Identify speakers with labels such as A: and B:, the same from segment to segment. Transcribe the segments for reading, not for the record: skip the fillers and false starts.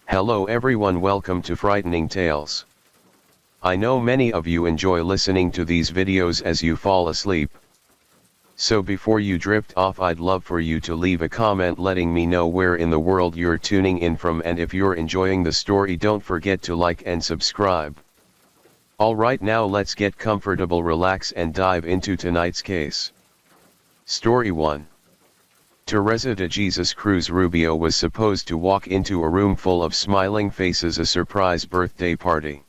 A: Hello everyone, welcome to Frightening Tales. I know many of you enjoy listening to these videos as you fall asleep. So before you drift off, I'd love for you to leave a comment letting me know where in the world you're tuning in from, and if you're enjoying the story, don't forget to like and subscribe. Alright, now let's get comfortable, relax and dive into tonight's case. Story 1. Teresa de Jesus Cruz Rubio was supposed to walk into a room full of smiling faces, a surprise birthday party.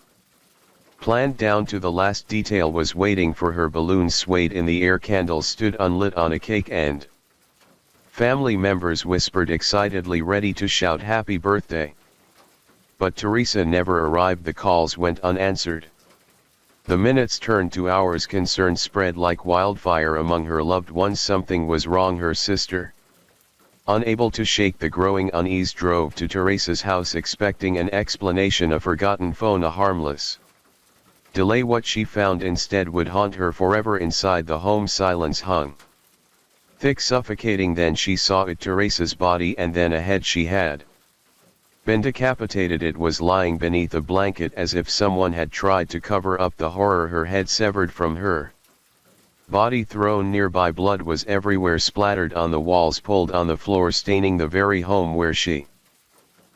A: Planned down to the last detail was waiting for her. Balloons swayed in the air, candles stood unlit on a cake, and family members whispered excitedly, ready to shout happy birthday. But Teresa never arrived. The calls went unanswered. The minutes turned to hours. Concern spread like wildfire among her loved ones. Something was wrong. Her sister, unable to shake the growing unease, drove to Teresa's house expecting an explanation, a forgotten phone, a harmless delay. What she found instead would haunt her forever. Inside the home, silence hung thick, suffocating. Then she saw it, Teresa's body, and then a head. She had been decapitated. It was lying beneath a blanket as if someone had tried to cover up the horror. Her head severed from her body, thrown nearby. Blood was everywhere, splattered on the walls, pulled on the floor, staining the very home where she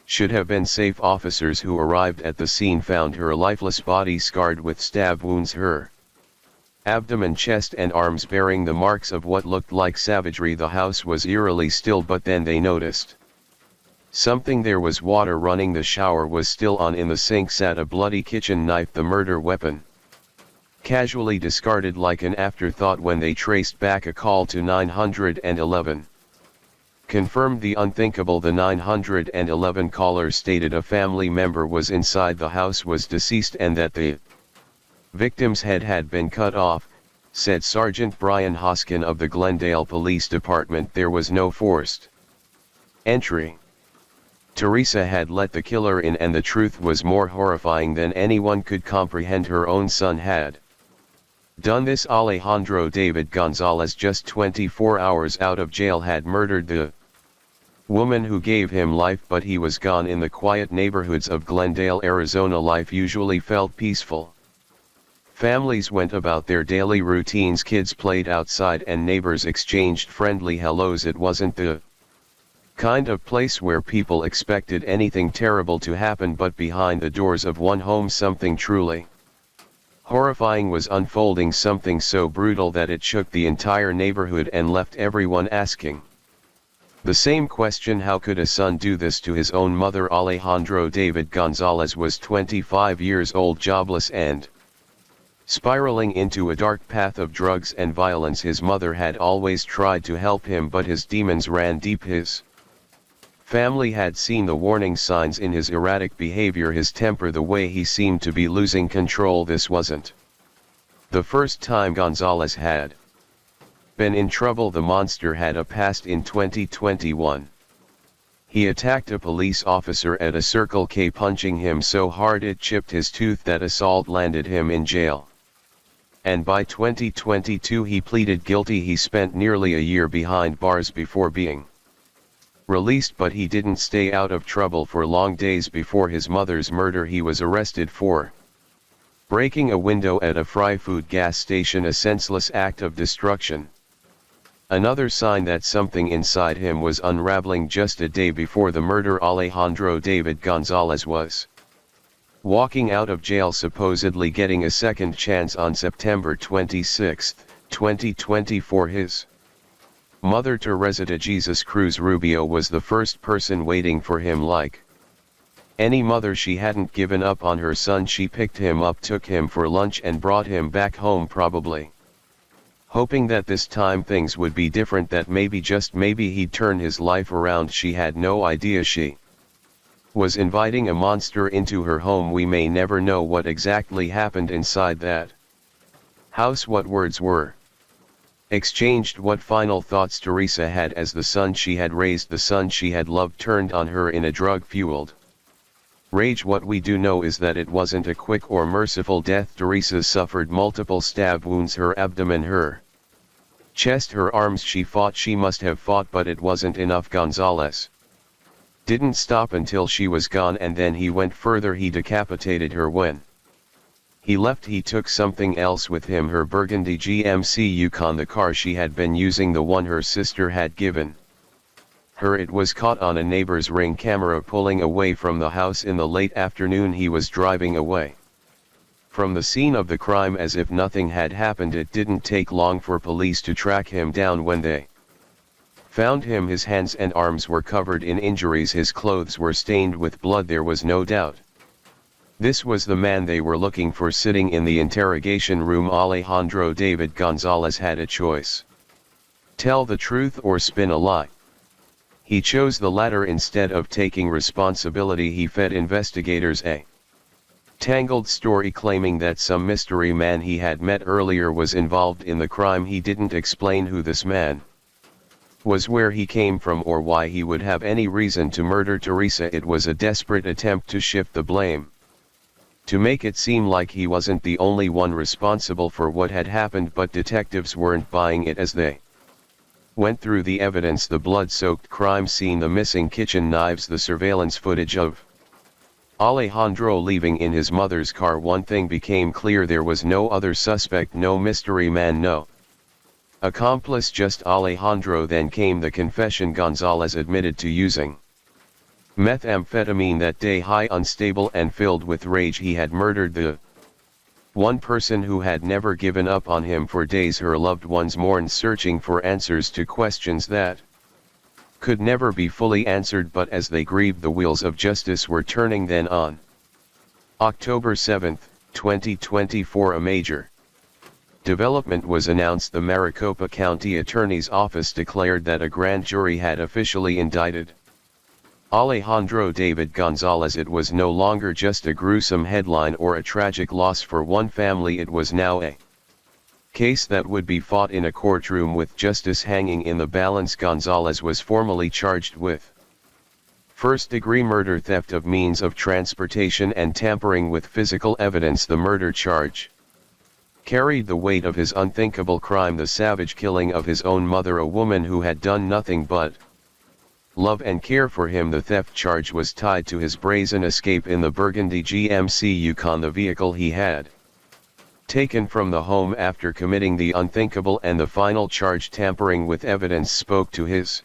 A: should have been safe. Officers who arrived at the scene found her lifeless body, scarred with stab wounds, her abdomen, chest and arms bearing the marks of what looked like savagery. The house was eerily still, but then they noticed something. There was water running. The shower was still on. In the sink sat a bloody kitchen knife, the murder weapon, casually discarded like an afterthought when they traced back a call to 911. Confirmed the unthinkable. The 911 caller stated a family member was inside the house, was deceased, and that the victim's head had been cut off, said Sergeant Brian Hoskin of the Glendale Police Department. There was no forced entry. Teresa had let the killer in, and the truth was more horrifying than anyone could comprehend. Her own son had done this. Alejandro David Gonzalez, just 24 hours out of jail, had murdered the woman who gave him life, but he was gone. In the quiet neighborhoods of Glendale, Arizona, life usually felt peaceful. Families went about their daily routines, kids played outside, and neighbors exchanged friendly hellos. It wasn't the kind of place where people expected anything terrible to happen, but behind the doors of one home something truly horrifying was unfolding, something so brutal that it shook the entire neighborhood and left everyone asking the same question: how could a son do this to his own mother? Alejandro David Gonzalez was 25 years old, jobless and spiraling into a dark path of drugs and violence. His mother had always tried to help him, but his demons ran deep. His family had seen the warning signs in his erratic behavior, his temper, the way he seemed to be losing control. This wasn't the first time Gonzalez had been in trouble. The monster had a past. In 2021, he attacked a police officer at a Circle K, punching him so hard it chipped his tooth. That assault landed him in jail, and by 2022 he pleaded guilty. He spent nearly a year behind bars before being released, but he didn't stay out of trouble for long. Days before his mother's murder, he was arrested for breaking a window at a fry food gas station, a senseless act of destruction. Another sign that something inside him was unraveling. Just a day before the murder, Alejandro David Gonzalez was walking out of jail, supposedly getting a second chance. On September 26, 2024, his mother, Teresa de Jesus Cruz Rubio, was the first person waiting for him. Like any mother, she hadn't given up on her son. She picked him up, took him for lunch, and brought him back home, probably hoping that this time things would be different, that maybe, just maybe, he'd turn his life around. She had no idea she was inviting a monster into her home. We may never know what exactly happened inside that house, what words were exchanged, what final thoughts Teresa had as the son she had raised, the son she had loved, turned on her in a drug-fueled rage. What we do know is that it wasn't a quick or merciful death. Teresa suffered multiple stab wounds, her abdomen, her chest, her arms. She fought, she must have fought, but it wasn't enough. Gonzalez Didn't stop until she was gone, and then he went further. He decapitated her. When he left, he took something else with him, her burgundy GMC Yukon, the car she had been using, the one her sister had given her. It was caught on a neighbor's Ring camera pulling away from the house in the late afternoon. He was driving away from the scene of the crime as if nothing had happened. It didn't take long for police to track him down. When they found him, his hands and arms were covered in injuries, his clothes were stained with blood. There was no doubt this was the man they were looking for. Sitting in the interrogation room, Alejandro David Gonzalez had a choice: tell the truth or spin a lie. He chose the latter. Instead of taking responsibility, he fed investigators a tangled story claiming that some mystery man he had met earlier was involved in the crime. He didn't explain who this man was, where he came from, or why he would have any reason to murder Teresa. It was a desperate attempt to shift the blame, to make it seem like he wasn't the only one responsible for what had happened. But detectives weren't buying it. As they went through the evidence, the blood-soaked crime scene, the missing kitchen knives, the surveillance footage of Alejandro leaving in his mother's car, one thing became clear: there was no other suspect, no mystery man, no accomplice, just Alejandro. Then came the confession. Gonzalez admitted to using methamphetamine that day. High, unstable, and filled with rage, he had murdered the one person who had never given up on him for days. Her loved ones mourned, searching for answers to questions that could never be fully answered. But as they grieved, the wheels of justice were turning. Then on October 7, 2024, a major development was announced. The Maricopa County Attorney's Office declared that a grand jury had officially indicted Alejandro David Gonzalez. It was no longer just a gruesome headline or a tragic loss for one family. It was now a case that would be fought in a courtroom with justice hanging in the balance. Gonzalez was formally charged with first-degree murder, theft of means of transportation, and tampering with physical evidence. The murder charge carried the weight of his unthinkable crime, the savage killing of his own mother, a woman who had done nothing but love and care for him. The theft charge was tied to his brazen escape in the burgundy GMC Yukon, the vehicle he had taken from the home after committing the unthinkable. And the final charge, tampering with evidence, spoke to his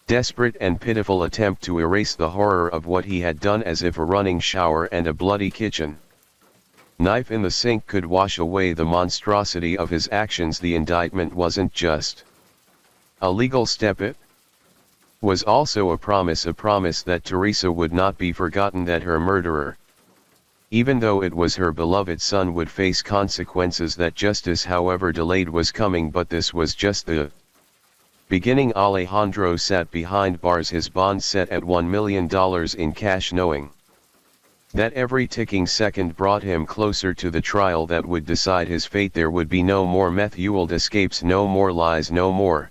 A: desperate and pitiful attempt to erase the horror of what he had done, as if a running shower and a bloody kitchen knife in the sink could wash away the monstrosity of his actions. The indictment wasn't just a legal step, it was also a promise that Teresa would not be forgotten, that her murderer, even though it was her beloved son, would face consequences, that justice, however delayed, was coming. But this was just the beginning. Alejandro sat behind bars, his bond set at $1 million in cash, knowing that every ticking second brought him closer to the trial that would decide his fate. There would be no more meth-fueled escapes, no more lies, no more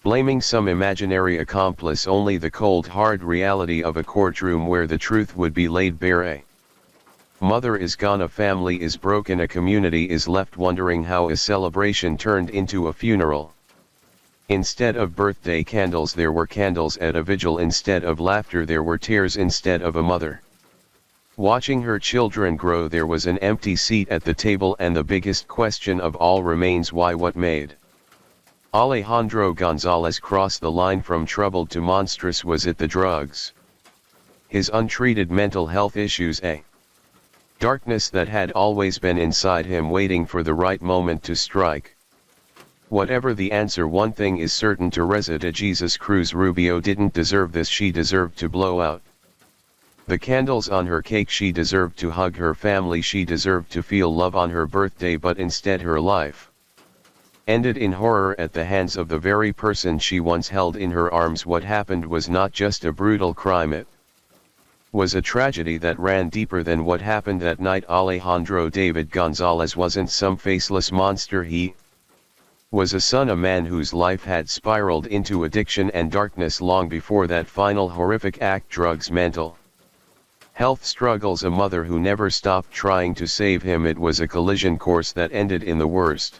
A: blaming some imaginary accomplice, only the cold hard reality of a courtroom where the truth would be laid bare. A mother is gone, a family is broken, a community is left wondering how a celebration turned into a funeral. Instead of birthday candles, there were candles at a vigil. Instead of laughter, there were tears. Instead of a mother watching her children grow, there was an empty seat at the table. And the biggest question of all remains, why? What made Alejandro Gonzalez cross the line from troubled to monstrous? Was it the drugs, his untreated mental health issues, a darkness that had always been inside him, waiting for the right moment to strike? Whatever the answer, one thing is certain: Teresa de Jesus Cruz Rubio didn't deserve this. She deserved to blow out the candles on her cake. She deserved to hug her family. She deserved to feel love on her birthday. But instead, her life ended in horror at the hands of the very person she once held in her arms. What happened was not just a brutal crime, it was a tragedy that ran deeper than what happened that night. Alejandro David Gonzalez wasn't some faceless monster. He was a son, a man whose life had spiraled into addiction and darkness long before that final horrific act: drugs, mental health struggles, a mother who never stopped trying to save him. It was a collision course that ended in the worst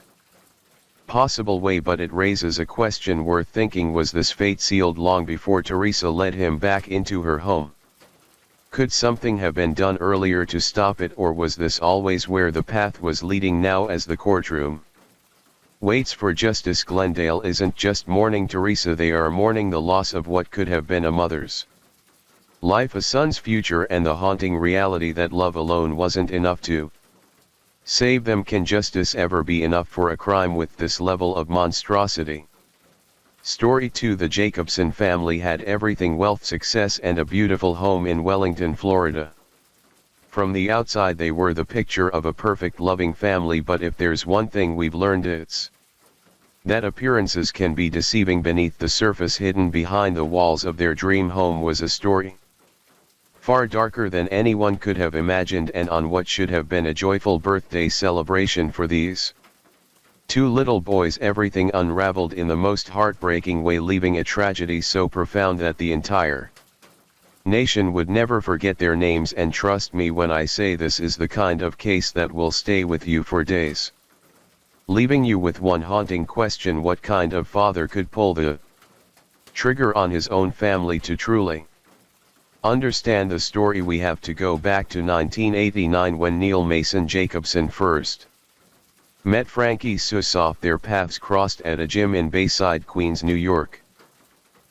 A: possible way, but it raises a question worth thinking. Was this fate sealed long before Teresa led him back into her home? Could something have been done earlier to stop it, or was this always where the path was leading now as the courtroom waits for justice? Glendale isn't just mourning Teresa, they are mourning the loss of what could have been a mother's life, a son's future, and the haunting reality that love alone wasn't enough to save them. Can justice ever be enough for a crime with this level of monstrosity? Story 2. The Jacobson family had everything: wealth, success, and a beautiful home in Wellington, Florida. From the outside they were the picture of a perfect, loving family, but if there's one thing we've learned, it's that appearances can be deceiving. Beneath the surface, hidden behind the walls of their dream home, was a story far darker than anyone could have imagined, and on what should have been a joyful birthday celebration for these two little boys, everything unraveled in the most heartbreaking way, leaving a tragedy so profound that the entire nation would never forget their names. And trust me when I say this is the kind of case that will stay with you for days, leaving you with one haunting question: what kind of father could pull the trigger on his own family? To truly understand the story, we have to go back to 1989, when Neil Mason Jacobson first met Frankie Susoff. Their paths crossed at a gym in Bayside, Queens, New York,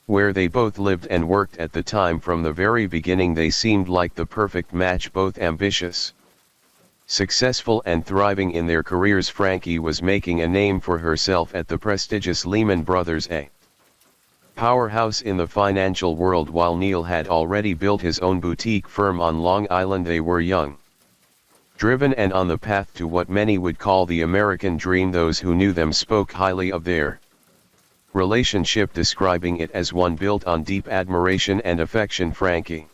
A: where they both lived and worked at the time. From the very beginning they seemed like the perfect match, both ambitious, successful, and thriving in their careers. Frankie was making a name for herself at the prestigious Lehman Brothers, a powerhouse in the financial world, while Neil had already built his own boutique firm on Long Island. They were young, driven, and on the path to what many would call the American dream. Those who knew them spoke highly of their relationship, describing it as one built on deep admiration and affection. Frankie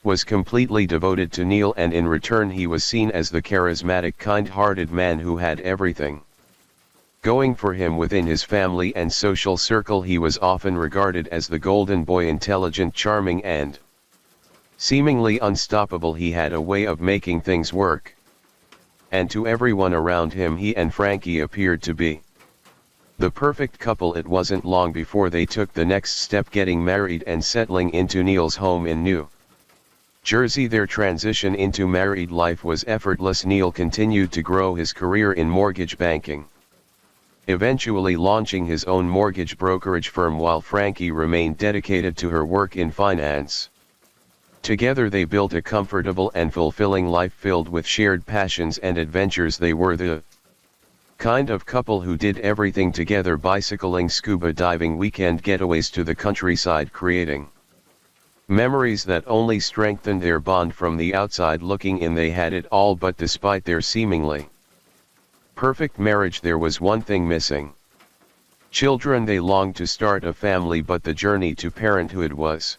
A: was completely devoted to Neil, and in return he was seen as the charismatic, kind-hearted man who had everything going for him within his family and social circle. He was often regarded as the golden boy, intelligent, charming, and seemingly unstoppable. He had a way of making things work, and to everyone around him he and Frankie appeared to be the perfect couple. It wasn't long before they took the next step, getting married and settling into Neil's home in New Jersey. Their transition into married life was effortless. Neil continued to grow his career in mortgage banking, eventually launching his own mortgage brokerage firm, while Frankie remained dedicated to her work in finance. Together they built a comfortable and fulfilling life filled with shared passions and adventures. They were the kind of couple who did everything together: bicycling, scuba diving, weekend getaways to the countryside, creating memories that only strengthened their bond. From the outside looking in, they had it all, but despite their seemingly perfect marriage, there was one thing missing: children. They longed to start a family, but the journey to parenthood was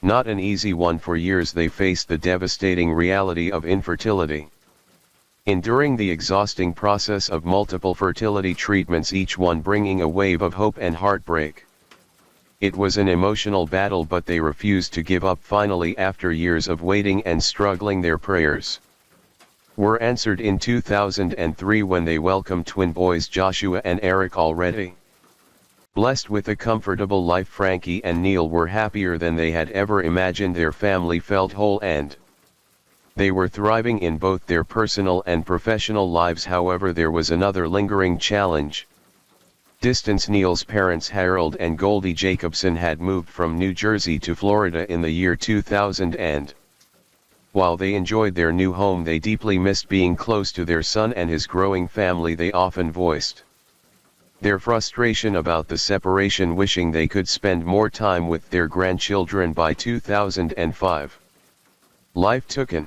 A: not an easy one. For years they faced the devastating reality of infertility, enduring the exhausting process of multiple fertility treatments, each one bringing a wave of hope and heartbreak. It was an emotional battle, but they refused to give up. Finally, after years of waiting and struggling, their prayers were answered in 2003 when they welcomed twin boys Joshua and Eric. Already blessed with a comfortable life, Frankie and Neil were happier than they had ever imagined. Their family felt whole, and they were thriving in both their personal and professional lives. However, there was another lingering challenge: distance. Neil's parents, Harold and Goldie Jacobson, had moved from New Jersey to Florida in the year 2000, and while they enjoyed their new home, they deeply missed being close to their son and his growing family. They often voiced their frustration about the separation, wishing they could spend more time with their grandchildren. By 2005, life took an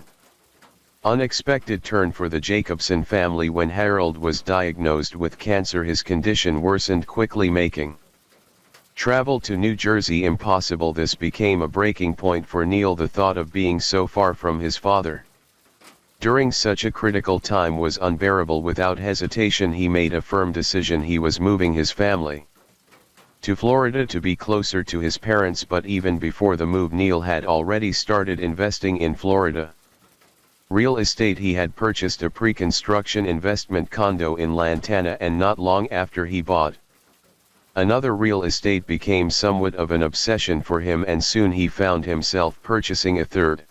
A: unexpected turn for the Jacobson family when Harold was diagnosed with cancer. His condition worsened quickly, making travel to New Jersey impossible. This became a breaking point for Neil. The thought of being so far from his father during such a critical time was unbearable. Without hesitation, he made a firm decision: he was moving his family to Florida to be closer to his parents. But even before the move, Neil had already started investing in Florida. Real estate. He had purchased a pre-construction investment condo in Lantana, and not long after he bought another. Real estate became somewhat of an obsession for him, and soon he found himself purchasing a third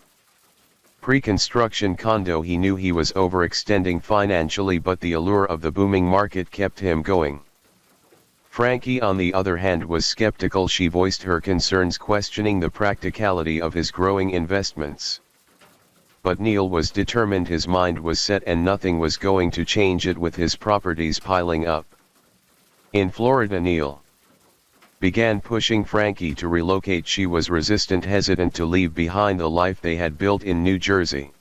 A: pre-construction condo. He knew he was overextending financially, but the allure of the booming market kept him going. Frankie, on the other hand, was skeptical. She voiced her concerns, questioning the practicality of his growing investments. But Neil was determined. His mind was set, and nothing was going to change it with his properties piling up in Florida. Neil began pushing Frankie to relocate. She was resistant, hesitant to leave behind the life they had built in New Jersey.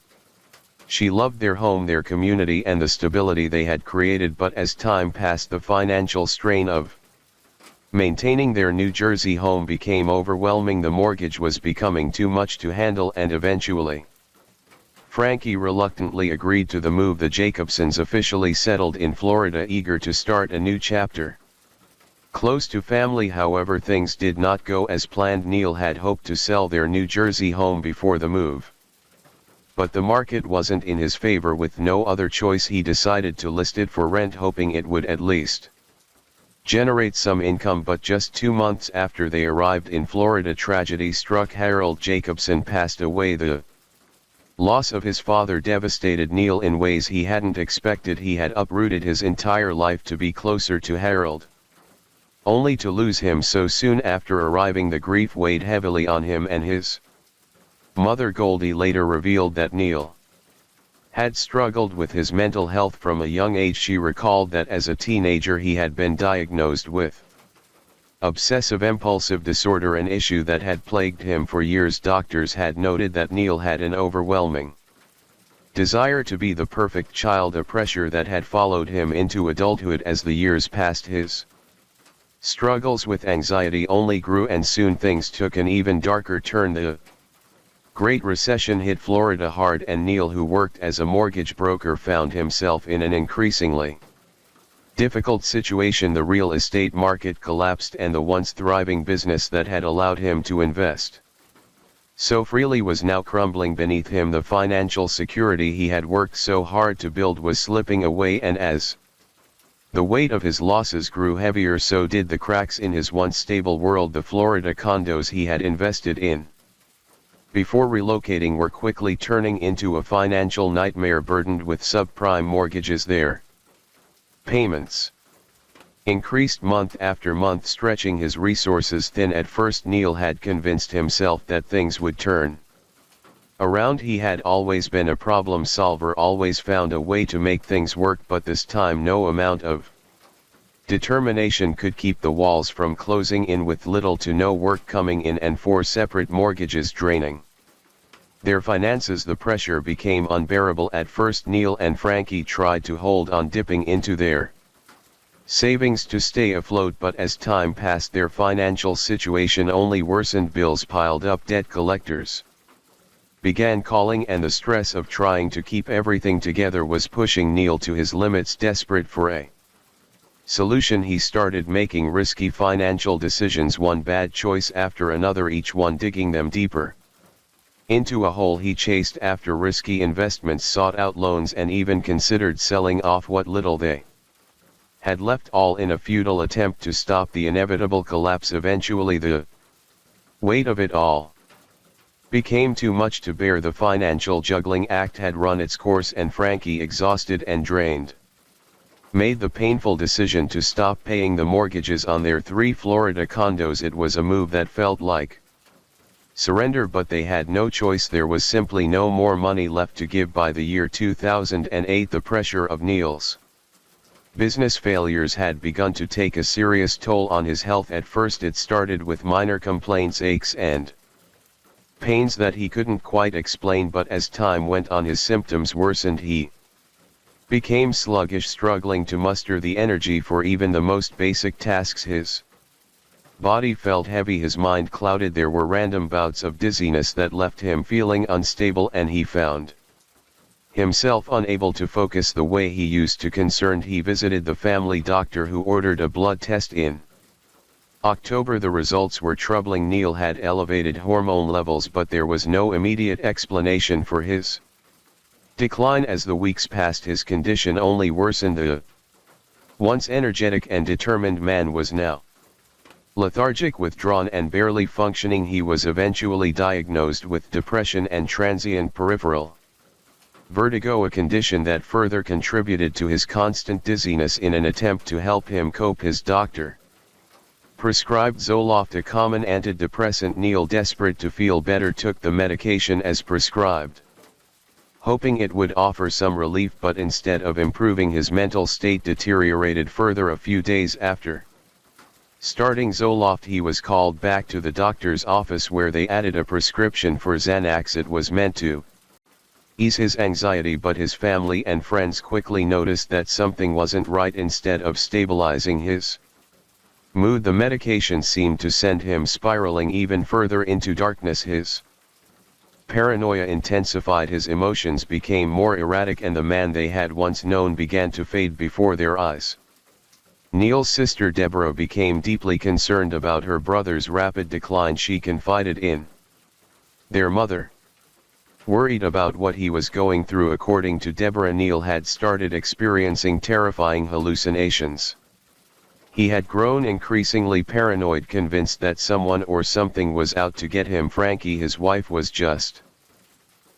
A: She loved their home, their community, and the stability they had created, but as time passed, the financial strain of maintaining their New Jersey home became overwhelming. The mortgage was becoming too much to handle, and eventually Frankie reluctantly agreed to the move. The Jacobsons officially settled in Florida, eager to start a new chapter close to family. However, things did not go as planned. Neil had hoped to sell their New Jersey home before the move, but the market wasn't in his favor. With no other choice, he decided to list it for rent, hoping it would at least generate some income. But just 2 months after they arrived in Florida, tragedy struck. Harold Jacobson passed away. The loss of his father devastated Neil in ways he hadn't expected. He had uprooted his entire life to be closer to Harold, only to lose him so soon after arriving. The grief weighed heavily on him and his mother. Goldie later revealed that Neil had struggled with his mental health from a young age. She recalled that as a teenager he had been diagnosed with obsessive-impulsive disorder, an issue that had plagued him for years. Doctors had noted that Neil had an overwhelming desire to be the perfect child, a pressure that had followed him into adulthood. As the years passed, his struggles with anxiety only grew, and soon things took an even darker turn. The Great Recession hit Florida hard, and Neil, who worked as a mortgage broker, found himself in an increasingly difficult situation. The real estate market collapsed, and the once thriving business that had allowed him to invest so freely was now crumbling beneath him. The financial security he had worked so hard to build was slipping away, and as the weight of his losses grew heavier, so did the cracks in his once stable world. The Florida condos he had invested in before relocating were quickly turning into a financial nightmare, burdened with subprime mortgages. Their payments increased month after month, stretching his resources thin. At first, Neil had convinced himself that things would turn around. He had always been a problem solver, always found a way to make things work, but this time no amount of determination could keep the walls from closing in. With little to no work coming in and 4 separate mortgages draining their finances, the pressure became unbearable. At first, Neil and Frankie tried to hold on, dipping into their savings to stay afloat, but as time passed, their financial situation only worsened. Bills piled up, debt collectors began calling, and the stress of trying to keep everything together was pushing Neil to his limits. Desperate for a solution, he started making risky financial decisions, one bad choice after another, each one digging them deeper into a hole. He chased after risky investments, sought out loans, and even considered selling off what little they had left, all in a futile attempt to stop the inevitable collapse. Eventually, the weight of it all became too much to bear. The financial juggling act had run its course, and Frankie, exhausted and drained, made the painful decision to stop paying the mortgages on their 3 Florida condos. It was a move that felt like surrender, but they had no choice. There was simply no more money left to give. By the year 2008, the pressure of Neil's business failures had begun to take a serious toll on his health. At first, it started with minor complaints, aches and pains that he couldn't quite explain, but as time went on, his symptoms worsened. He became sluggish, struggling to muster the energy for even the most basic tasks. His body felt heavy, his mind clouded. There were random bouts of dizziness that left him feeling unstable, and he found himself unable to focus the way he used to. Concerned, he visited the family doctor, who ordered a blood test in October. The results were troubling. Neil had elevated hormone levels, but there was no immediate explanation for his decline as the weeks passed. His condition only worsened. The once energetic and determined man was now lethargic, withdrawn, and barely functioning. He was eventually diagnosed with depression and transient peripheral vertigo, a condition that further contributed to his constant dizziness. In an attempt to help him cope, his doctor prescribed Zoloft, a common antidepressant. Neil, desperate to feel better, took the medication as prescribed, hoping it would offer some relief, but instead of improving, his mental state deteriorated further. A few days after starting Zoloft, he was called back to the doctor's office, where they added a prescription for Xanax. It was meant to ease his anxiety, but his family and friends quickly noticed that something wasn't right. Instead of stabilizing his mood, the medication seemed to send him spiraling even further into darkness. His paranoia intensified, his emotions became more erratic, and the man they had once known began to fade before their eyes. Neil's sister Deborah became deeply concerned about her brother's rapid decline. She confided in their mother, worried about what he was going through. According to Deborah, Neil had started experiencing terrifying hallucinations. He had grown increasingly paranoid, convinced that someone or something was out to get him. Frankie, his wife, was just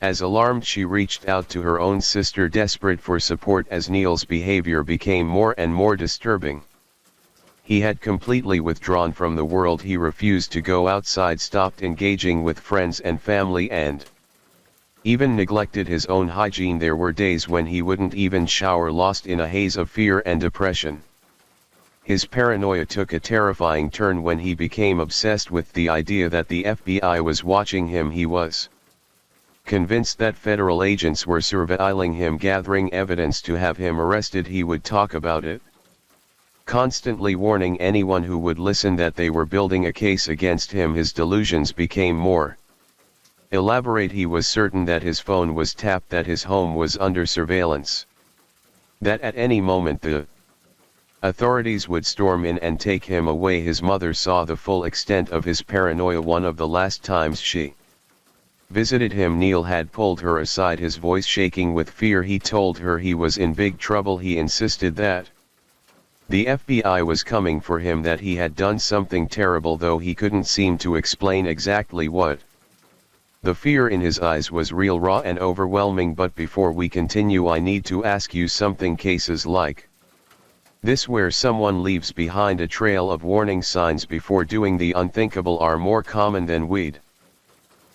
A: as alarmed. She reached out to her own sister, desperate for support, as Neil's behavior became more and more disturbing. He had completely withdrawn from the world. He refused to go outside, stopped engaging with friends and family, and even neglected his own hygiene. There were days when he wouldn't even shower, lost in a haze of fear and depression. His paranoia took a terrifying turn when he became obsessed with the idea that the FBI was watching him. He was convinced that federal agents were surveilling him, gathering evidence to have him arrested. He would talk about it, constantly warning anyone who would listen that they were building a case against him. His delusions became more elaborate. He was certain that his phone was tapped, that his home was under surveillance, that at any moment the authorities would storm in and take him away. His mother saw the full extent of his paranoia. One of the last times she visited him, Neil had pulled her aside, his voice shaking with fear. He told her he was in big trouble. He insisted that the FBI was coming for him, that he had done something terrible, though he couldn't seem to explain exactly what. The fear in his eyes was real, raw, and overwhelming. But before we continue, I need to ask you something. Cases like this, where someone leaves behind a trail of warning signs before doing the unthinkable, are more common than we'd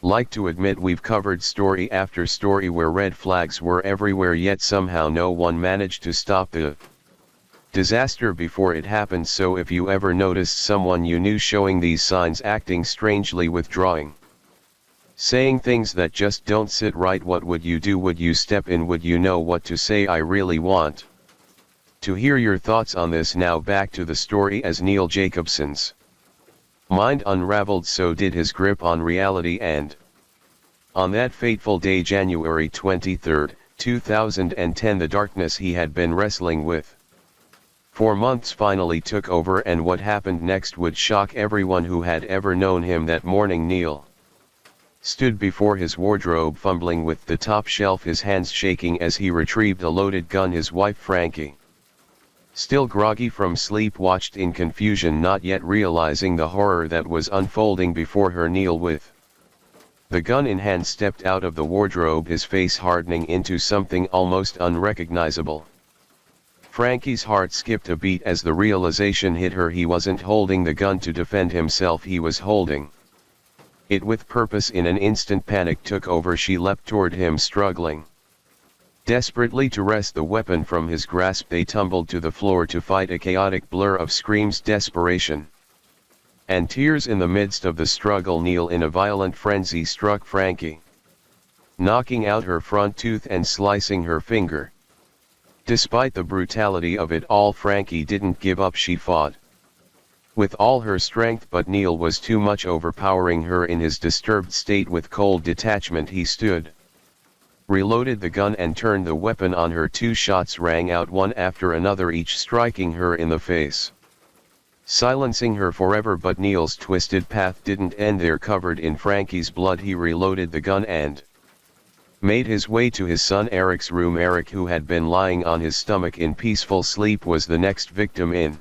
A: like to admit. We've covered story after story where red flags were everywhere, yet somehow no one managed to stop the disaster before it happened. So if you ever noticed someone you knew showing these signs, acting strangely, withdrawing, saying things that just don't sit right, what would you do? Would you step in? Would you know what to say? I really want to hear your thoughts on this. Now back to the story. As Neil Jacobson's mind unraveled, so did his grip on reality, and on that fateful day, January 23, 2010, the darkness he had been wrestling with for months finally took over, and what happened next would shock everyone who had ever known him. That morning, Neil stood before his wardrobe, fumbling with the top shelf, his hands shaking as he retrieved a loaded gun. His wife Frankie, still groggy from sleep, watched in confusion, not yet realizing the horror that was unfolding before her. Neil, with the gun in hand, stepped out of the wardrobe, his face hardening into something almost unrecognizable. Frankie's heart skipped a beat as the realization hit her. He wasn't holding the gun to defend himself, he was holding it with purpose. In an instant, panic took over. She leapt toward him, struggling desperately to wrest the weapon from his grasp. They tumbled to the floor to fight, a chaotic blur of screams, desperation, and tears. In the midst of the struggle, Neil, in a violent frenzy, struck Frankie, knocking out her front tooth and slicing her finger. Despite the brutality of it all, Frankie didn't give up. She fought with all her strength, but Neil was too much, overpowering her. In his disturbed state, with cold detachment, he stood, reloaded the gun, and turned the weapon on her. 2 shots rang out, one after another, each striking her in the face, silencing her forever. But Neil's twisted path didn't end there. Covered in Frankie's blood, he reloaded the gun and made his way to his son Eric's room. Eric, who had been lying on his stomach in peaceful sleep, was the next victim in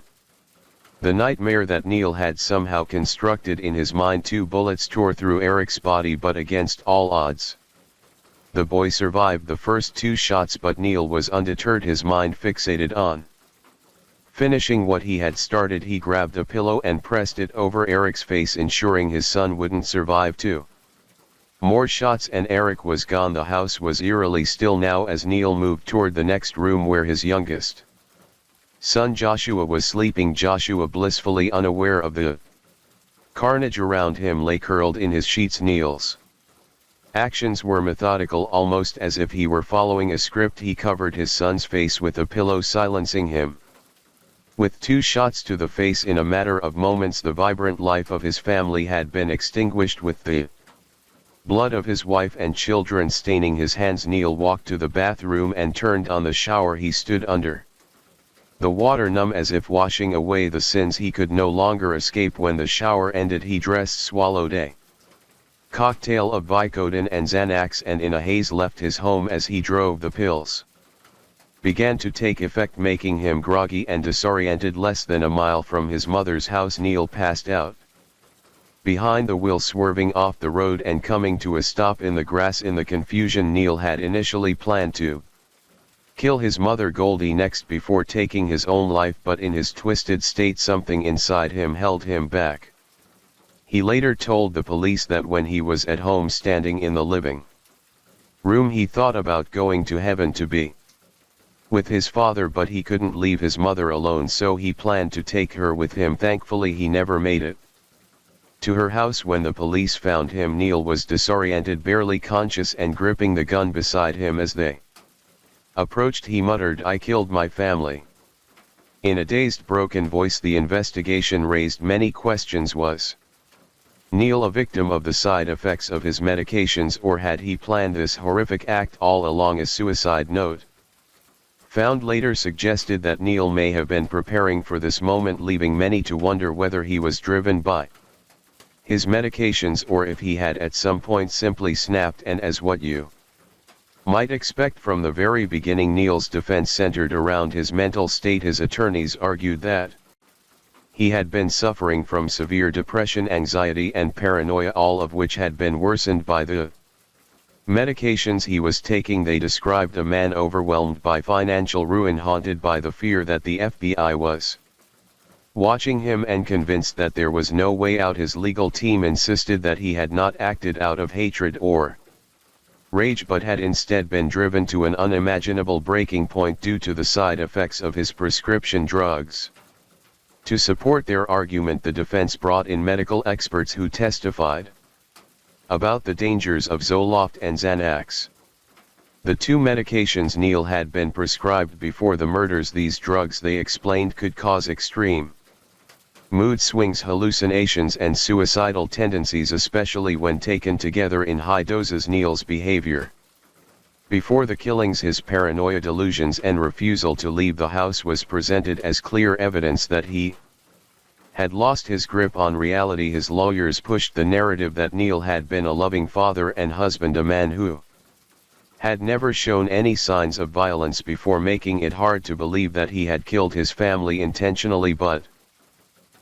A: the nightmare that Neil had somehow constructed in his mind. 2 bullets tore through Eric's body, but against all odds, the boy survived the first 2 shots, but Neil was undeterred, his mind fixated on finishing what he had started. He grabbed a pillow and pressed it over Eric's face, ensuring his son wouldn't survive 2 more shots, and Eric was gone. The house was eerily still now as Neil moved toward the next room where his youngest son Joshua was sleeping. Joshua, blissfully unaware of the carnage around him, lay curled in his sheets. Neil's actions were methodical, almost as if he were following a script. He covered his son's face with a pillow, silencing him with 2 shots to the face. In a matter of moments, the vibrant life of his family had been extinguished, with the blood of his wife and children staining his hands. Neil walked to the bathroom and turned on the shower. He stood under the water, numb, as if washing away the sins he could no longer escape. When the shower ended, he dressed, swallowed a cocktail of Vicodin and Xanax, and in a haze left his home. As he drove, the pills began to take effect, making him groggy and disoriented. Less than a mile from his mother's house, Neil passed out behind the wheel, swerving off the road and coming to a stop in the grass. In the confusion, Neil had initially planned to kill his mother Goldie next before taking his own life, but in his twisted state something inside him held him back. He later told the police that when he was at home standing in the living room, he thought about going to heaven to be with his father, but he couldn't leave his mother alone, so he planned to take her with him. Thankfully, he never made it to her house. When the police found him, Neil was disoriented, barely conscious, and gripping the gun beside him. As they approached, he muttered, "I killed my family." In a dazed, broken voice. The investigation raised many questions. Was Neil a victim of the side effects of his medications, or had he planned this horrific act all along? A suicide note found later suggested that Neil may have been preparing for this moment, leaving many to wonder whether he was driven by his medications or if he had at some point simply snapped. And as what you might expect from the very beginning, Neil's defense centered around his mental state. His attorneys argued that he had been suffering from severe depression, anxiety, and paranoia, all of which had been worsened by the medications he was taking. They described a man overwhelmed by financial ruin, haunted by the fear that the FBI was watching him, and convinced that there was no way out. His legal team insisted that he had not acted out of hatred or rage, but had instead been driven to an unimaginable breaking point due to the side effects of his prescription drugs. To support their argument, the defense brought in medical experts who testified about the dangers of Zoloft and Xanax, the 2 medications Neil had been prescribed before the murders. These drugs, they explained, could cause extreme mood swings, hallucinations, and suicidal tendencies, especially when taken together in high doses. Neil's behavior before the killings, his paranoia, delusions, and refusal to leave the house, was presented as clear evidence that he had lost his grip on reality. His lawyers pushed the narrative that Neil had been a loving father and husband, a man who had never shown any signs of violence before, making it hard to believe that he had killed his family intentionally. But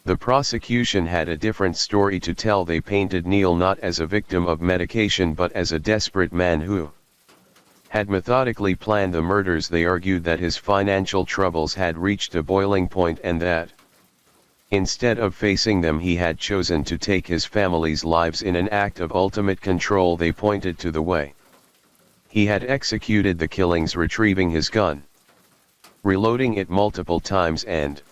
A: the prosecution had a different story to tell. They painted Neil not as a victim of medication, but as a desperate man who had methodically planned the murders. They argued that his financial troubles had reached a boiling point, and that instead of facing them, he had chosen to take his family's lives in an act of ultimate control. They pointed to the way he had executed the killings, retrieving his gun, reloading it multiple times, and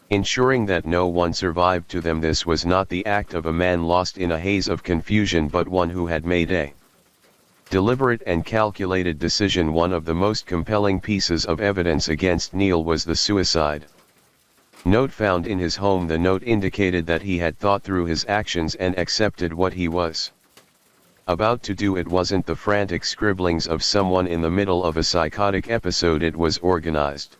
A: ensuring that no one survived to them. This was not the act of a man lost in a haze of confusion, but one who had made a deliberate and calculated decision. One of the most compelling pieces of evidence against Neil was the suicide note found in his home. The note indicated that he had thought through his actions and accepted what he was about to do. It wasn't the frantic scribblings of someone in the middle of a psychotic episode. It was organized,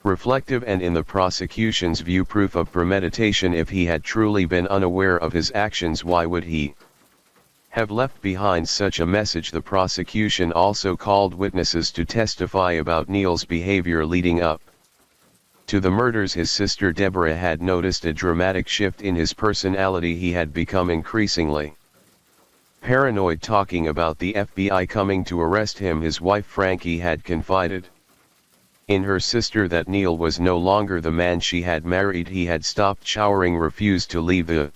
A: reflective, and, in the prosecution's view, proof of premeditation. If he had truly been unaware of his actions, why would he have left behind such a message. The prosecution also called witnesses to testify about Neil's behavior leading up to the murders. His sister Deborah had noticed a dramatic shift in his personality. He had become increasingly paranoid, talking about the FBI coming to arrest him. His wife Frankie had confided in her sister that Neil was no longer the man she had married. He had stopped showering, refused to leave the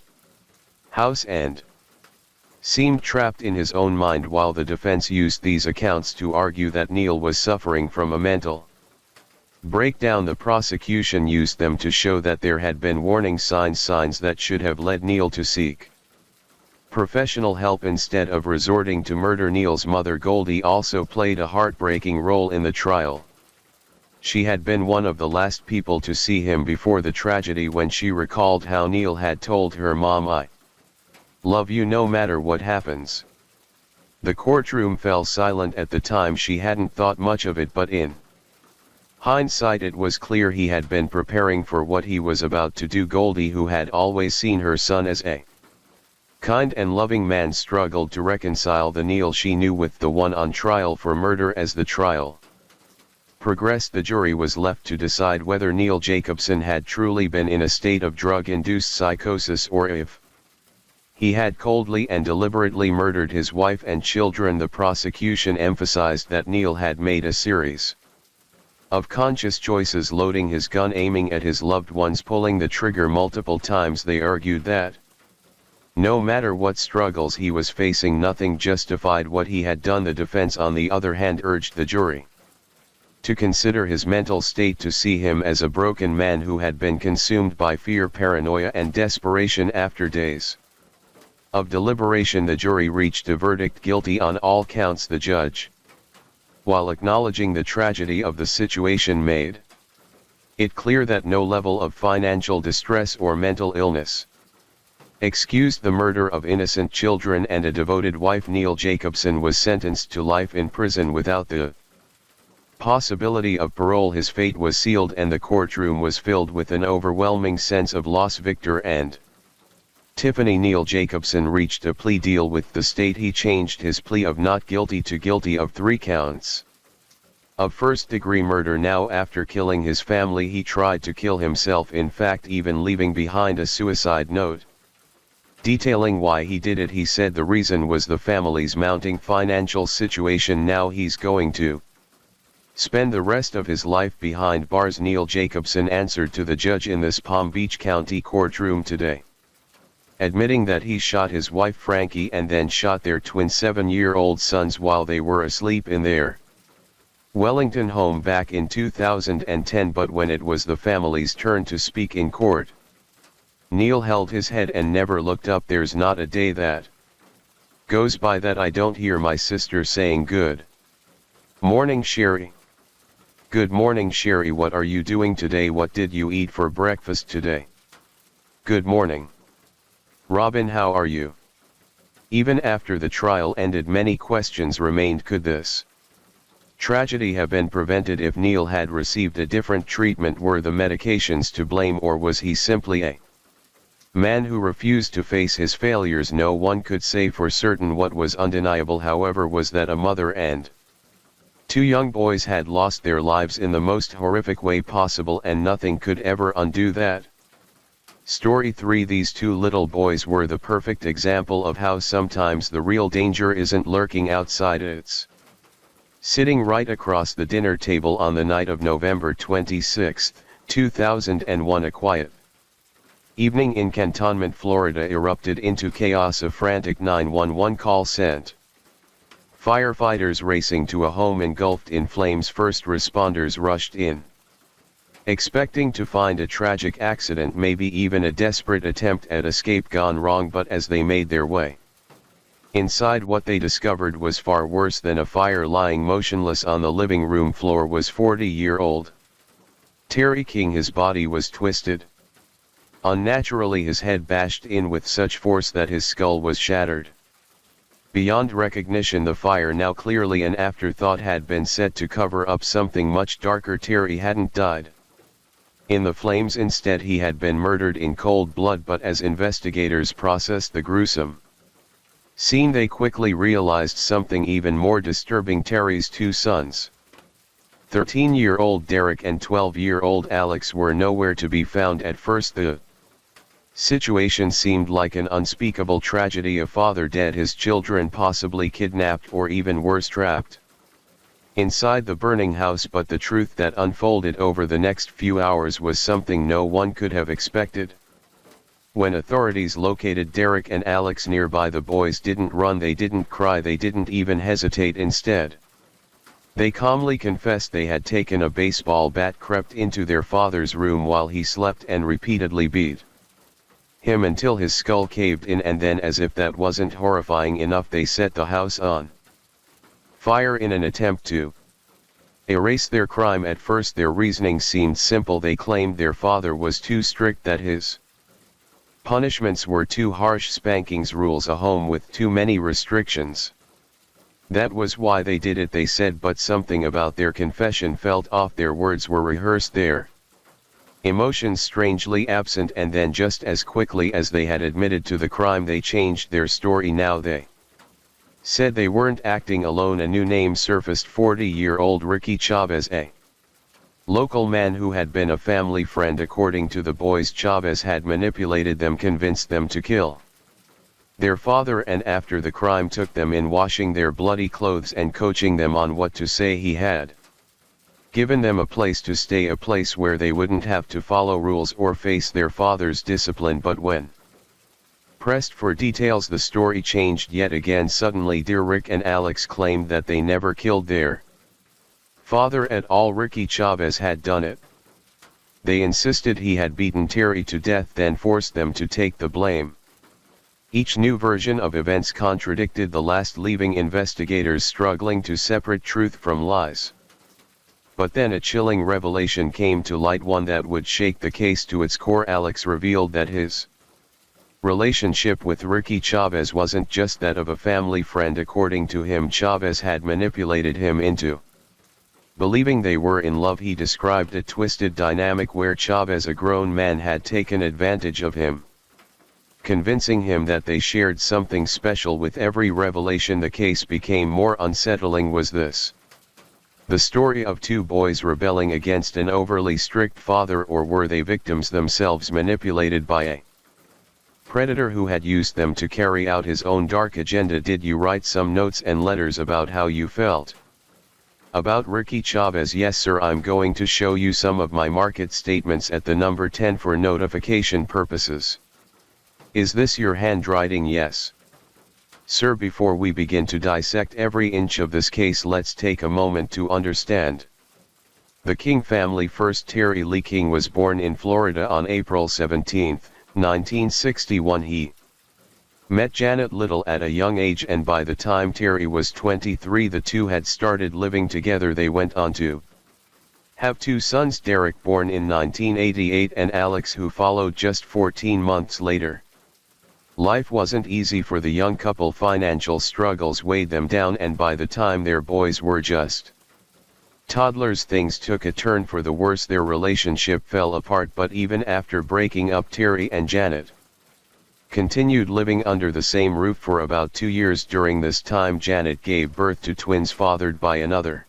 A: house, and seemed trapped in his own mind. While the defense used these accounts to argue that Neil was suffering from a mental breakdown, the prosecution used them to show that there had been warning signs that should have led Neil to seek professional help instead of resorting to murder. Neil's mother Goldie also played a heartbreaking role in the trial. She had been one of the last people to see him before the tragedy. When she recalled how Neil had told her mom, "I love you no matter what happens," the courtroom fell silent. At the time she hadn't thought much of it, but in hindsight it was clear he had been preparing for what he was about to do. Goldie, who had always seen her son as a kind and loving man, struggled to reconcile the Neil she knew with the one on trial for murder. As the trial progressed, the jury was left to decide whether Neil Jacobson had truly been in a state of drug-induced psychosis, or if he had coldly and deliberately murdered his wife and children. The prosecution emphasized that Neil had made a series of conscious choices, loading his gun, aiming at his loved ones, pulling the trigger multiple times. They argued that no matter what struggles he was facing, nothing justified what he had done. The defense, on the other hand, urged the jury to consider his mental state, to see him as a broken man who had been consumed by fear, paranoia, and desperation. After days of deliberation, the jury reached a verdict: guilty on all counts. The judge, while acknowledging the tragedy of the situation, made it clear that no level of financial distress or mental illness excused the murder of innocent children and a devoted wife. Neil Jacobson was sentenced to life in prison without the possibility of parole. His fate was sealed, and the courtroom was filled with an overwhelming sense of loss. Victor and Tiffany. Neil Jacobson reached a plea deal with the state. He changed his plea of not guilty to guilty of 3 counts of first-degree murder. Now, after killing his family, he tried to kill himself, in fact even leaving behind a suicide note detailing why he did it. He said the reason was the family's mounting financial situation. Now he's going to spend the rest of his life behind bars. Neil Jacobson answered to the judge in this Palm Beach County courtroom today, admitting that he shot his wife Frankie and then shot their twin 7-year-old sons while they were asleep in their Wellington home back in 2010. But when it was the family's turn to speak in court, Neil held his head and never looked up. "There's not a day that goes by that I don't hear my sister saying, 'Good morning, Sherry. Good morning, Sherry. What are you doing today? What did you eat for breakfast today? Good morning, Robin. How are you?" Even after the trial ended, many questions remained. Could this tragedy have been prevented if Neil had received a different treatment? Were the medications to blame, or was he simply a man who refused to face his failures? No one could say for certain. What was undeniable, however, was that a mother and 2 young boys had lost their lives in the most horrific way possible, and nothing could ever undo that. Story 3. These 2 little boys were the perfect example of how sometimes the real danger isn't lurking outside, it's sitting right across the dinner table. On the night of November 26, 2001, a quiet evening in Cantonment, Florida erupted into chaos. A frantic 911 call sent firefighters racing to a home engulfed in flames. First responders rushed in, expecting to find a tragic accident, maybe even a desperate attempt at escape gone wrong. But as they made their way inside, what they discovered was far worse than a fire. Lying motionless on the living room floor was 40-year-old Terry King. His body was twisted unnaturally, his head bashed in with such force that his skull was shattered beyond recognition. The fire, now clearly an afterthought, had been set to cover up something much darker. Terry hadn't died in the flames. Instead, he had been murdered in cold blood. But as investigators processed the gruesome Soon they quickly realized something even more disturbing. Terry's two sons, 13-year-old Derek and 12-year-old Alex, were nowhere to be found. At first the situation seemed like an unspeakable tragedy: a father dead, his children possibly kidnapped, or even worse, trapped inside the burning house. But the truth that unfolded over the next few hours was something no one could have expected. When authorities located Derek and Alex nearby, the boys didn't run, they didn't cry, they didn't even hesitate. Instead, they calmly confessed they had taken a baseball bat, crept into their father's room while he slept, and repeatedly beat him until his skull caved in, and then, as if that wasn't horrifying enough, they set the house on fire in an attempt to erase their crime. At first their reasoning seemed simple. They claimed their father was too strict, that his punishments were too harsh, spankings, rules, a home with too many restrictions. That was why they did it, they said. But something about their confession felt off. Their words were rehearsed, their emotions strangely absent, and then just as quickly as they had admitted to the crime, they changed their story. Now they said they weren't acting alone. A new name surfaced: 40-year-old Ricky Chavez, a local man who had been a family friend. According to the boys, Chavez had manipulated them, convinced them to kill their father, and after the crime took them in, washing their bloody clothes and coaching them on what to say. He had given them a place to stay, a place where they wouldn't have to follow rules or face their father's discipline. But when pressed for details, the story changed yet again. Suddenly Derek and Alex claimed that they never killed their father at all. Ricky Chavez had done it. They insisted he had beaten Terry to death, then forced them to take the blame. Each new version of events contradicted the last, leaving investigators struggling to separate truth from lies. But then a chilling revelation came to light, one that would shake the case to its core. Alex revealed that his relationship with Ricky Chavez wasn't just that of a family friend. According to him, Chavez had manipulated him into believing they were in love. He described a twisted dynamic where Chavez, a grown man, had taken advantage of him, convincing him that they shared something special. With every revelation, the case became more unsettling. Was this the story of two boys rebelling against an overly strict father, or were they victims themselves, manipulated by a predator who had used them to carry out his own dark agenda? Did you write some notes and letters about how you felt about Ricky Chavez? Yes sir, I'm going to show you some of my market statements at the number 10 for notification purposes. Is this your handwriting? Yes sir. Before we begin to dissect every inch of this case, let's take a moment to understand the King family first. Terry Lee King was born in Florida on April 17, 1961. He met Janet Little at a young age, and by the time Terry was 23, the two had started living together. They went on to have two sons: Derek, born in 1988, and Alex, who followed just 14 months later. Life wasn't easy for the young couple. Financial struggles weighed them down, and by the time their boys were just toddlers, things took a turn for the worse. Their relationship fell apart, but even after breaking up, Terry and Janet continued living under the same roof for about 2 years. During this time, Janet gave birth to twins fathered by another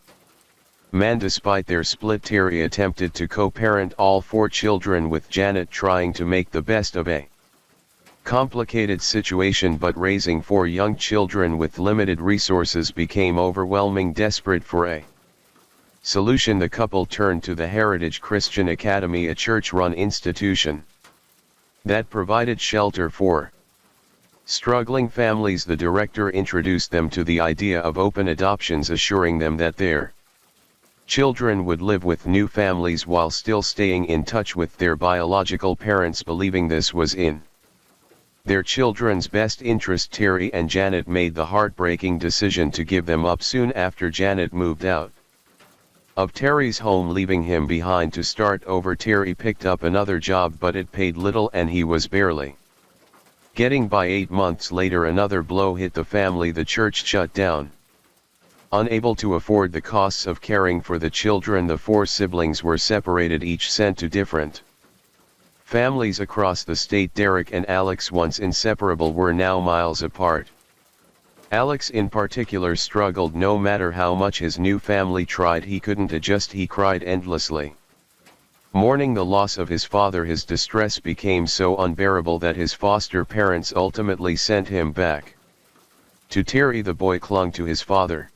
A: man. Despite their split, Terry attempted to co-parent all 4 children with Janet, trying to make the best of a complicated situation. But raising 4 young children with limited resources became overwhelming. Desperate for a solution, the couple turned to the Heritage Christian Academy, a church-run institution that provided shelter for struggling families. The director introduced them to the idea of open adoptions, assuring them that their children would live with new families while still staying in touch with their biological parents. Believing this was in their children's best interest, Terry and Janet made the heartbreaking decision to give them up soon after Janet moved out of Terry's home, leaving him behind to start over. Terry picked up another job, but it paid little and he was barely getting by. 8 months later, another blow hit the family. The church shut down. Unable to afford the costs of caring for the children, the 4 siblings were separated, each sent to different families across the state. Derek and Alex, once inseparable, were now miles apart. Alex in particular struggled. No matter how much his new family tried, he couldn't adjust. He cried endlessly. Mourning the loss of his father, his distress became so unbearable that his foster parents ultimately sent him back to Terry. The boy clung to his father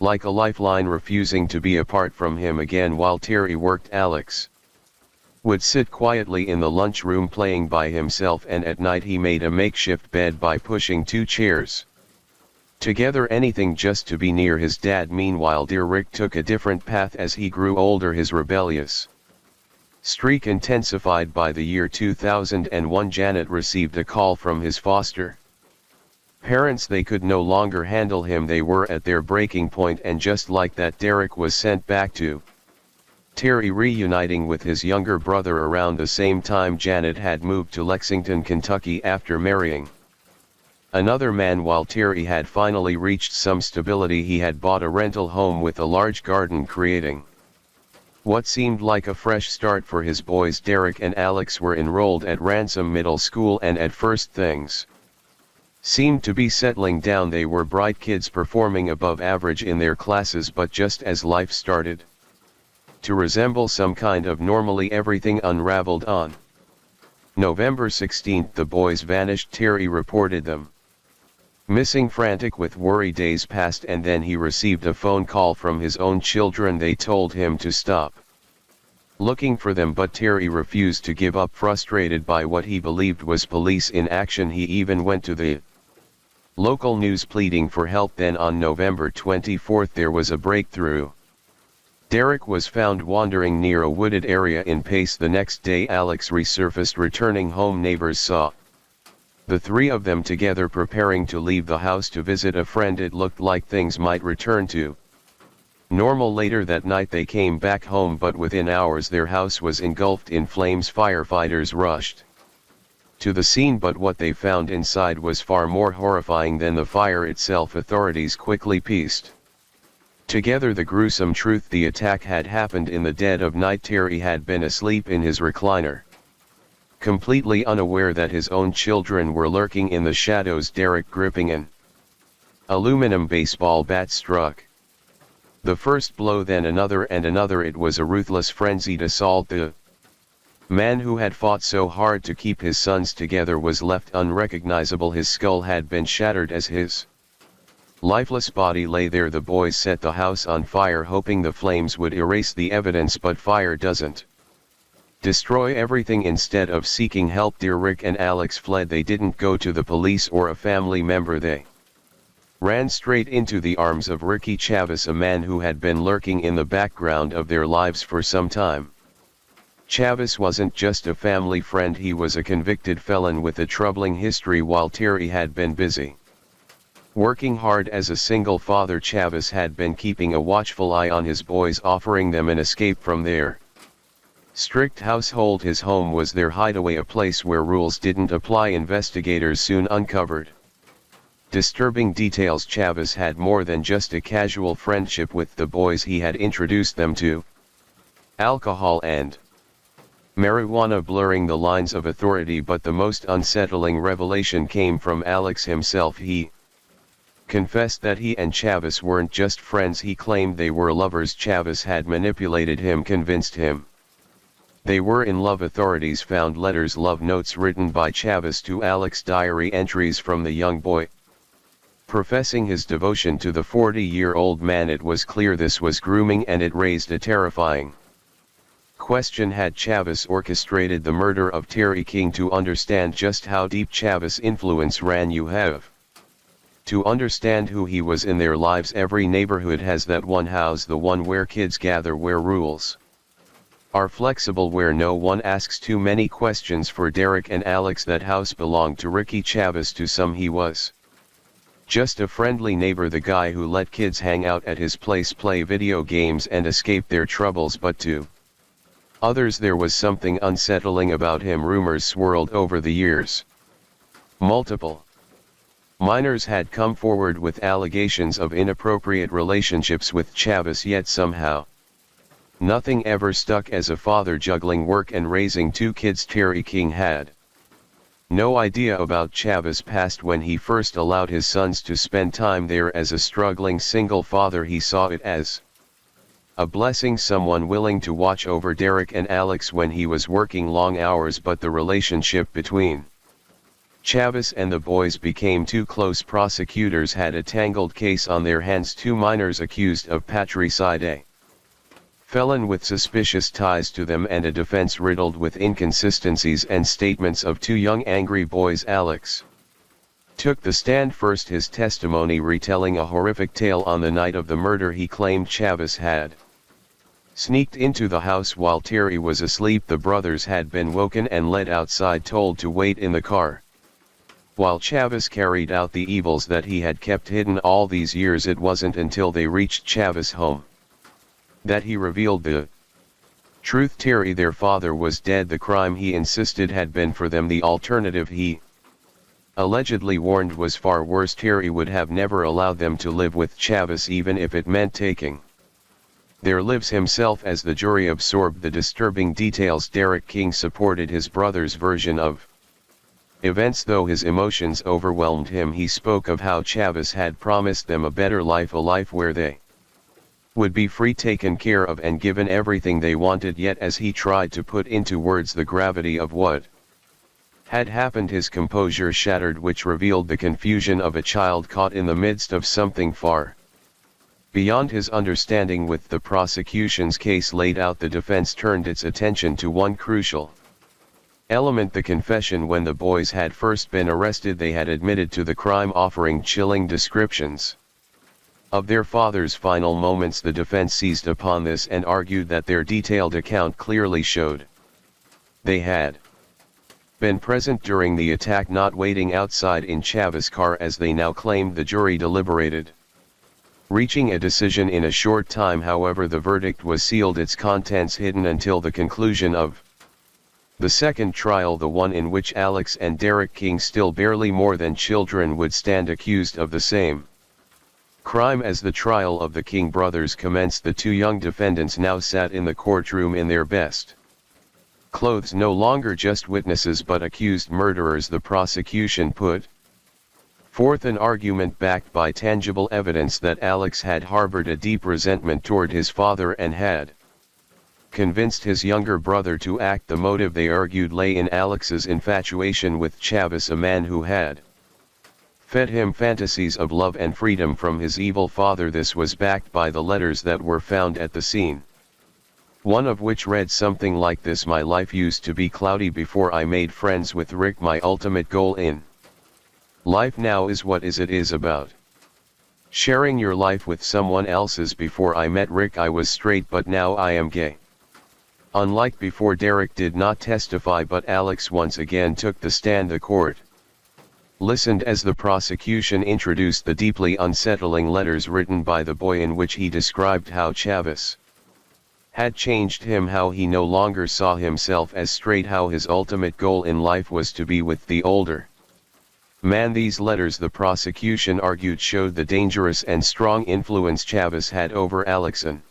A: like a lifeline, refusing to be apart from him again. While Terry worked, Alex would sit quietly in the lunchroom playing by himself, and at night he made a makeshift bed by pushing two chairs together, anything just to be near his dad. Meanwhile, dear Rick took a different path as he grew older. His rebellious streak intensified. By the year 2001, Janet received a call from his foster parents. They could no longer handle him. They were at their breaking point, and just like that, Derek was sent back to Terry, reuniting with his younger brother. Around the same time, Janet had moved to Lexington, Kentucky after marrying another man. While Terry had finally reached some stability, he had bought a rental home with a large garden, creating what seemed like a fresh start for his boys. Derek and Alex were enrolled at Ransom Middle School, and at first things seemed to be settling down. They were bright kids, performing above average in their classes, but just as life started to resemble some kind of normally, everything unraveled. On November 16, the boys vanished. Terry reported them missing. Frantic with worry, days passed, and then he received a phone call from his own children. They told him to stop looking for them, but Terry refused to give up. Frustrated by what he believed was police inaction, he even went to the local news pleading for help. Then on November 24, there was a breakthrough. Derek was found wandering near a wooded area in Pace. The next day, Alex resurfaced returning home. Neighbors saw the three of them together, preparing to leave the house to visit a friend. It looked like things might return to normal. Later that night, they came back home, but within hours their house was engulfed in flames. Firefighters rushed to the scene, but what they found inside was far more horrifying than the fire itself. Authorities quickly pieced together the gruesome truth. The attack had happened in the dead of night. Terry had been asleep in his recliner, completely unaware that his own children were lurking in the shadows. Derek, gripping an aluminum baseball bat, struck the first blow, then another and another. It was a ruthless, frenzied assault. The man who had fought so hard to keep his sons together was left unrecognizable. His skull had been shattered as his lifeless body lay there. The boys set the house on fire, hoping the flames would erase the evidence, but fire doesn't destroy everything. Instead of seeking help, dear Rick and Alex fled. They didn't go to the police or a family member. They ran straight into the arms of Ricky Chavez, a man who had been lurking in the background of their lives for some time. Chavez wasn't just a family friend, he was a convicted felon with a troubling history. While Terry had been busy working hard as a single father, Chavez had been keeping a watchful eye on his boys, offering them an escape from their strict household. His home was their hideaway, a place where rules didn't apply. Investigators soon uncovered disturbing details. Chavez had more than just a casual friendship with the boys. He had introduced them to alcohol and marijuana, blurring the lines of authority. But the most unsettling revelation came from Alex himself. He confessed that he and Chavez weren't just friends. He claimed they were lovers. Chavez had manipulated him, convinced him they were in love. Authorities found letters, love notes written by Chavez to Alex, diary entries from the young boy professing his devotion to the 40-year-old man. It was clear this was grooming, and it raised a terrifying question: had Chavez orchestrated the murder of Terry King? To understand just how deep Chavez's influence ran, you have to understand who he was in their lives. Every neighborhood has that one house, the one where kids gather, where rules are flexible, where no one asks too many questions. For Derek and Alex, that house belonged to Ricky Chavez. To some, he was just a friendly neighbor, the guy who let kids hang out at his place, play video games, and escape their troubles. But to others, there was something unsettling about him. Rumors swirled over the years. Multiple minors had come forward with allegations of inappropriate relationships with Chavez, yet somehow nothing ever stuck. As a father juggling work and raising two kids, Terry King had No idea about Chavez' past. When he first allowed his sons to spend time there as a struggling single father, he saw it as a blessing, someone willing to watch over Derek and Alex when he was working long hours. But the relationship between Chavez and the boys became too close. Prosecutors had a tangled case on their hands. Two minors accused of patricide, a felon with suspicious ties to them, and a defense riddled with inconsistencies and statements of two young angry boys. Alex took the stand first, his testimony retelling a horrific tale. On the night of the murder, he claimed Chavez had sneaked into the house while Terry was asleep. The brothers had been woken and led outside, told to wait in the car, while Chavez carried out the evils that he had kept hidden all these years. It wasn't until they reached Chavez's home that he revealed the truth. Terry, their father, was dead. The crime, he insisted, had been for them. The alternative, he allegedly warned, was far worse. Terry would have never allowed them to live with Chavez, even if it meant taking their lives himself. As the jury absorbed the disturbing details, Derek King supported his brother's version of events. Though his emotions overwhelmed him, he spoke of how Chavez had promised them a better life, a life where they would be free, taken care of, and given everything they wanted. Yet as he tried to put into words the gravity of what had happened, his composure shattered, which revealed the confusion of a child caught in the midst of something far beyond his understanding. With the prosecution's case laid out, the defense turned its attention to one crucial element: the confession. When the boys had first been arrested, they had admitted to the crime, offering chilling descriptions of their father's final moments. The defense seized upon this and argued that their detailed account clearly showed they had been present during the attack, not waiting outside in Chavez's car as they now claimed. The jury deliberated, reaching a decision in a short time. However, the verdict was sealed, its contents hidden until the conclusion of the second trial, the one in which Alex and Derek King, still barely more than children, would stand accused of the same crime. As the trial of the King brothers commenced, the two young defendants now sat in the courtroom in their best clothes, no longer just witnesses but accused murderers. The prosecution put forth an argument backed by tangible evidence that Alex had harbored a deep resentment toward his father and had convinced his younger brother to act. The motive, they argued, lay in Alex's infatuation with Chavez, a man who had fed him fantasies of love and freedom from his evil father. This was backed by the letters that were found at the scene, one of which read something like this: "My life used to be cloudy before I made friends with Rick. My ultimate goal in life now is what it is about sharing your life with someone else's. Before I met Rick, I was straight, but now I am gay." Unlike before, Derek did not testify, but Alex once again took the stand. The court listened as the prosecution introduced the deeply unsettling letters written by the boy, in which he described how Chavez had changed him, how he no longer saw himself as straight, how his ultimate goal in life was to be with the older man. These letters, the prosecution argued, showed the dangerous and strong influence Chavez had over Alex, an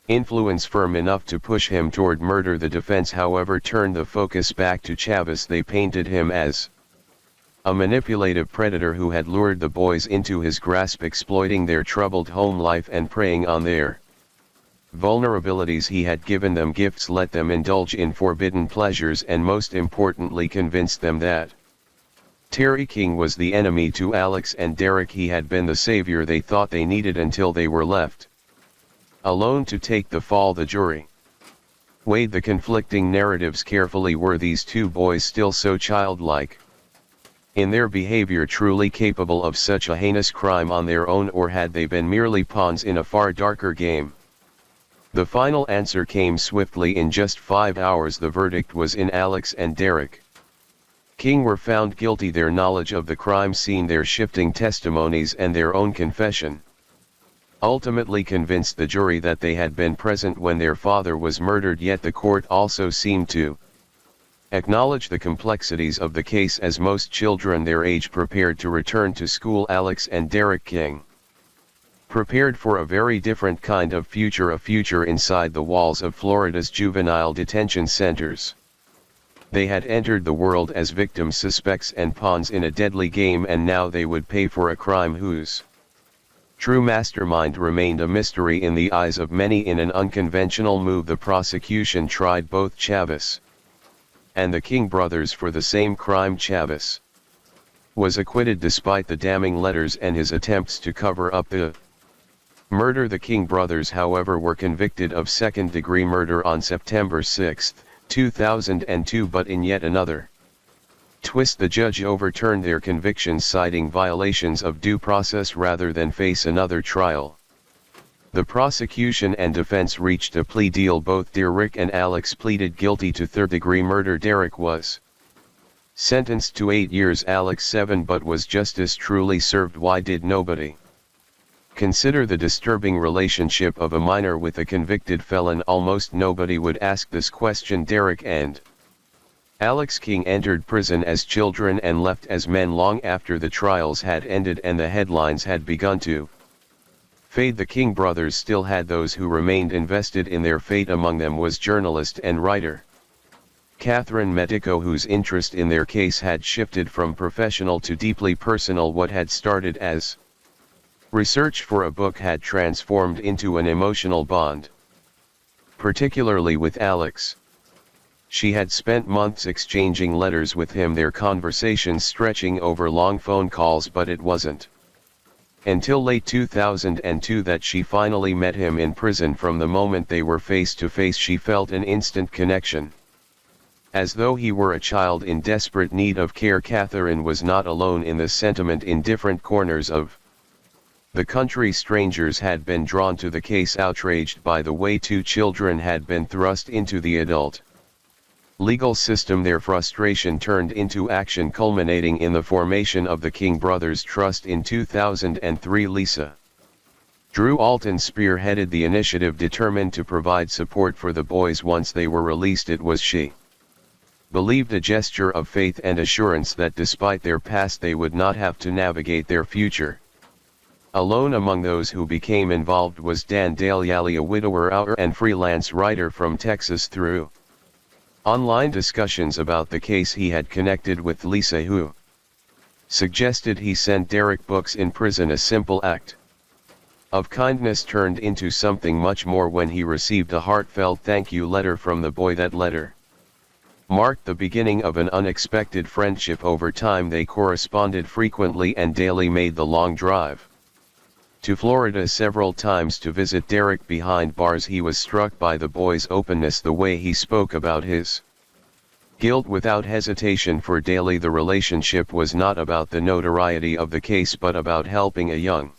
A: influence firm enough to push him toward murder. The defense, however, turned the focus back to Chavez. They painted him as a manipulative predator who had lured the boys into his grasp, exploiting their troubled home life and preying on their vulnerabilities. He had given them gifts, let them indulge in forbidden pleasures, and most importantly convinced them that Terry King was the enemy to Alex and Derek. He had been the savior they thought they needed until they were left alone to take the fall. The jury weighed the conflicting narratives carefully. Were these two boys still so childlike in their behavior, truly capable of such a heinous crime on their own, or had they been merely pawns in a far darker game? The final answer came swiftly. In just 5 hours, the verdict was in. Alex and Derek King were found guilty. Their knowledge of the crime scene, their shifting testimonies, and their own confession ultimately convinced the jury that they had been present when their father was murdered. Yet the court also seemed to acknowledge the complexities of the case. As most children their age prepared to return to school, Alex and Derek King prepared for a very different kind of future, a future inside the walls of Florida's juvenile detention centers. They had entered the world as victims, suspects and pawns in a deadly game, and now they would pay for a crime whose true mastermind remained a mystery in the eyes of many. In an unconventional move, the prosecution tried both Chavis and the King brothers for the same crime. Chavis was acquitted despite the damning letters and his attempts to cover up the murder. The King brothers, however, were convicted of second-degree murder on September 6, 2002, but in yet another twist, the judge overturned their convictions, citing violations of due process rather than face another trial. The prosecution and defense reached a plea deal. Both Derek and Alex pleaded guilty to third-degree murder. Derek was sentenced to 8 years, Alex 7, but was justice truly served? Why did nobody consider the disturbing relationship of a minor with a convicted felon? Almost nobody would ask this question. Derek and Alex King entered prison as children and left as men long after the trials had ended and the headlines had begun to fade. The King brothers still had those who remained invested in their fate. Among them was journalist and writer Catherine Medico, whose interest in their case had shifted from professional to deeply personal. What had started as research for a book had transformed into an emotional bond, particularly with Alex. She had spent months exchanging letters with him, their conversations stretching over long phone calls, but it wasn't until late 2002 that she finally met him in prison. From the moment they were face to face, she felt an instant connection, as though he were a child in desperate need of care. Catherine was not alone in this sentiment. In different corners of the country, strangers had been drawn to the case, outraged by the way 2 children had been thrust into the adult legal system. Their frustration turned into action, culminating in the formation of the King Brothers Trust in 2003. Lisa Drew Alton spearheaded the initiative, determined to provide support for the boys once they were released. It was, she believed, a gesture of faith and assurance that despite their past they would not have to navigate their future alone. Among those who became involved was Dan Dalyali, a widower, author and freelance writer from Texas. Through online discussions about the case, he had connected with Lisa, who suggested he send Derek books in prison. A simple act of kindness turned into something much more when he received a heartfelt thank you letter from the boy. That letter marked the beginning of an unexpected friendship. Over time they corresponded frequently, and Daly made the long drive to Florida several times to visit Derek behind bars. He was struck by the boy's openness, the way he spoke about his guilt without hesitation. For Daly, the relationship was not about the notoriety of the case, but about helping a young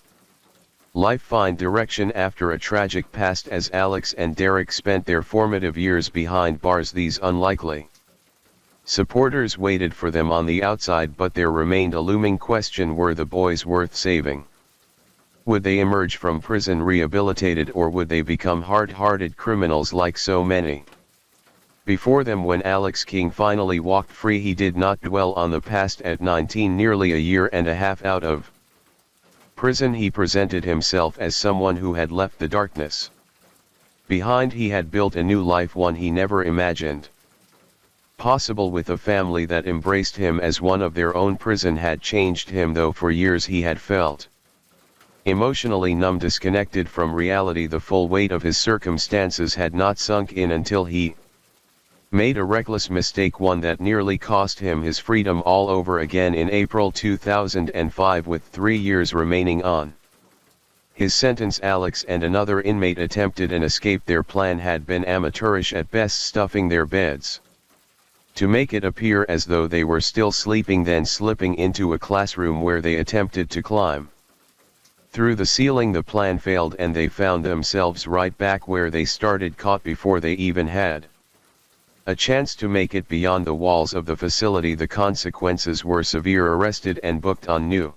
A: life find direction after a tragic past. As Alex and Derek spent their formative years behind bars, these unlikely supporters waited for them on the outside, but there remained a looming question: were the boys worth saving? Would they emerge from prison rehabilitated, or would they become hard-hearted criminals like so many before them? When Alex King finally walked free, he did not dwell on the past. At 19, nearly a year and a half out of prison, he presented himself as someone who had left the darkness behind. He had built a new life, one he never imagined possible, with a family that embraced him as one of their own. Prison had changed him, though for years he had felt emotionally numb, disconnected from reality. The full weight of his circumstances had not sunk in until he made a reckless mistake, one that nearly cost him his freedom all over again. In April 2005, with 3 years remaining on his sentence, Alex and another inmate attempted an escape. Their plan had been amateurish at best, stuffing their beds to make it appear as though they were still sleeping, then slipping into a classroom where they attempted to climb through the ceiling. The plan failed, and they found themselves right back where they started, caught before they even had a chance to make it beyond the walls of the facility. The consequences were severe: arrested and booked on new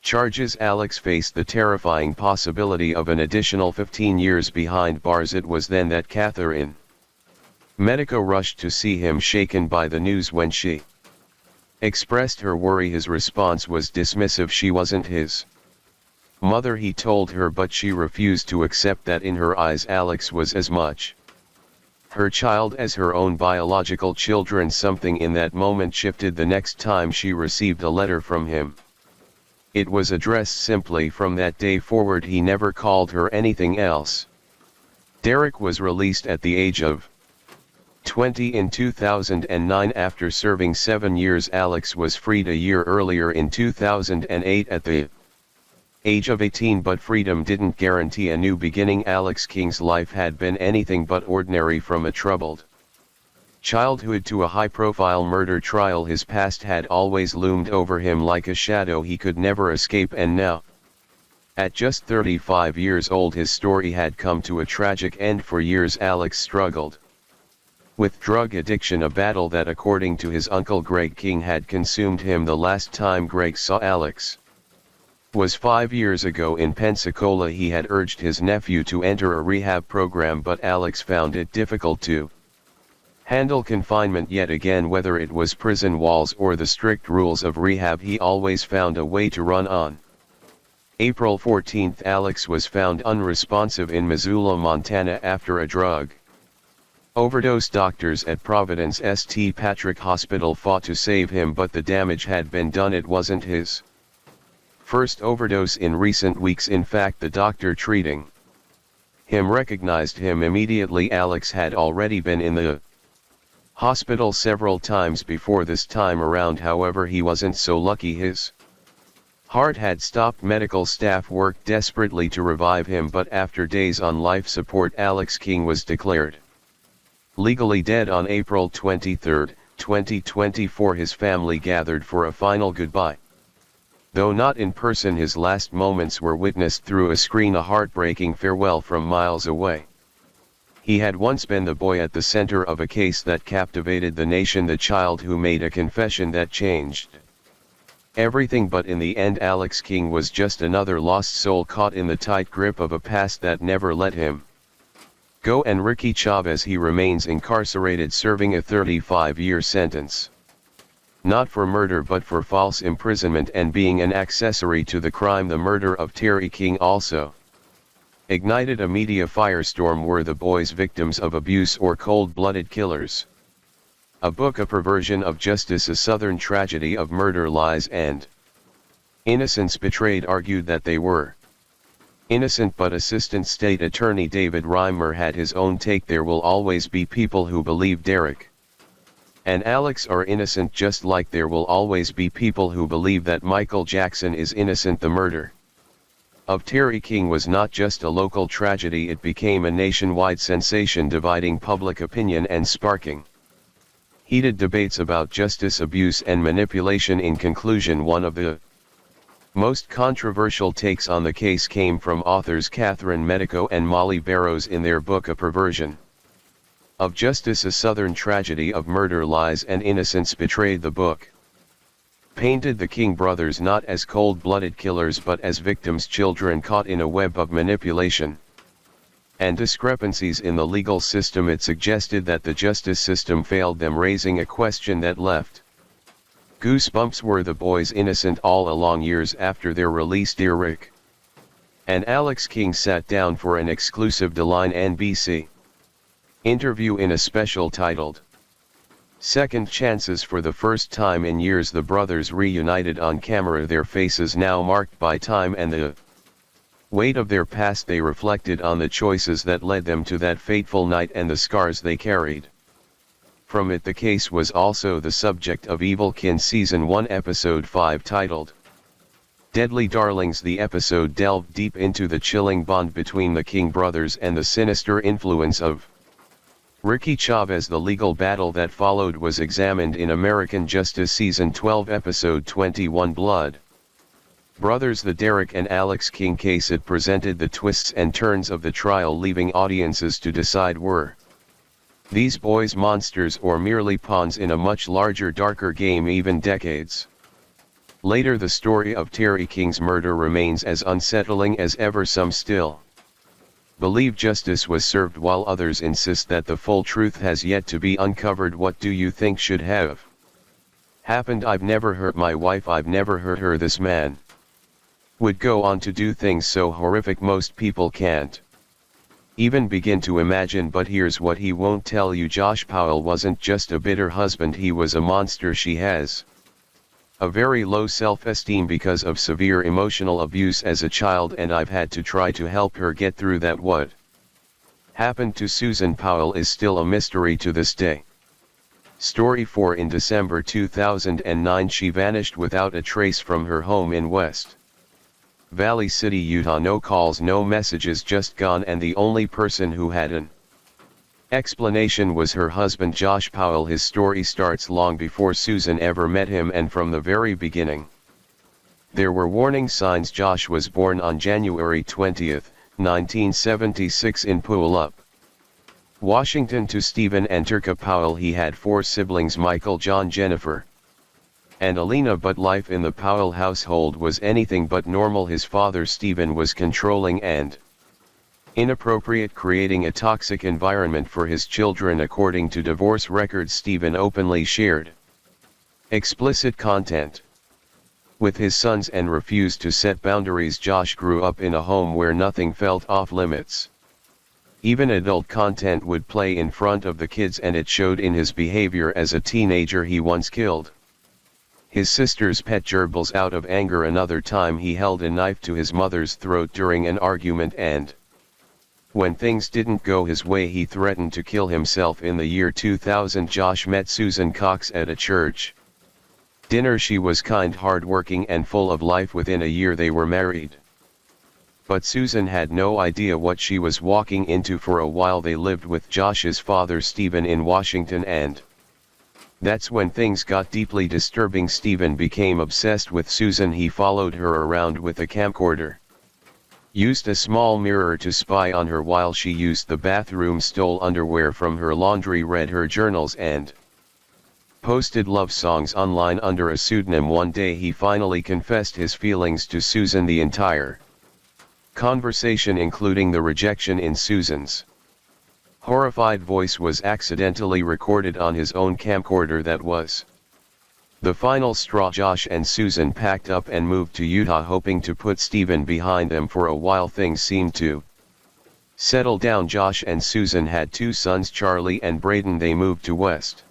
A: charges. Alex faced the terrifying possibility of an additional 15 years behind bars. It was then that Catherine Medico rushed to see him, shaken by the news. When she expressed her worry, his response was dismissive. She wasn't his mother, he told her, but she refused to accept that. In her eyes, Alex was as much her child as her own biological children. Something in that moment shifted the next time she received a letter from him. It was addressed simply. From that day forward he never called her anything else. Derek was released at the age of 20 in 2009 after serving 7 years. Alex was freed a year earlier in 2008 at the age of 18, but freedom didn't guarantee a new beginning. Alex King's life had been anything but ordinary. From a troubled childhood to a high-profile murder trial, his past had always loomed over him like a shadow he could never escape, and now, at just 35 years old, his story had come to a tragic end. For years Alex struggled with drug addiction, a battle that, according to his uncle Greg King, had consumed him. The last time Greg saw Alex was 5 years ago in Pensacola. He had urged his nephew to enter a rehab program, but Alex found it difficult to handle confinement yet again. Whether it was prison walls or the strict rules of rehab, he always found a way to run on. April 14, Alex was found unresponsive in Missoula, Montana after a drug overdose. Doctors at Providence St. Patrick Hospital fought to save him, but the damage had been done. It wasn't his first overdose in recent weeks. In fact, the doctor treating him recognized him immediately. Alex had already been in the hospital several times before this time around. However, he wasn't so lucky. His heart had stopped. Medical staff worked desperately to revive him, but after days on life support, Alex King was declared legally dead on April 23, 2024. His family gathered for a final goodbye. Though not in person, his last moments were witnessed through a screen, a heartbreaking farewell from miles away. He had once been the boy at the center of a case that captivated the nation, the child who made a confession that changed everything. But in the end, Alex King was just another lost soul caught in the tight grip of a past that never let him go. And Ricky Chavez, he remains incarcerated, serving a 35-year sentence. Not for murder but for false imprisonment and being an accessory to the crime. The murder of Terry King also ignited a media firestorm. Were the boys victims of abuse or cold-blooded killers? A book, A Perversion of Justice, a Southern Tragedy of Murder, Lies, and Innocence Betrayed, argued that they were innocent, but Assistant State Attorney David Reimer had his own take. There will always be people who believe Derek and Alex are innocent, just like there will always be people who believe that Michael Jackson is innocent. The murder of Terry King was not just a local tragedy, it became a nationwide sensation, dividing public opinion and sparking heated debates about justice, abuse, and manipulation. In conclusion, one of the most controversial takes on the case came from authors Catherine Medico and Molly Barrows in their book A Perversion of Justice, a Southern Tragedy of Murder, Lies, and Innocence Betrayed. The book painted the King brothers not as cold-blooded killers but as victims, children caught in a web of manipulation and discrepancies in the legal system. It suggested that the justice system failed them, raising a question that left goosebumps. Were the boys innocent all along? Years after their release, Derek and Alex King sat down for an exclusive Deadline NBC interview in a special titled Second Chances. For the first time in years, the brothers reunited on camera, their faces now marked by time and the weight of their past. They reflected on the choices that led them to that fateful night and the scars they carried from it. The case was also the subject of Evil Kin Season 1 Episode 5 titled Deadly Darlings. The episode delved deep into the chilling bond between the King brothers and the sinister influence of Ricky Chavez. The legal battle that followed was examined in American Justice Season 12 Episode 21 Blood Brothers. The Derek and Alex King case, it presented the twists and turns of the trial, leaving audiences to decide, were these boys monsters or merely pawns in a much larger, darker game? Even decades later, the story of Terry King's murder remains as unsettling as ever. Some still believe justice was served, while others insist that the full truth has yet to be uncovered. What do you think should have happened? I've never hurt my wife, I've never hurt her. This man would go on to do things so horrific most people can't even begin to imagine. But here's what he won't tell you: Josh Powell wasn't just a bitter husband, he was a monster. She has a very low self-esteem because of severe emotional abuse as a child, and I've had to try to help her get through that. What happened to Susan Powell is still a mystery to this day. Story 4. In December 2009 she vanished without a trace from her home in West Valley City, Utah. No calls, no messages, just gone, and the only person who had an explanation was her husband Josh Powell. His story starts long before Susan ever met him, and from the very beginning there were warning signs. Josh was born on January 20, 1976 in Puyallup, Washington, to Stephen and Turka Powell. He had 4 siblings: Michael, John, Jennifer, and Alina. But life in the Powell household was anything but normal. His father Stephen was controlling and inappropriate, creating a toxic environment for his children. According to divorce records, Stephen openly shared explicit content with his sons and refused to set boundaries. Josh grew up in a home where nothing felt off limits. Even adult content would play in front of the kids, and it showed in his behavior. As a teenager, he once killed his sister's pet gerbils out of anger. Another time he held a knife to his mother's throat during an argument, and when things didn't go his way, he threatened to kill himself. In the year 2000, Josh met Susan Cox at a church dinner. She was kind, hardworking, and full of life. Within a year they were married. But Susan had no idea what she was walking into. For a while they lived with Josh's father Stephen in Washington, and that's when things got deeply disturbing. Stephen became obsessed with Susan. He followed her around with a camcorder, used a small mirror to spy on her while she used the bathroom, stole underwear from her laundry, read her journals, and posted love songs online under a pseudonym. One day he finally confessed his feelings to Susan. The entire conversation, including the rejection in Susan's horrified voice, was accidentally recorded on his own camcorder. That was the final straw. Josh and Susan packed up and moved to Utah, hoping to put Stephen behind them. For a while things seemed to settle down. Josh and Susan had 2 sons, Charlie and Braden. They moved to West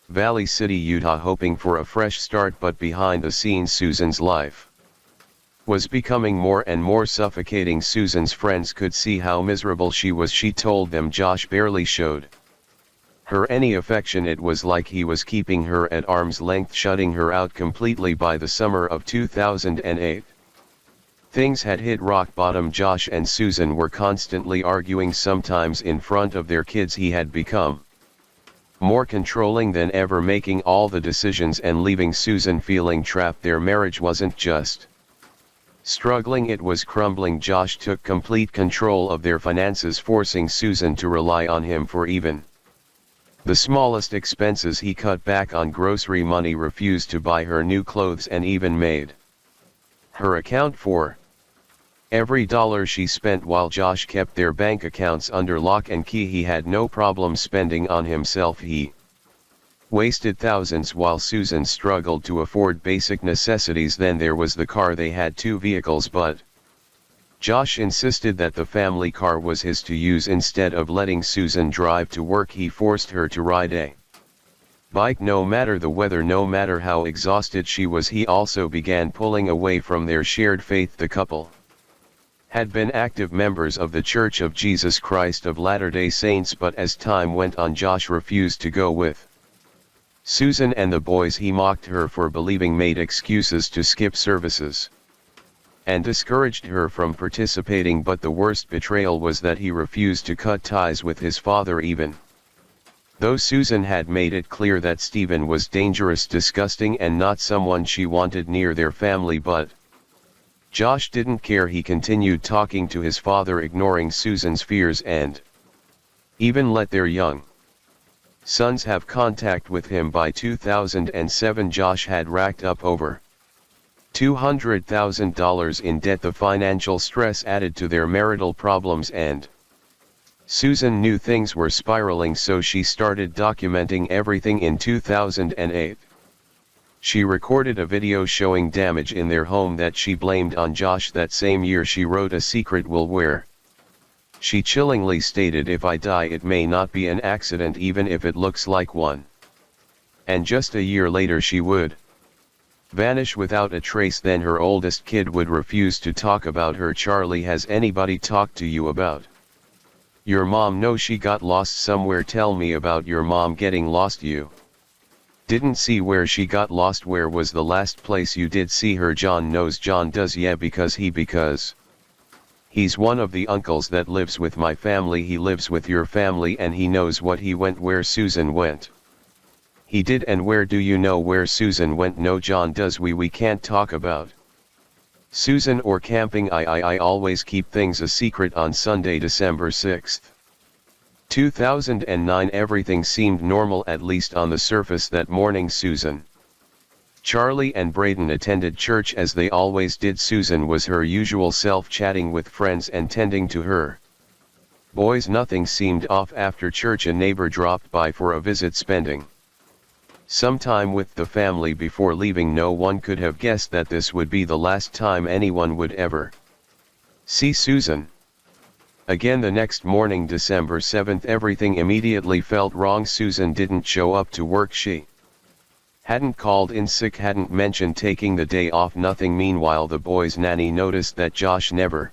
A: Valley City, Utah, hoping for a fresh start. But behind the scenes, Susan's life was becoming more and more suffocating. Susan's friends could see how miserable she was. She told them Josh barely showed her any affection. It was like he was keeping her at arm's length, shutting her out completely. By the summer of 2008, things had hit rock bottom. Josh and Susan were constantly arguing, sometimes in front of their kids. He had become more controlling than ever, making all the decisions and leaving Susan feeling trapped. Their marriage wasn't just struggling, it was crumbling. Josh took complete control of their finances, forcing Susan to rely on him for even the smallest expenses. He cut back on grocery money, refused to buy her new clothes, and even made her account for every dollar she spent, while Josh kept their bank accounts under lock and key. He had no problem spending on himself. He wasted thousands while Susan struggled to afford basic necessities. Then there was the car. They had 2 vehicles, but Josh insisted that the family car was his to use. Instead of letting Susan drive to work, he forced her to ride a bike no matter the weather, no matter how exhausted she was. He also began pulling away from their shared faith. The couple had been active members of the Church of Jesus Christ of Latter-day Saints, but as time went on, Josh refused to go with Susan and the boys. He mocked her for believing, made excuses to skip services, and discouraged her from participating. But the worst betrayal was that he refused to cut ties with his father, even though Susan had made it clear that Stephen was dangerous, disgusting, and not someone she wanted near their family. But Josh didn't care. He continued talking to his father, ignoring Susan's fears, and even let their young sons have contact with him. By 2007, Josh had racked up over $200,000 in debt. The financial stress added to their marital problems, and Susan knew things were spiraling, so she started documenting everything. In 2008, she recorded a video showing damage in their home that she blamed on Josh. That same year she wrote a secret will where She chillingly stated, "If I die it may not be an accident even if it looks like one." And just a year later she would vanish without a trace. Then her oldest kid would refuse to talk about her. "Charlie, has anybody talked to you about your mom?" "No, she got lost somewhere." "Tell me about your mom getting lost. You didn't see where she got lost. Where was the last place you did see her?" "John knows." "John does?" "Yeah, because he's one of the uncles that lives with my family." "He lives with your family and he knows what he went where Susan went?" "He did." "And where do you know where Susan went?" "No, John does." We can't talk about Susan or camping. I always keep things a secret." On Sunday, December 6th, 2009, everything seemed normal, at least on the surface, that morning. Susan, Charlie and Braden attended church as they always did. Susan was her usual self, chatting with friends and tending to her boys. Nothing seemed off. After church, a neighbor dropped by for a visit, spending some time with the family before leaving. No one could have guessed that this would be the last time anyone would ever see Susan again. The next morning, December 7th, everything immediately felt wrong. Susan didn't show up to work. She hadn't called in sick, hadn't mentioned taking the day off, nothing. Meanwhile, the boys' nanny noticed that Josh never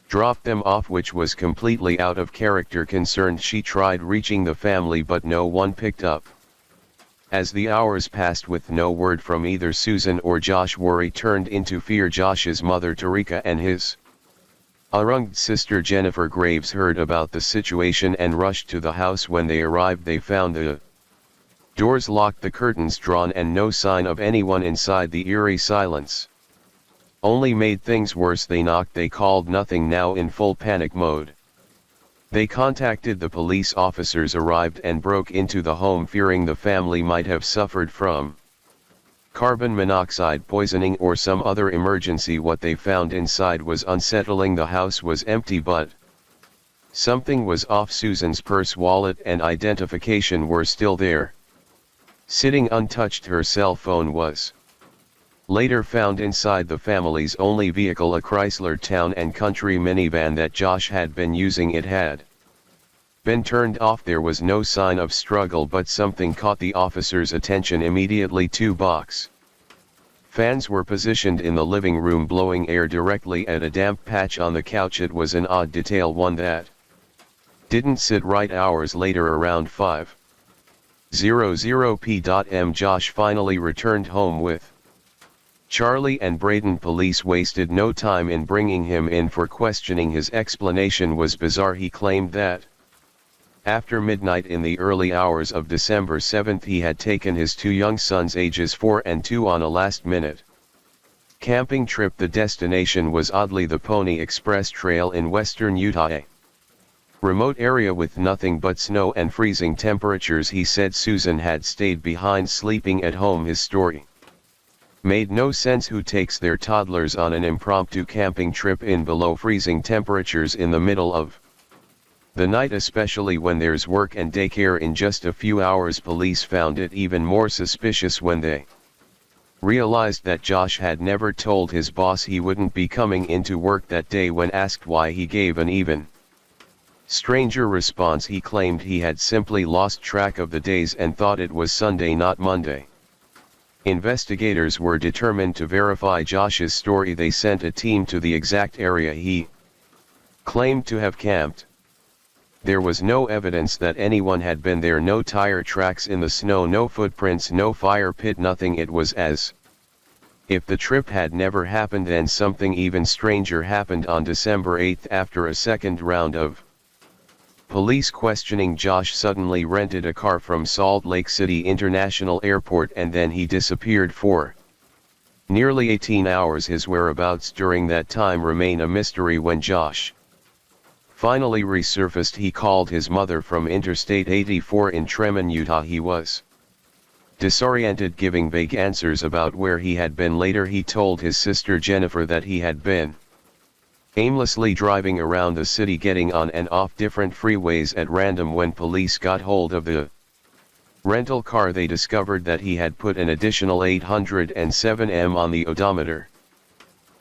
A: dropped them off, which was completely out of character. Concerned, she tried reaching the family but no one picked up. As the hours passed with no word from either Susan or Josh, worry turned into fear. Josh's mother Tarika and his young sister Jennifer Graves heard about the situation and rushed to the house. When they arrived, they found the doors locked, the curtains drawn, and no sign of anyone inside. The eerie silence only made things worse. They knocked, they called, nothing. Now in full panic mode, they contacted the police. Officers arrived and broke into the home, fearing the family might have suffered from carbon monoxide poisoning or some other emergency. What they found inside was unsettling. The house was empty, but something was off. Susan's purse, wallet, and identification were still there, sitting untouched. Her cell phone was later found inside the family's only vehicle, a Chrysler Town and Country minivan that Josh had been using. It had been turned off. There was no sign of struggle, but something caught the officers' attention immediately. Two box fans were positioned in the living room, blowing air directly at a damp patch on the couch. It was an odd detail, one that didn't sit right. Hours later, around 5:00 p.m., Josh finally returned home with Charlie and Braden. Police wasted no time in bringing him in for questioning. His explanation was bizarre. He claimed that after midnight in the early hours of December 7th, he had taken his two young sons, ages 4 and 2, on a last-minute camping trip. The destination was oddly the Pony Express Trail in western Utah, a remote area with nothing but snow and freezing temperatures. He said Susan had stayed behind, sleeping at home. His story made no sense. Who takes their toddlers on an impromptu camping trip in below freezing temperatures in the middle of the night, especially when there's work and daycare in just a few hours? Police found it even more suspicious when they realized that Josh had never told his boss he wouldn't be coming into work that day. When asked why, he gave an even stranger response. He claimed he had simply lost track of the days and thought it was Sunday, not Monday. Investigators were determined to verify Josh's story. They sent a team to the exact area he claimed to have camped. There was no evidence that anyone had been there. No tire tracks in the snow, no footprints, no fire pit, nothing. It was as if the trip had never happened. Then something even stranger happened on December 8th. After a second round of police questioning, Josh suddenly rented a car from Salt Lake City International Airport, and then he disappeared for nearly 18 hours. His whereabouts during that time remain a mystery. When Josh finally resurfaced, he called his mother from Interstate 84 in Tremont, Utah. He was disoriented, giving vague answers about where he had been. Later, he told his sister Jennifer that he had been aimlessly driving around the city, getting on and off different freeways at random. When police got hold of the rental car, they discovered that he had put an additional 807 m on the odometer.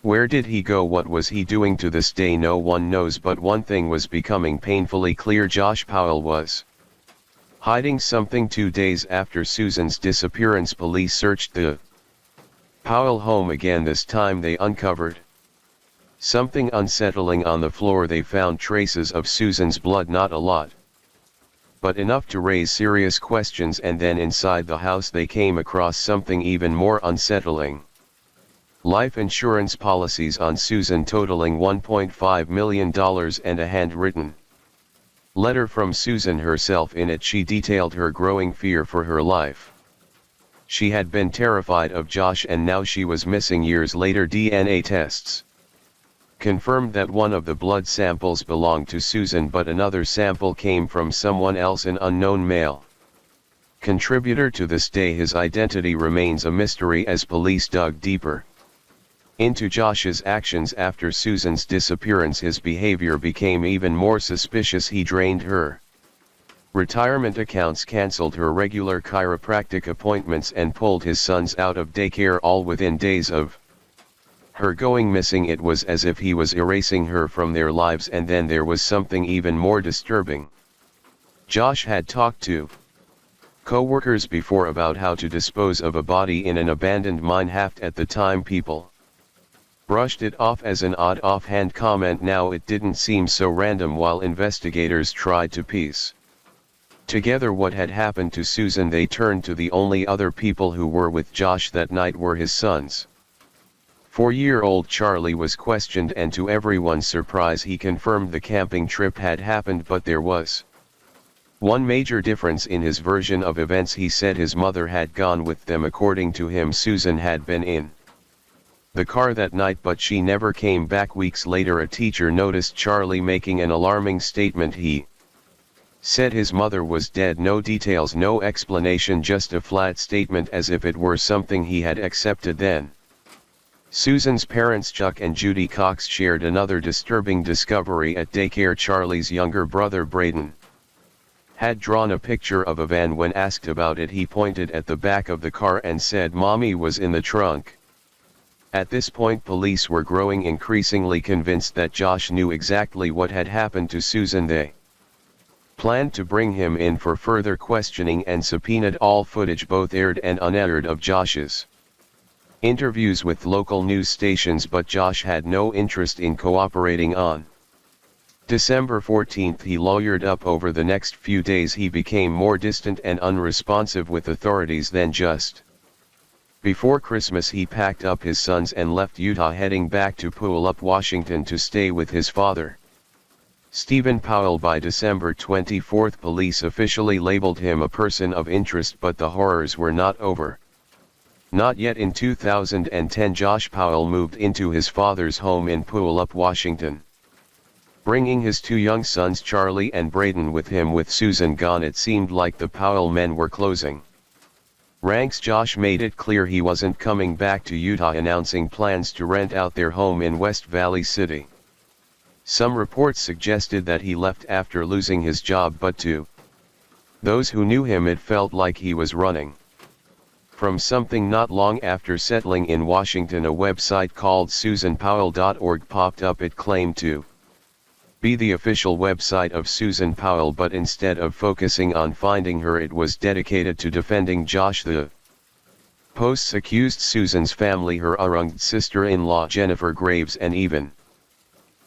A: Where did he go? What was he doing? To this day no one knows, but one thing was becoming painfully clear: Josh Powell was hiding something. 2 days after Susan's disappearance, police searched the Powell home again. This time they uncovered something unsettling on the floor. They found traces of Susan's blood, not a lot, but enough to raise serious questions. And then inside the house they came across something even more unsettling: life insurance policies on Susan totaling $1.5 million and a handwritten letter from Susan herself. In it she detailed her growing fear for her life. She had been terrified of Josh, and now she was missing. Years later, DNA tests confirmed that one of the blood samples belonged to Susan, but another sample came from someone else, an unknown male contributor. To this day his identity remains a mystery as police dug deeper into Josh's actions after Susan's disappearance. His behavior became even more suspicious. He drained her retirement accounts, cancelled her regular chiropractic appointments, and pulled his sons out of daycare, all within days of her going missing. It was as if he was erasing her from their lives. And then there was something even more disturbing. Josh had talked to co-workers before about how to dispose of a body in an abandoned mine shaft. At the time people brushed it off as an odd offhand comment. Now it didn't seem so random. While investigators tried to piece together what had happened to Susan, they turned to the only other people who were with Josh that night were his sons. 4-year-old Charlie was questioned, and to everyone's surprise he confirmed the camping trip had happened. But there was one major difference in his version of events. He said his mother had gone with them. According to him, Susan had been in the car that night, but she never came back. Weeks later a teacher noticed Charlie making an alarming statement. He said his mother was dead. No details, no explanation, just a flat statement, as if it were something he had accepted then. Susan's parents, Chuck and Judy Cox, shared another disturbing discovery at daycare. Charlie's younger brother Braden had drawn a picture of a van. When asked about it, he pointed at the back of the car and said Mommy was in the trunk. At this point police were growing increasingly convinced that Josh knew exactly what had happened to Susan. They planned to bring him in for further questioning and subpoenaed all footage, both aired and unaired, of Josh's interviews with local news stations, but Josh had no interest in cooperating. On December 14 he lawyered up. Over the next few days he became more distant and unresponsive with authorities. Then just before Christmas he packed up his sons and left Utah, heading back to Puyallup, Washington to stay with his father, Stephen Powell. By December 24 police officially labeled him a person of interest, but the horrors were not over. Not yet. In 2010 Josh Powell moved into his father's home in Puyallup, Washington, bringing his 2 young sons Charlie and Braden with him. With Susan gone, it seemed like the Powell men were closing ranks. Josh made it clear he wasn't coming back to Utah, announcing plans to rent out their home in West Valley City. Some reports suggested that he left after losing his job, but to those who knew him it felt like he was running from something. Not long after settling in Washington, a website called SusanPowell.org popped up. It claimed to be the official website of Susan Powell, but instead of focusing on finding her, it was dedicated to defending Josh. The posts accused Susan's family, her arranged sister-in-law Jennifer Graves, and even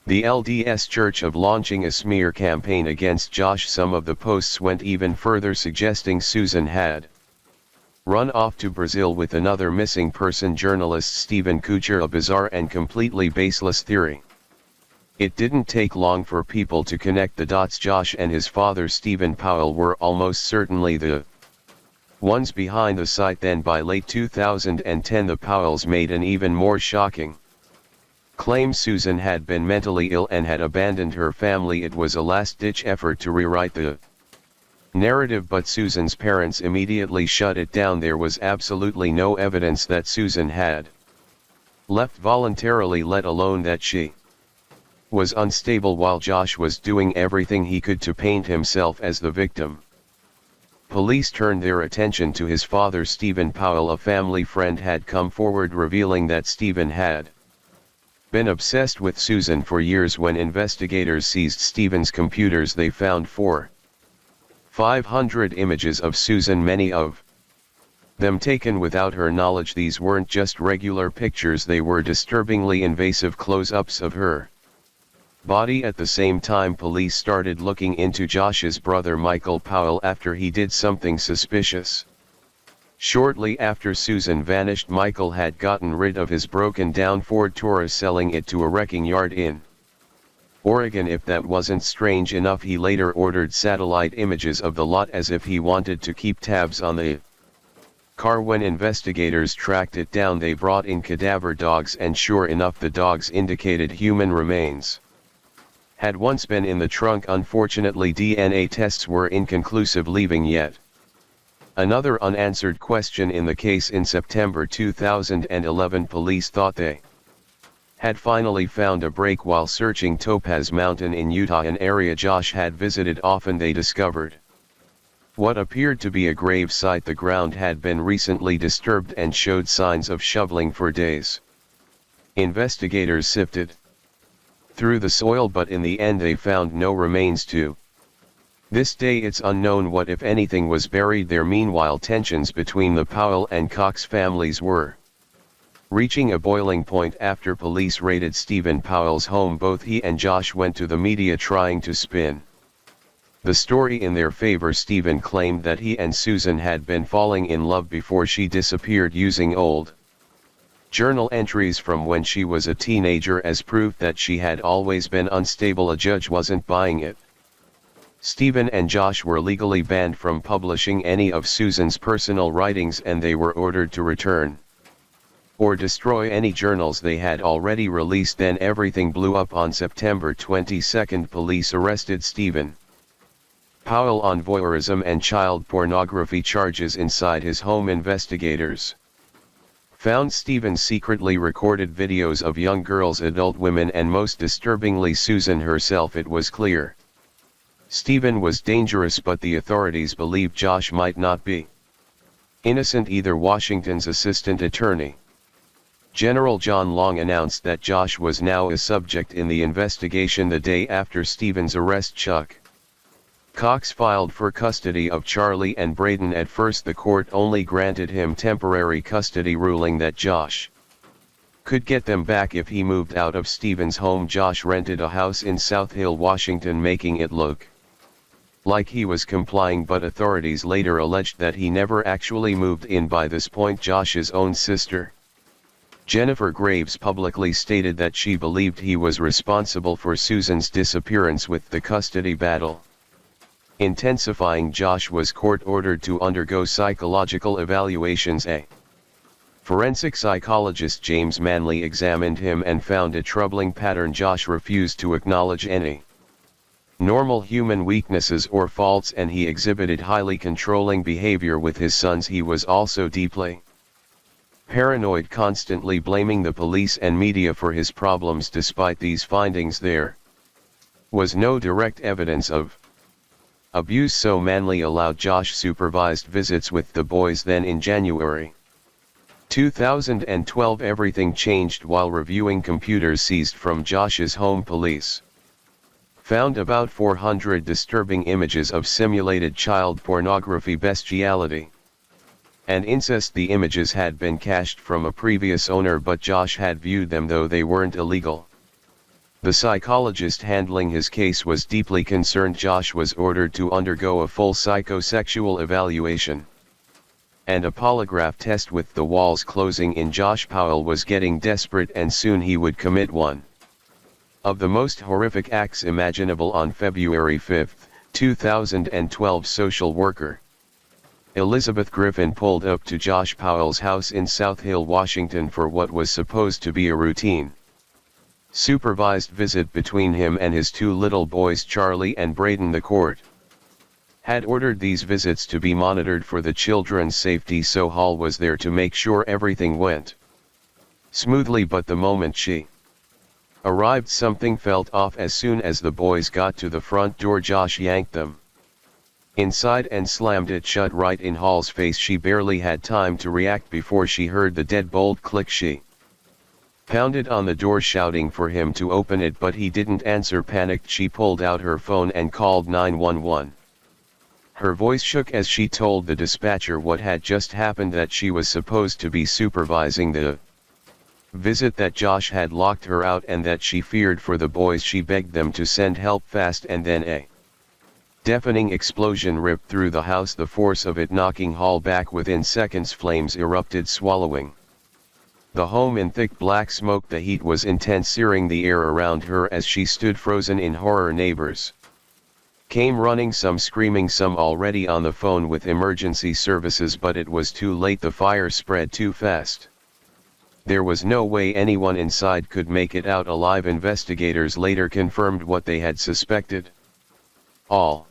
A: the LDS Church of launching a smear campaign against Josh. Some of the posts went even further, suggesting Susan had run off to Brazil with another missing person journalist, Stephen Kucher, a bizarre and completely baseless theory. It didn't take long for people to connect the dots. Josh and his father Stephen Powell were almost certainly the ones behind the site. Then by late 2010 the Powells made an even more shocking claim. Susan had been mentally ill and had abandoned her family. It was a last-ditch effort to rewrite the narrative, but Susan's parents immediately shut it down. There was absolutely no evidence that Susan had left voluntarily, let alone that she was unstable while Josh was doing everything he could to paint himself as the victim. Police turned their attention to his father Stephen Powell. A family friend had come forward revealing that Stephen had Been obsessed with Susan for years. When investigators seized Stephen's computers, they found 500 images of Susan, many of them taken without her knowledge. These weren't just regular pictures, they were disturbingly invasive close-ups of her body. At the same time, police started looking into Josh's brother Michael Powell after he did something suspicious. Shortly after Susan vanished, Michael had gotten rid of his broken-down Ford Taurus, selling it to a wrecking yard in Oregon. If that wasn't strange enough, he later ordered satellite images of the lot as if he wanted to keep tabs on the car. When investigators tracked it down, they brought in cadaver dogs, and sure enough, the dogs indicated human remains had once been in the trunk. Unfortunately, DNA tests were inconclusive, leaving yet another unanswered question in the case. In September 2011, police thought they had finally found a break while searching Topaz Mountain in Utah, an area Josh had visited often. They discovered what appeared to be a grave site. The ground had been recently disturbed and showed signs of shoveling for days. Investigators sifted through the soil, but in the end they found no remains. To this day, it's unknown what, if anything, was buried there. Meanwhile, tensions between the Powell and Cox families were reaching a boiling point after police raided Stephen Powell's home. Both he and Josh went to the media trying to spin the story in their favor. Stephen claimed that he and Susan had been falling in love before she disappeared, using old journal entries from when she was a teenager as proof that she had always been unstable. A judge wasn't buying it. Stephen and Josh were legally banned from publishing any of Susan's personal writings, and they were ordered to return or destroy any journals they had already released. Then everything blew up. On September 22, police arrested Stephen Powell on voyeurism and child pornography charges inside his home. Investigators found Stephen's secretly recorded videos of young girls, adult women, and most disturbingly Susan herself. It was clear Stephen was dangerous, but the authorities believed Josh might not be innocent either. Washington's Assistant Attorney General John Long announced that Josh was now a subject in the investigation. The day after Stephen's arrest, Chuck Cox filed for custody of Charlie and Braden. At first, the court only granted him temporary custody, ruling that Josh could get them back if he moved out of Stephen's home. Josh rented a house in South Hill, Washington, making it look like he was complying, but authorities later alleged that he never actually moved in. By this point, Josh's own sister, Jennifer Graves, publicly stated that she believed he was responsible for Susan's disappearance. With the custody battle intensifying, Josh was court-ordered to undergo psychological evaluations. A forensic psychologist, James Manley, examined him and found a troubling pattern. Josh refused to acknowledge any normal human weaknesses or faults, and he exhibited highly controlling behavior with his sons. He was also deeply paranoid, constantly blaming the police and media for his problems. Despite these findings, there was no direct evidence of abuse, so Manley allowed Josh supervised visits with the boys. Then in January 2012, everything changed. While reviewing computers seized from Josh's home, police found about 400 disturbing images of simulated child pornography, bestiality, and incest. The images had been cached from a previous owner, but Josh had viewed them, though they weren't illegal. The psychologist handling his case was deeply concerned. Josh was ordered to undergo a full psychosexual evaluation and a polygraph test. With the walls closing in, Josh Powell was getting desperate, and soon he would commit one of the most horrific acts imaginable. On February 5, 2012, social worker Elizabeth Griffin pulled up to Josh Powell's house in South Hill, Washington, for what was supposed to be a routine supervised visit between him and his two little boys, Charlie and Braden. The court had ordered these visits to be monitored for the children's safety, so Hall was there to make sure everything went smoothly. But the moment she arrived, something felt off. As soon as the boys got to the front door, Josh yanked them inside and slammed it shut right in Hall's face. She barely had time to react before she heard the deadbolt click. She Pounded on the door shouting for him to open it, but he didn't answer. Panicked, she pulled out her phone and called 911. Her voice shook as she told the dispatcher what had just happened, that she was supposed to be supervising the visit, that Josh had locked her out, and that she feared for the boys. She begged them to send help fast, and then a deafening explosion ripped through the house, the force of it knocking Hall back. Within seconds, flames erupted, swallowing the home in thick black smoke. The heat was intense, searing the air around her as she stood frozen in horror. Neighbors came running, some screaming, some already on the phone with emergency services, but it was too late. The fire spread too fast. There was no way anyone inside could make it out alive. Investigators later confirmed what they had suspected. All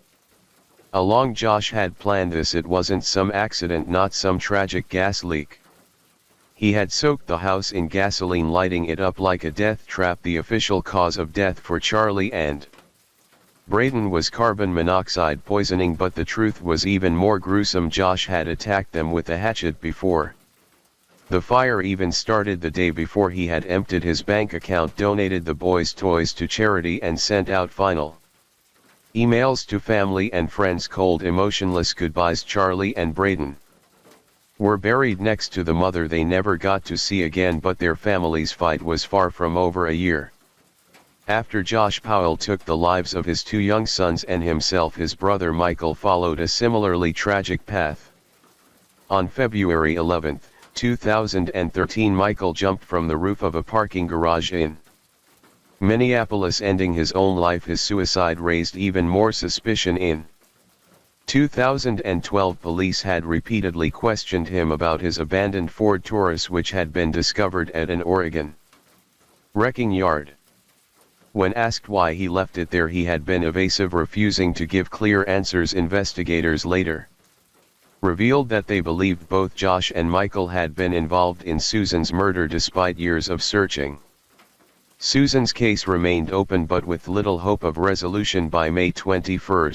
A: along, Josh had planned this. It wasn't some accident, not some tragic gas leak. He had soaked the house in gasoline, lighting it up like a death trap. The official cause of death for Charlie and Braden was carbon monoxide poisoning, but the truth was even more gruesome. Josh had attacked them with a hatchet before the fire even started. The day before, he had emptied his bank account, donated the boys' toys to charity, and sent out final emails to family and friends, cold, emotionless goodbyes. Charlie and Braden were buried next to the mother they never got to see again, but their family's fight was far from over. A year after Josh Powell took the lives of his two young sons and himself, his brother Michael followed a similarly tragic path. On February 11, 2013, Michael jumped from the roof of a parking garage in Minneapolis, ending his own life. His suicide raised even more suspicion. In 2012, police had repeatedly questioned him about his abandoned Ford Taurus, which had been discovered at an Oregon wrecking yard. When asked why he left it there, he had been evasive, refusing to give clear answers. Investigators later revealed that they believed both Josh and Michael had been involved in Susan's murder despite years of searching. Susan's case remained open, but with little hope of resolution. By May 21,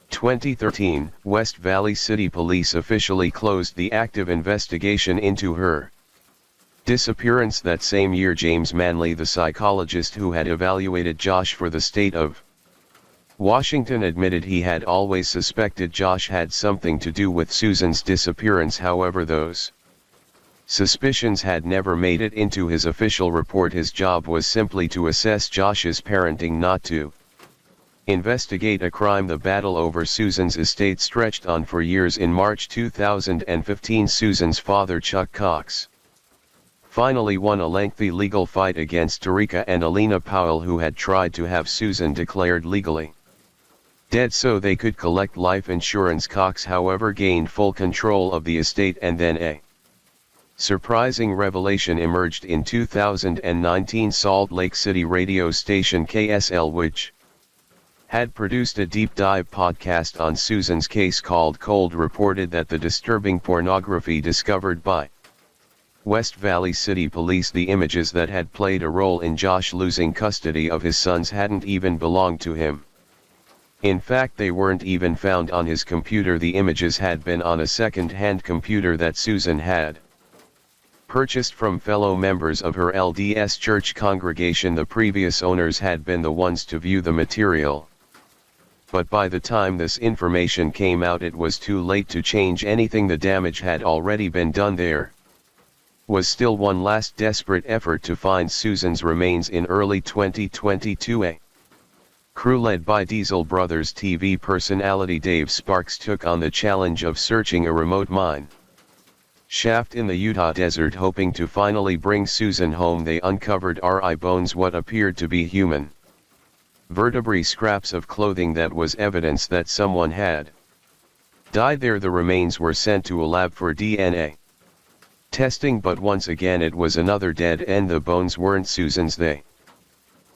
A: 2013, West Valley City Police officially closed the active investigation into her disappearance. That same year, James Manley, the psychologist who had evaluated Josh for the state of Washington, admitted he had always suspected Josh had something to do with Susan's disappearance. However, those suspicions had never made it into his official report. His job was simply to assess Josh's parenting, not to investigate a crime. The battle over Susan's estate stretched on for years. In March 2015, Susan's father, Chuck Cox, finally won a lengthy legal fight against Tarika and Alina Powell, who had tried to have Susan declared legally dead so they could collect life insurance. Cox, however, gained full control of the estate, and then a surprising revelation emerged in 2019. Salt Lake City radio station KSL, which had produced a deep dive podcast on Susan's case called Cold, reported that the disturbing pornography discovered by West Valley City Police, the images that had played a role in Josh losing custody of his sons, hadn't even belonged to him. In fact, they weren't even found on his computer. The images had been on a second-hand computer that Susan had purchased from fellow members of her LDS church congregation. The previous owners had been the ones to view the material. But by the time this information came out, it was too late to change anything. The damage had already been done. There was still one last desperate effort to find Susan's remains. In early 2022, a crew led by Diesel Brothers TV personality Dave Sparks took on the challenge of searching a remote mine shaft in the Utah desert, hoping to finally bring Susan home. They uncovered RI bones, what appeared to be human vertebrae, scraps of clothing that was evidence that someone had died there. The remains were sent to a lab for DNA testing, but once again it was another dead end. The bones weren't Susan's, they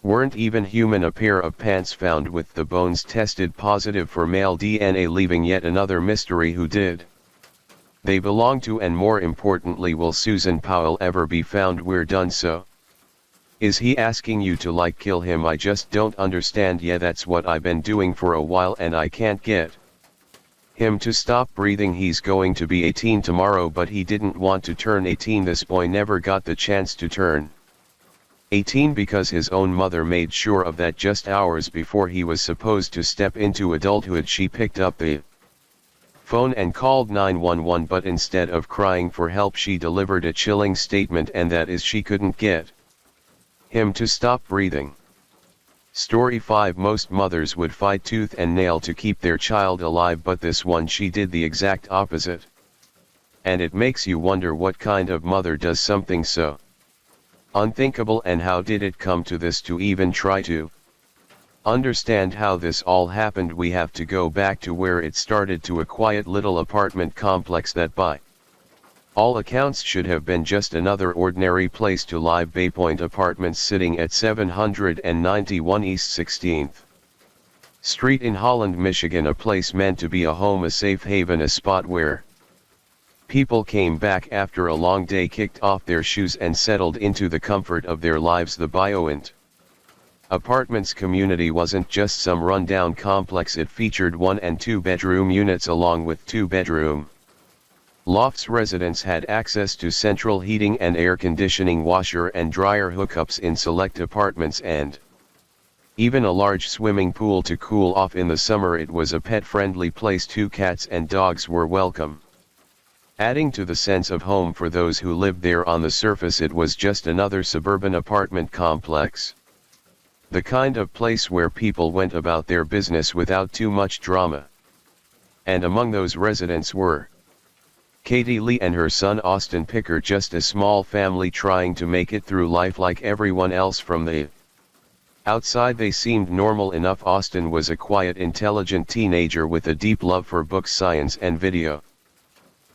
A: weren't even human. A pair of pants found with the bones tested positive for male DNA, leaving yet another mystery. Who did they belong to, and more importantly, will Susan Powell ever be found? We're done. So is he asking you to kill him? I just don't understand. Yeah, that's what I've been doing for a while and I can't get Him to stop breathing. He's going to be 18 tomorrow, but he didn't want to turn 18. This boy never got the chance to turn 18 because his own mother made sure of that. Just hours before he was supposed to step into adulthood, she picked up the phone and called 911, but instead of crying for help, she delivered a chilling statement, and that is she couldn't get him to stop breathing. Story 5. Most mothers would fight tooth and nail to keep their child alive, but this one, she did the exact opposite. And it makes you wonder, what kind of mother does something so unthinkable, and how did it come to this? To even try to understand how this all happened, we have to go back to where it started, to a quiet little apartment complex that by all accounts should have been just another ordinary place to live. Baypoint Apartments, sitting at 791 East 16th Street in Holland, Michigan, a place meant to be a home, a safe haven, a spot where people came back after a long day, kicked off their shoes and settled into the comfort of their lives. The Baypoint Apartments community wasn't just some rundown complex. It featured 1 and 2 bedroom units along with 2 bedroom lofts. Residents had access to central heating and air conditioning, washer and dryer hookups in select apartments, and even a large swimming pool to cool off in the summer. It was a pet-friendly place. 2 cats and dogs were welcome, adding to the sense of home for those who lived there. On the surface, it was just another suburban apartment complex, the kind of place where people went about their business without too much drama. And among those residents were Katie Lee and her son Austin Picker, just a small family trying to make it through life like everyone else. From the outside they seemed normal enough. Austin was a quiet, intelligent teenager with a deep love for books, science and video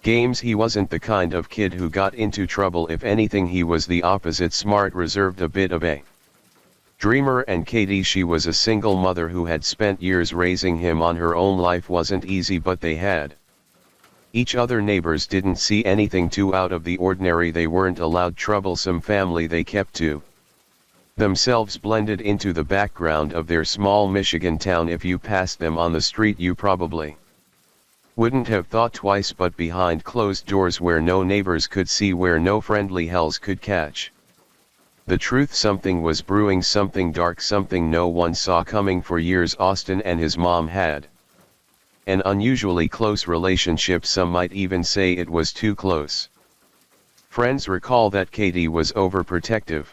A: games. He wasn't the kind of kid who got into trouble. If anything, he was the opposite: smart, reserved, a bit of a dreamer. And Katie, she was a single mother who had spent years raising him on her own. Life wasn't easy, but they had each other. Neighbors didn't see anything too out of the ordinary. They weren't a loud, troublesome family. They kept to themselves, blended into the background of their small Michigan town. If you passed them on the street, you probably wouldn't have thought twice, but behind closed doors, where no neighbors could see, where no friendly hells could catch the truth, something was brewing, something dark, something no one saw coming. For years, Austin and his mom had an unusually close relationship. Some might even say it was too close. Friends recall that Katie was overprotective,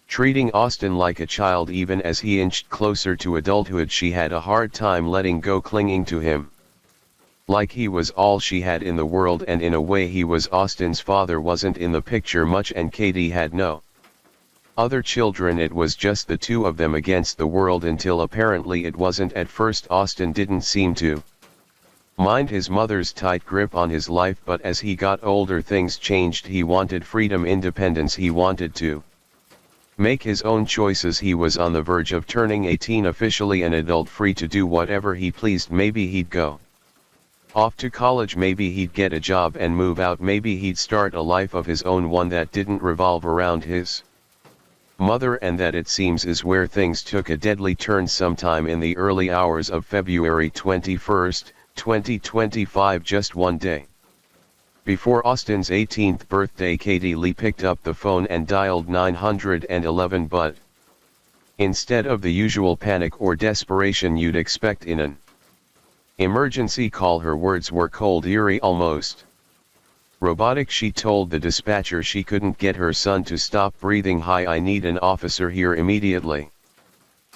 A: treating Austin like a child. Even as he inched closer to adulthood, she had a hard time letting go, clinging to him like he was all she had in the world. And in a way, he was. Austin's father wasn't in the picture much, and Katie had no other children. It was just the two of them against the world, until apparently it wasn't. At first, Austin didn't seem to mind his mother's tight grip on his life, but as he got older, things changed. He wanted freedom, independence. He wanted to make his own choices. He was on the verge of turning 18, officially an adult, free to do whatever he pleased. Maybe he'd go off to college, maybe he'd get a job and move out, maybe he'd start a life of his own, one that didn't revolve around his mother. And that, it seems, is where things took a deadly turn sometime in the early hours of February 21st, 2025, just one day before Austin's 18th birthday. Katie Lee picked up the phone and dialed 911, but instead of the usual panic or desperation you'd expect in an emergency call, her words were cold, eerie, almost robotic. She told the dispatcher she couldn't get her son to stop breathing. "Hi, I need an officer here immediately."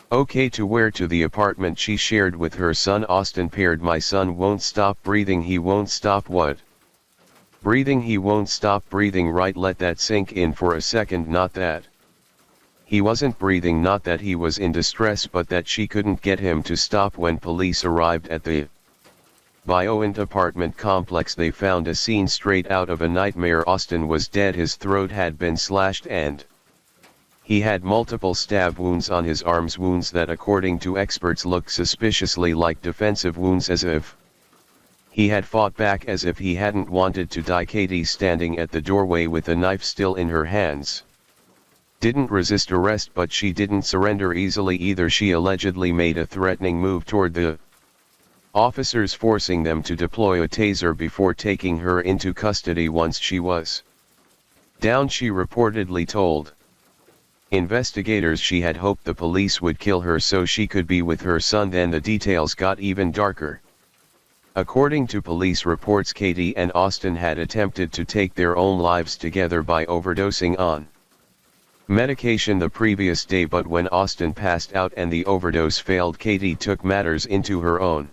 A: "Okay, to where?" "To the apartment." She shared with her son Austin. Paired, "My son won't stop breathing." "He won't stop what?" "Breathing. He won't stop breathing." "Right, let that sink in for a second. Not that he wasn't breathing, not that he was in distress, but that she couldn't get him to stop." When police arrived at the Baypoint apartment complex, they found a scene straight out of a nightmare. Austin was dead. His throat had been slashed and he had multiple stab wounds on his arms, wounds that, according to experts, looked suspiciously like defensive wounds, as if he had fought back, as if he hadn't wanted to die. Katie, standing at the doorway with a knife still in her hands, didn't resist arrest, but she didn't surrender easily either. She allegedly made a threatening move toward the officers forcing them to deploy a taser before taking her into custody once she was down, she reportedly told investigators she had hoped the police would kill her so she could be with her son. Then the details got even darker. According to police reports, Katie and Austin had attempted to take their own lives together by overdosing on medication the previous day, but when Austin passed out and the overdose failed, Katie took matters into her own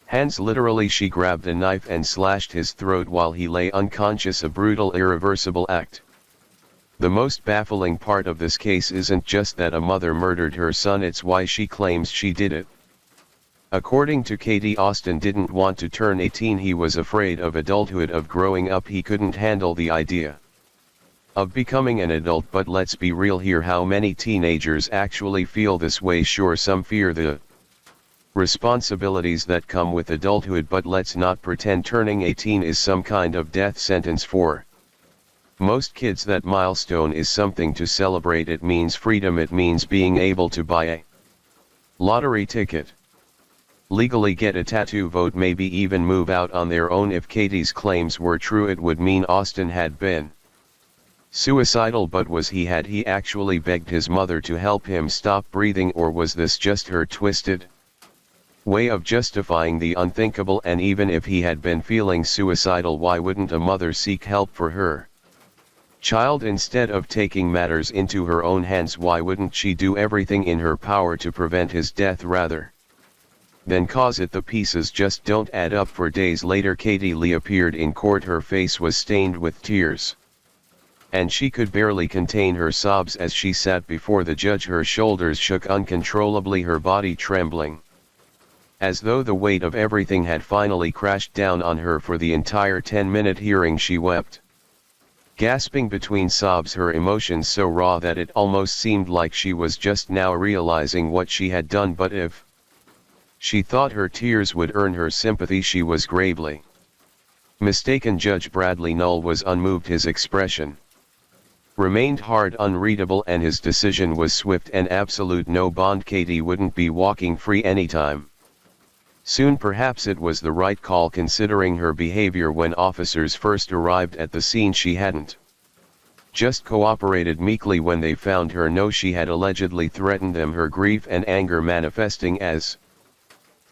A: hands. Literally, she grabbed a knife and slashed his throat while he lay unconscious, a brutal, irreversible act. The most baffling part of this case isn't just that a mother murdered her son, it's why she claims she did it. According to Katie, Austin didn't want to turn 18, he was afraid of adulthood, of growing up, he couldn't handle the idea of becoming an adult. But let's be real here, how many teenagers actually feel this way? Sure, some fear the responsibilities that come with adulthood, but let's not pretend turning 18 is some kind of death sentence for most kids. That milestone is something to celebrate. It means freedom, it means being able to buy a lottery ticket, legally get a tattoo, vote, maybe even move out on their own. If Katie's claims were true, it would mean Austin had been suicidal. But was he? Had he actually begged his mother to help him stop breathing, or was this just her twisted way of justifying the unthinkable? And even if he had been feeling suicidal, why wouldn't a mother seek help for her child instead of taking matters into her own hands? Why wouldn't she do everything in her power to prevent his death rather than cause it? The pieces just don't add up. For days later, Katie Lee appeared in court. Her face was stained with tears, and she could barely contain her sobs as she sat before the judge. Her shoulders shook uncontrollably, her body trembling, as though the weight of everything had finally crashed down on her. For the entire 10-minute hearing she wept, gasping between sobs, her emotions so raw that it almost seemed like she was just now realizing what she had done. But if she thought her tears would earn her sympathy, she was gravely mistaken. Judge Bradley Null was unmoved. His expression remained hard, unreadable, and his decision was swift and absolute: no bond. Katie wouldn't be walking free anytime soon. Perhaps it was the right call considering her behavior when officers first arrived at the scene. She hadn't just cooperated meekly when they found her. No, she had allegedly threatened them, her grief and anger manifesting as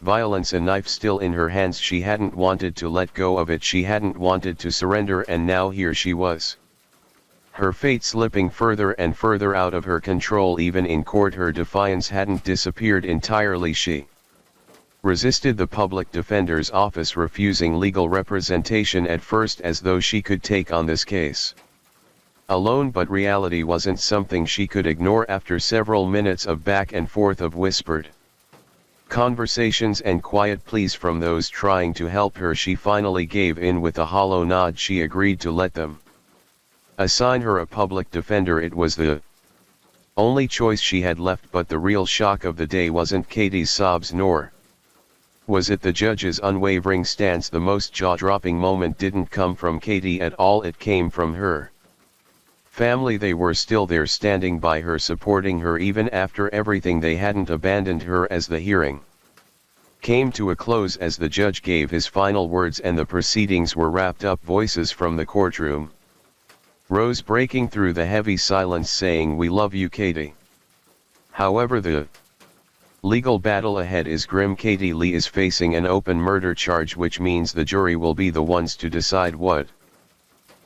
A: violence, a knife still in her hands. She hadn't wanted to let go of it, she hadn't wanted to surrender, and now here she was, her fate slipping further and further out of her control. Even in court, her defiance hadn't disappeared entirely. She resisted the public defender's office, refusing legal representation at first, as though she could take on this case alone. But reality wasn't something she could ignore. After several minutes of back and forth, of whispered conversations and quiet pleas from those trying to help her, she finally gave in. With a hollow nod, she agreed to let them assign her a public defender. It was the only choice she had left. But the real shock of the day wasn't Katie's sobs, nor was it the judge's unwavering stance. The most jaw-dropping moment didn't come from Katie at all, it came from her family. They were still there, standing by her, supporting her even after everything. They hadn't abandoned her. As the hearing came to a close, as the judge gave his final words and the proceedings were wrapped up, voices from the courtroom rose, breaking through the heavy silence, saying, "We love you, Katie." However, the legal battle ahead is grim. Katie Lee is facing an open murder charge, which means the jury will be the ones to decide what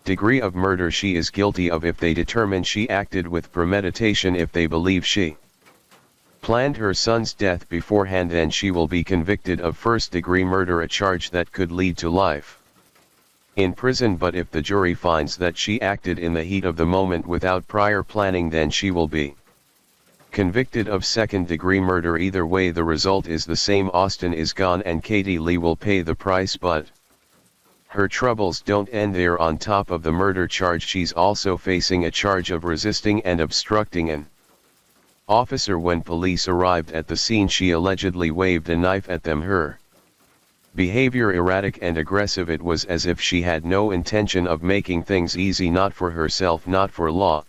A: degree of murder she is guilty of. If they determine she acted with premeditation, if they believe she planned her son's death beforehand, then she will be convicted of first-degree murder, a charge that could lead to life in prison. But if the jury finds that she acted in the heat of the moment without prior planning, then she will be convicted of second-degree murder. Either way, the result is the same: Austin is gone and Katie Lee will pay the price. But her troubles don't end there. On top of the murder charge, she's also facing a charge of resisting and obstructing an officer. When police arrived at the scene, she allegedly waved a knife at them, her behavior erratic and aggressive. It was as if she had no intention of making things easy, not for herself, not for law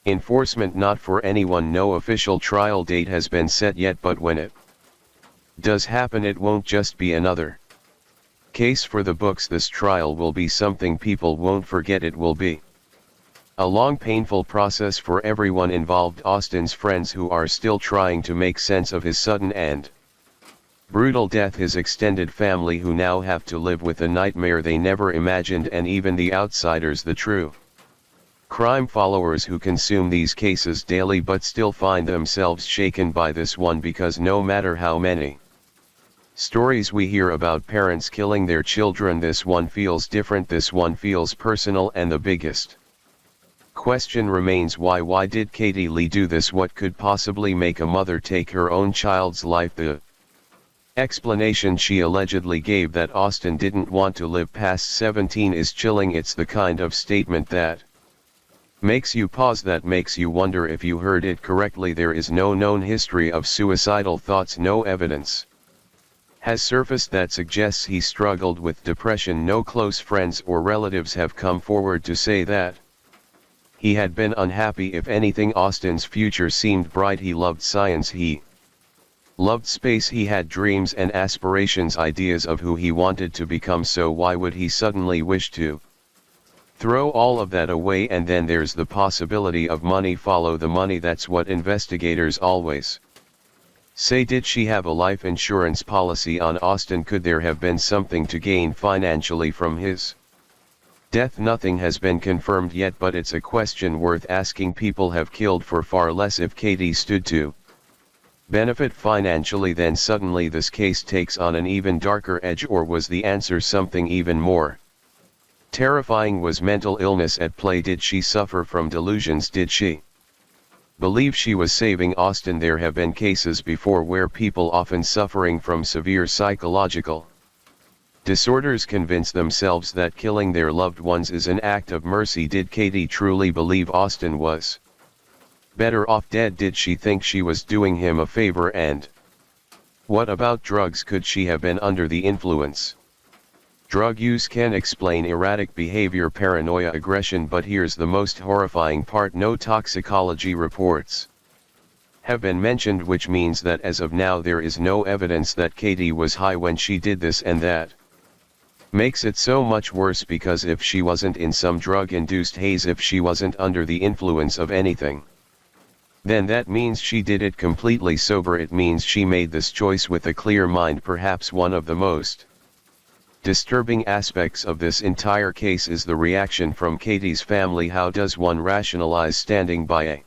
A: enforcement, not for anyone. No official trial date has been set yet, but when it does happen, it won't just be another case for the books. This trial will be something people won't forget. It will be a long, painful process for everyone involved. Austin's friends who are still trying to make sense of his sudden and brutal death, his extended family who now have to live with a nightmare they never imagined, and even the outsiders, the true crime followers who consume these cases daily but still find themselves shaken by this one, because no matter how many stories we hear about parents killing their children, this one feels different, this one feels personal, and the biggest question remains why? Why did Katie Lee do this? What could possibly make a mother take her own child's life? The explanation she allegedly gave, that Austin didn't want to live past 17, is chilling. It's the kind of statement that makes you pause, that makes you wonder if you heard it correctly. There is no known history of suicidal thoughts. No evidence has surfaced that suggests he struggled with depression. No close friends or relatives have come forward to say that he had been unhappy. If anything, Austin's future seemed bright. He loved science, he loved space, he had dreams and aspirations, ideas of who he wanted to become. So why would he suddenly wish to throw all of that away? And then there's the possibility of money. Follow the money, that's what investigators always say. Did she have a life insurance policy on Austin? Could there have been something to gain financially from his death? Nothing has been confirmed yet, but it's a question worth asking. People have killed for far less. If Katie stood to benefit financially, then suddenly this case takes on an even darker edge. Or was the answer something even more terrifying? Was mental illness at play? Did she suffer from delusions? Did she believe she was saving Austin? There have been cases before where people, often suffering from severe psychological disorders, convince themselves that killing their loved ones is an act of mercy. Did Katie truly believe Austin was better off dead? Did she think she was doing him a favor? And what about drugs? Could she have been under the influence? Drug use can explain erratic behavior, paranoia, aggression, but here's the most horrifying part: no toxicology reports have been mentioned, which means that as of now there is no evidence that Katie was high when she did this, and that makes it so much worse, because if she wasn't in some drug-induced haze, if she wasn't under the influence of anything, then that means she did it completely sober. It means she made this choice with a clear mind. Perhaps one of the most disturbing aspects of this entire case is the reaction from Katie's family. How does one rationalize standing by a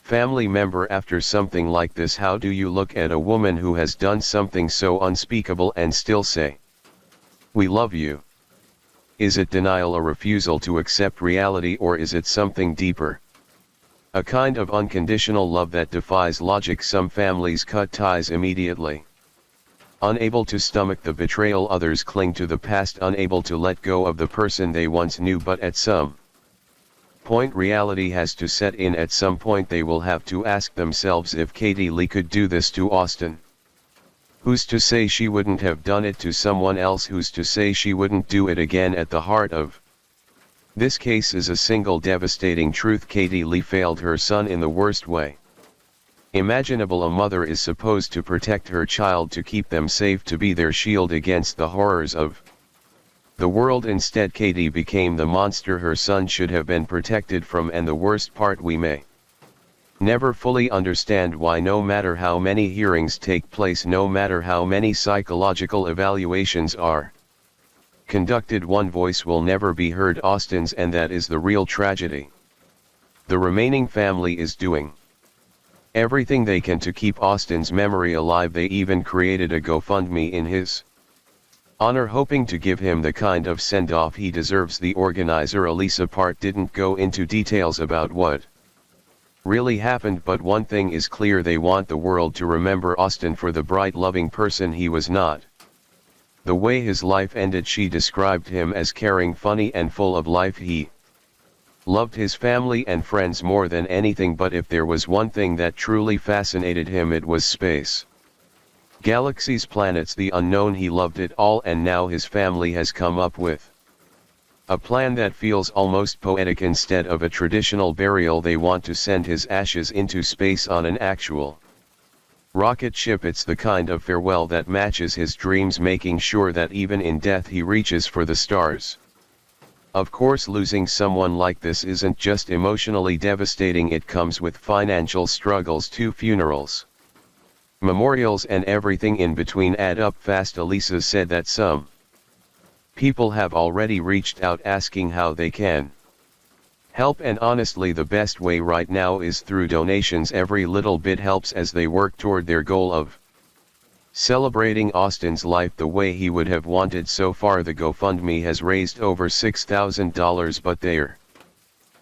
A: family member after something like this? How do you look at a woman who has done something so unspeakable and still say, "We love you"? Is it denial, a refusal to accept reality, or is it something deeper? A kind of unconditional love that defies logic. Some families cut ties immediately, unable to stomach the betrayal. Others cling to the past, unable to let go of the person they once knew. But at some point reality has to set in. At some point they will have to ask themselves, if Katie Lee could do this to Austin, who's to say she wouldn't have done it to someone else? Who's to say she wouldn't do it again? At the heart of this case is a single devastating truth: Katie Lee failed her son in the worst way imaginable. A mother is supposed to protect her child, to keep them safe, to be their shield against the horrors of the world. Instead, Katie became the monster her son should have been protected from. And the worst part, we may never fully understand why. No matter how many hearings take place, no matter how many psychological evaluations are conducted, one voice will never be heard: Austin's. And that is the real tragedy. The remaining family is doing everything they can to keep Austin's memory alive. They even created a GoFundMe in his honor, hoping to give him the kind of send-off he deserves. The organizer, Elisa Part, didn't go into details about what really happened, but one thing is clear: they want the world to remember Austin for the bright, loving person he was, not the way his life ended. She described him as caring, funny, and full of life. He loved his family and friends more than anything, but if there was one thing that truly fascinated him, it was space. Galaxies, planets, the unknown. He loved it all, and now his family has come up with a plan that feels almost poetic. Instead of a traditional burial, they want to send his ashes into space on an actual Rocket ship, it's the kind of farewell that matches his dreams, making sure that even in death he reaches for the stars. Of course, losing someone like this isn't just emotionally devastating, it comes with financial struggles too. Funerals, memorials and everything in between add up fast. Elisa said that some people have already reached out asking how they can help, and honestly the best way right now is through donations. Every little bit helps as they work toward their goal of celebrating Austin's life the way he would have wanted. So far the GoFundMe has raised over $6,000, but they're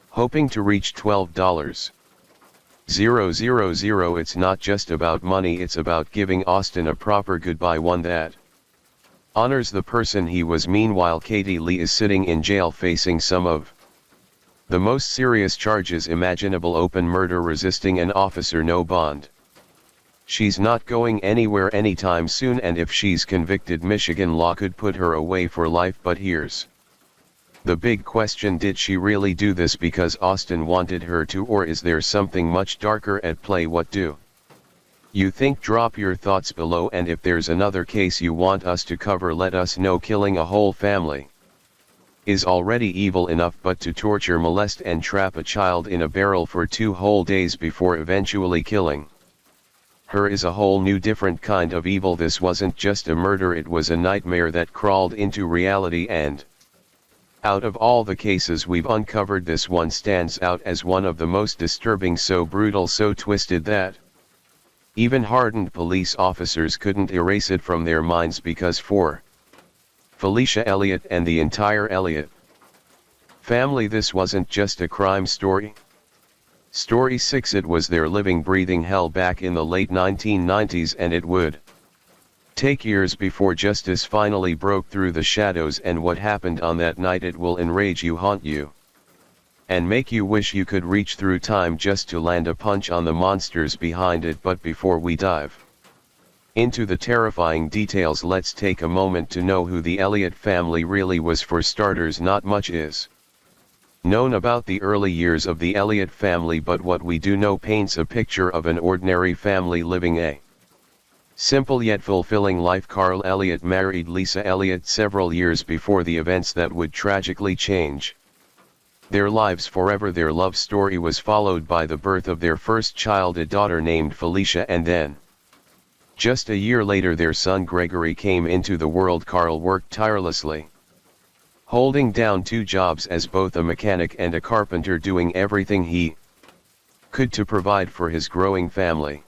A: hoping to reach $12,000. It's not just about money, it's about giving Austin a proper goodbye, one that honors the person he was. Meanwhile, Katie Lee is sitting in jail facing some of the most serious charges imaginable: open murder, resisting an officer, no bond. She's not going anywhere anytime soon, and if she's convicted, Michigan law could put her away for life. But here's the big question: did she really do this because Austin wanted her to, or is there something much darker at play? What do you think? Drop your thoughts below, and if there's another case you want us to cover, let us know. Killing a whole family is already evil enough, but to torture, molest and trap a child in a barrel for 2 whole days before eventually killing her is a whole new different kind of evil. This wasn't just a murder, it was a nightmare that crawled into reality, and out of all the cases we've uncovered, this one stands out as one of the most disturbing. So brutal, so twisted that even hardened police officers couldn't erase it from their minds, because for Felicia Elliott and the entire Elliott family, this wasn't just a crime story. Story 6, it was their living, breathing hell back in the late 1990s, and it would take years before justice finally broke through the shadows. And what happened on that night, it will enrage you, haunt you, and make you wish you could reach through time just to land a punch on the monsters behind it. But before we dive into the terrifying details, let's take a moment to know who the Elliott family really was. For starters, not much is known about the early years of the Elliott family, but what we do know paints a picture of an ordinary family living a simple yet fulfilling life. Carl Elliott married Lisa Elliott several years before the events that would tragically change their lives forever. Their love story was followed by the birth of their first child, a daughter named Felicia, and then just a year later their son Gregory came into the world. Carl worked tirelessly, holding down 2 jobs as both a mechanic and a carpenter, doing everything he could to provide for his growing family.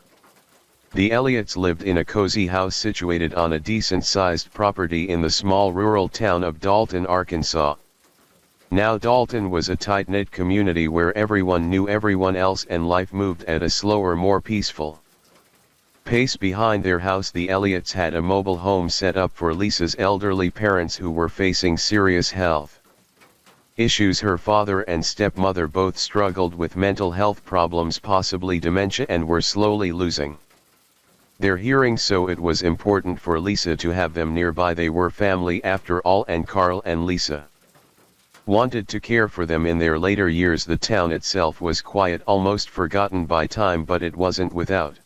A: The Elliots lived in a cozy house situated on a decent-sized property in the small rural town of Dalton, Arkansas. Now Dalton was a tight-knit community where everyone knew everyone else, and life moved at a slower, more peaceful pace. Behind their house, the Elliots had a mobile home set up for Lisa's elderly parents who were facing serious health issues. Her father and stepmother both struggled with mental health problems, possibly dementia, and were slowly losing their hearing, so it was important for Lisa to have them nearby. They were family after all, and Carl and Lisa wanted to care for them in their later years. The town itself was quiet, almost forgotten by time, but it wasn't without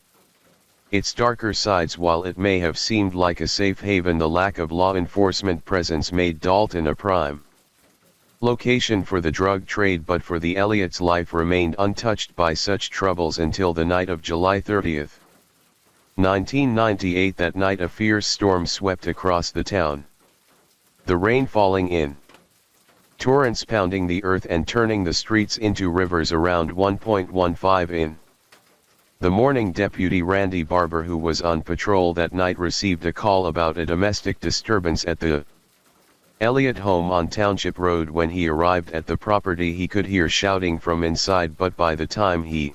A: its darker sides. While it may have seemed like a safe haven, the lack of law enforcement presence made Dalton a prime location for the drug trade. But for the Elliots, life remained untouched by such troubles until the night of July 30th, 1998. That night a fierce storm swept across the town, the rain falling in torrents, pounding the earth and turning the streets into rivers. Around 1.15 in the morning, Deputy Randy Barber, who was on patrol that night, received a call about a domestic disturbance at the Elliott home on Township Road. When he arrived at the property, he could hear shouting from inside, but by the time he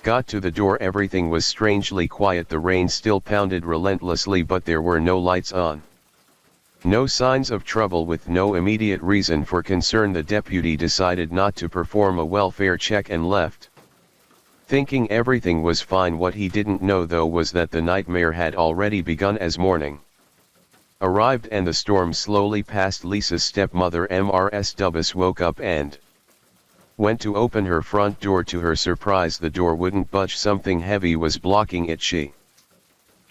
A: got to the door, everything was strangely quiet. The rain still pounded relentlessly, but there were no lights on. No signs of trouble. With no immediate reason for concern, the deputy decided not to perform a welfare check and left, thinking everything was fine. What he didn't know, though, was that the nightmare had already begun. As morning arrived and the storm slowly passed, Lisa's stepmother, Mrs. Dubus, woke up and went to open her front door. To her surprise, the door wouldn't budge. Something heavy was blocking it. She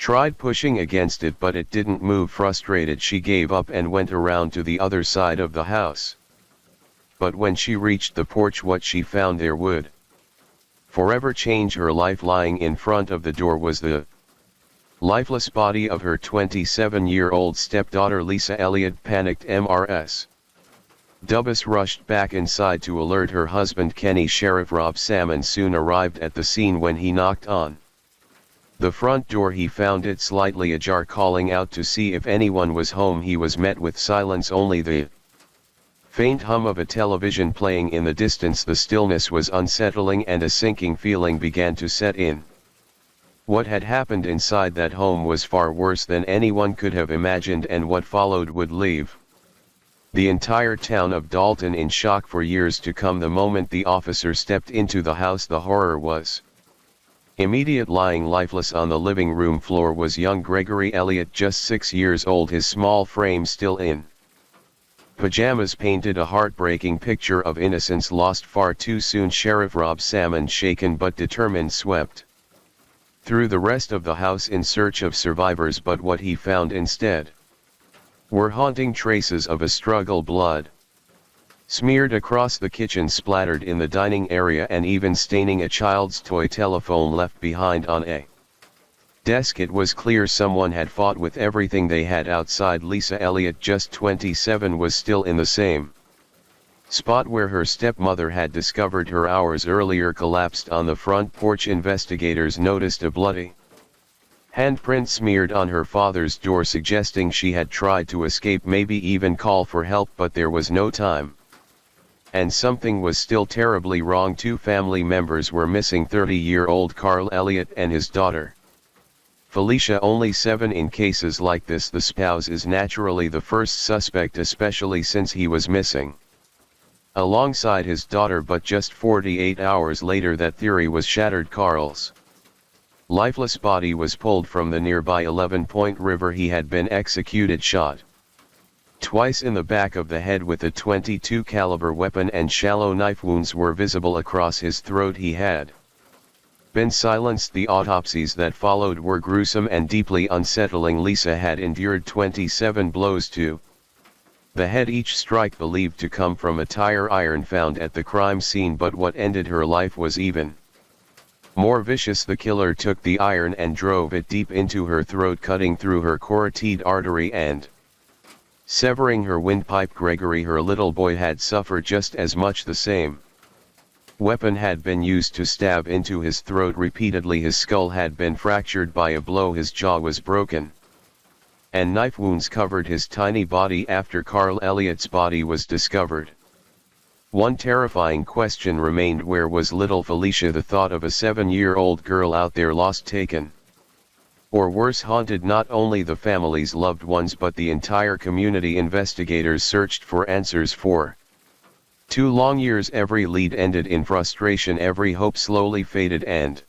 A: Tried pushing against it but it didn't move. Frustrated, she gave up and went around to the other side of the house. But when she reached the porch, what she found there would forever change her life. Lying in front of the door was the lifeless body of her 27-year-old stepdaughter Lisa Elliott. Panicked Mrs. Dubus rushed back inside to alert her husband Kenny. Sheriff Rob Salmon soon arrived at the scene. When he knocked on the front door, he found it slightly ajar. Calling out to see if anyone was home, he was met with silence, only the faint hum of a television playing in the distance. The stillness was unsettling and a sinking feeling began to set in. What had happened inside that home was far worse than anyone could have imagined, and what followed would leave the entire town of Dalton in shock for years to come. The moment the officer stepped into the house, the horror was immediate. Lying lifeless on the living room floor was young Gregory Elliott, just 6 years old. His small frame, still in pajamas, painted a heartbreaking picture of innocence lost far too soon. Sheriff Rob Salmon, shaken but determined, swept through the rest of the house in search of survivors, but what he found instead were haunting traces of a struggle. Blood smeared across the kitchen, splattered in the dining area, and even staining a child's toy telephone left behind on a desk. It was clear someone had fought with everything they had outside. Lisa Elliott, just 27, was still in the same spot where her stepmother had discovered her hours earlier, collapsed on the front porch. Investigators noticed a bloody handprint smeared on her father's door, suggesting she had tried to escape, maybe even call for help, but there was no time. And something was still terribly wrong. 2 family members were missing: 30-year-old Carl Elliott and his daughter Felicia, only 7. In cases like this, the spouse is naturally the first suspect, especially since he was missing alongside his daughter. But just 48 hours later, that theory was shattered. Carl's lifeless body was pulled from the nearby 11-Point River. He had been executed, shot twice in the back of the head with a .22 caliber weapon, and shallow knife wounds were visible across his throat. He had been silenced. The autopsies that followed were gruesome and deeply unsettling. Lisa had endured 27 blows to the head, each strike believed to come from a tire iron found at the crime scene. But what ended her life was even more vicious. The killer took the iron and drove it deep into her throat, cutting through her carotid artery and severing her windpipe. Gregory, her little boy, had suffered just as much. The same weapon had been used to stab into his throat repeatedly. His skull had been fractured by a blow, his jaw was broken, and knife wounds covered his tiny body. After Carl Elliott's body was discovered, one terrifying question remained: where was little Felicia? The thought of a 7-year-old girl out there, lost, taken, or worse, haunted not only the family's loved ones but the entire community. Investigators searched for answers for 2 long years. Every lead ended in frustration, every hope slowly faded, and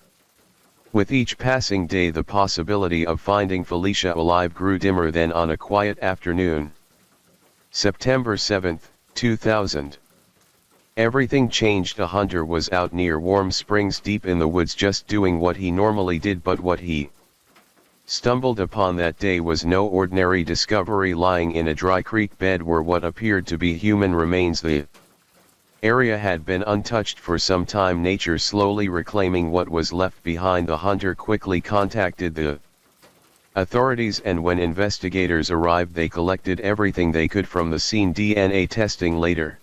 A: with each passing day the possibility of finding Felicia alive grew dimmer. Then, on a quiet afternoon, September 7, 2000, everything changed. A hunter was out near Warm Springs, deep in the woods, just doing what he normally did. But what he stumbled upon that day was no ordinary discovery. Lying in a dry creek bed were what appeared to be human remains. The area had been untouched for some time, nature slowly reclaiming what was left behind. The hunter quickly contacted the authorities, and when investigators arrived they collected everything they could from the scene. DNA testing later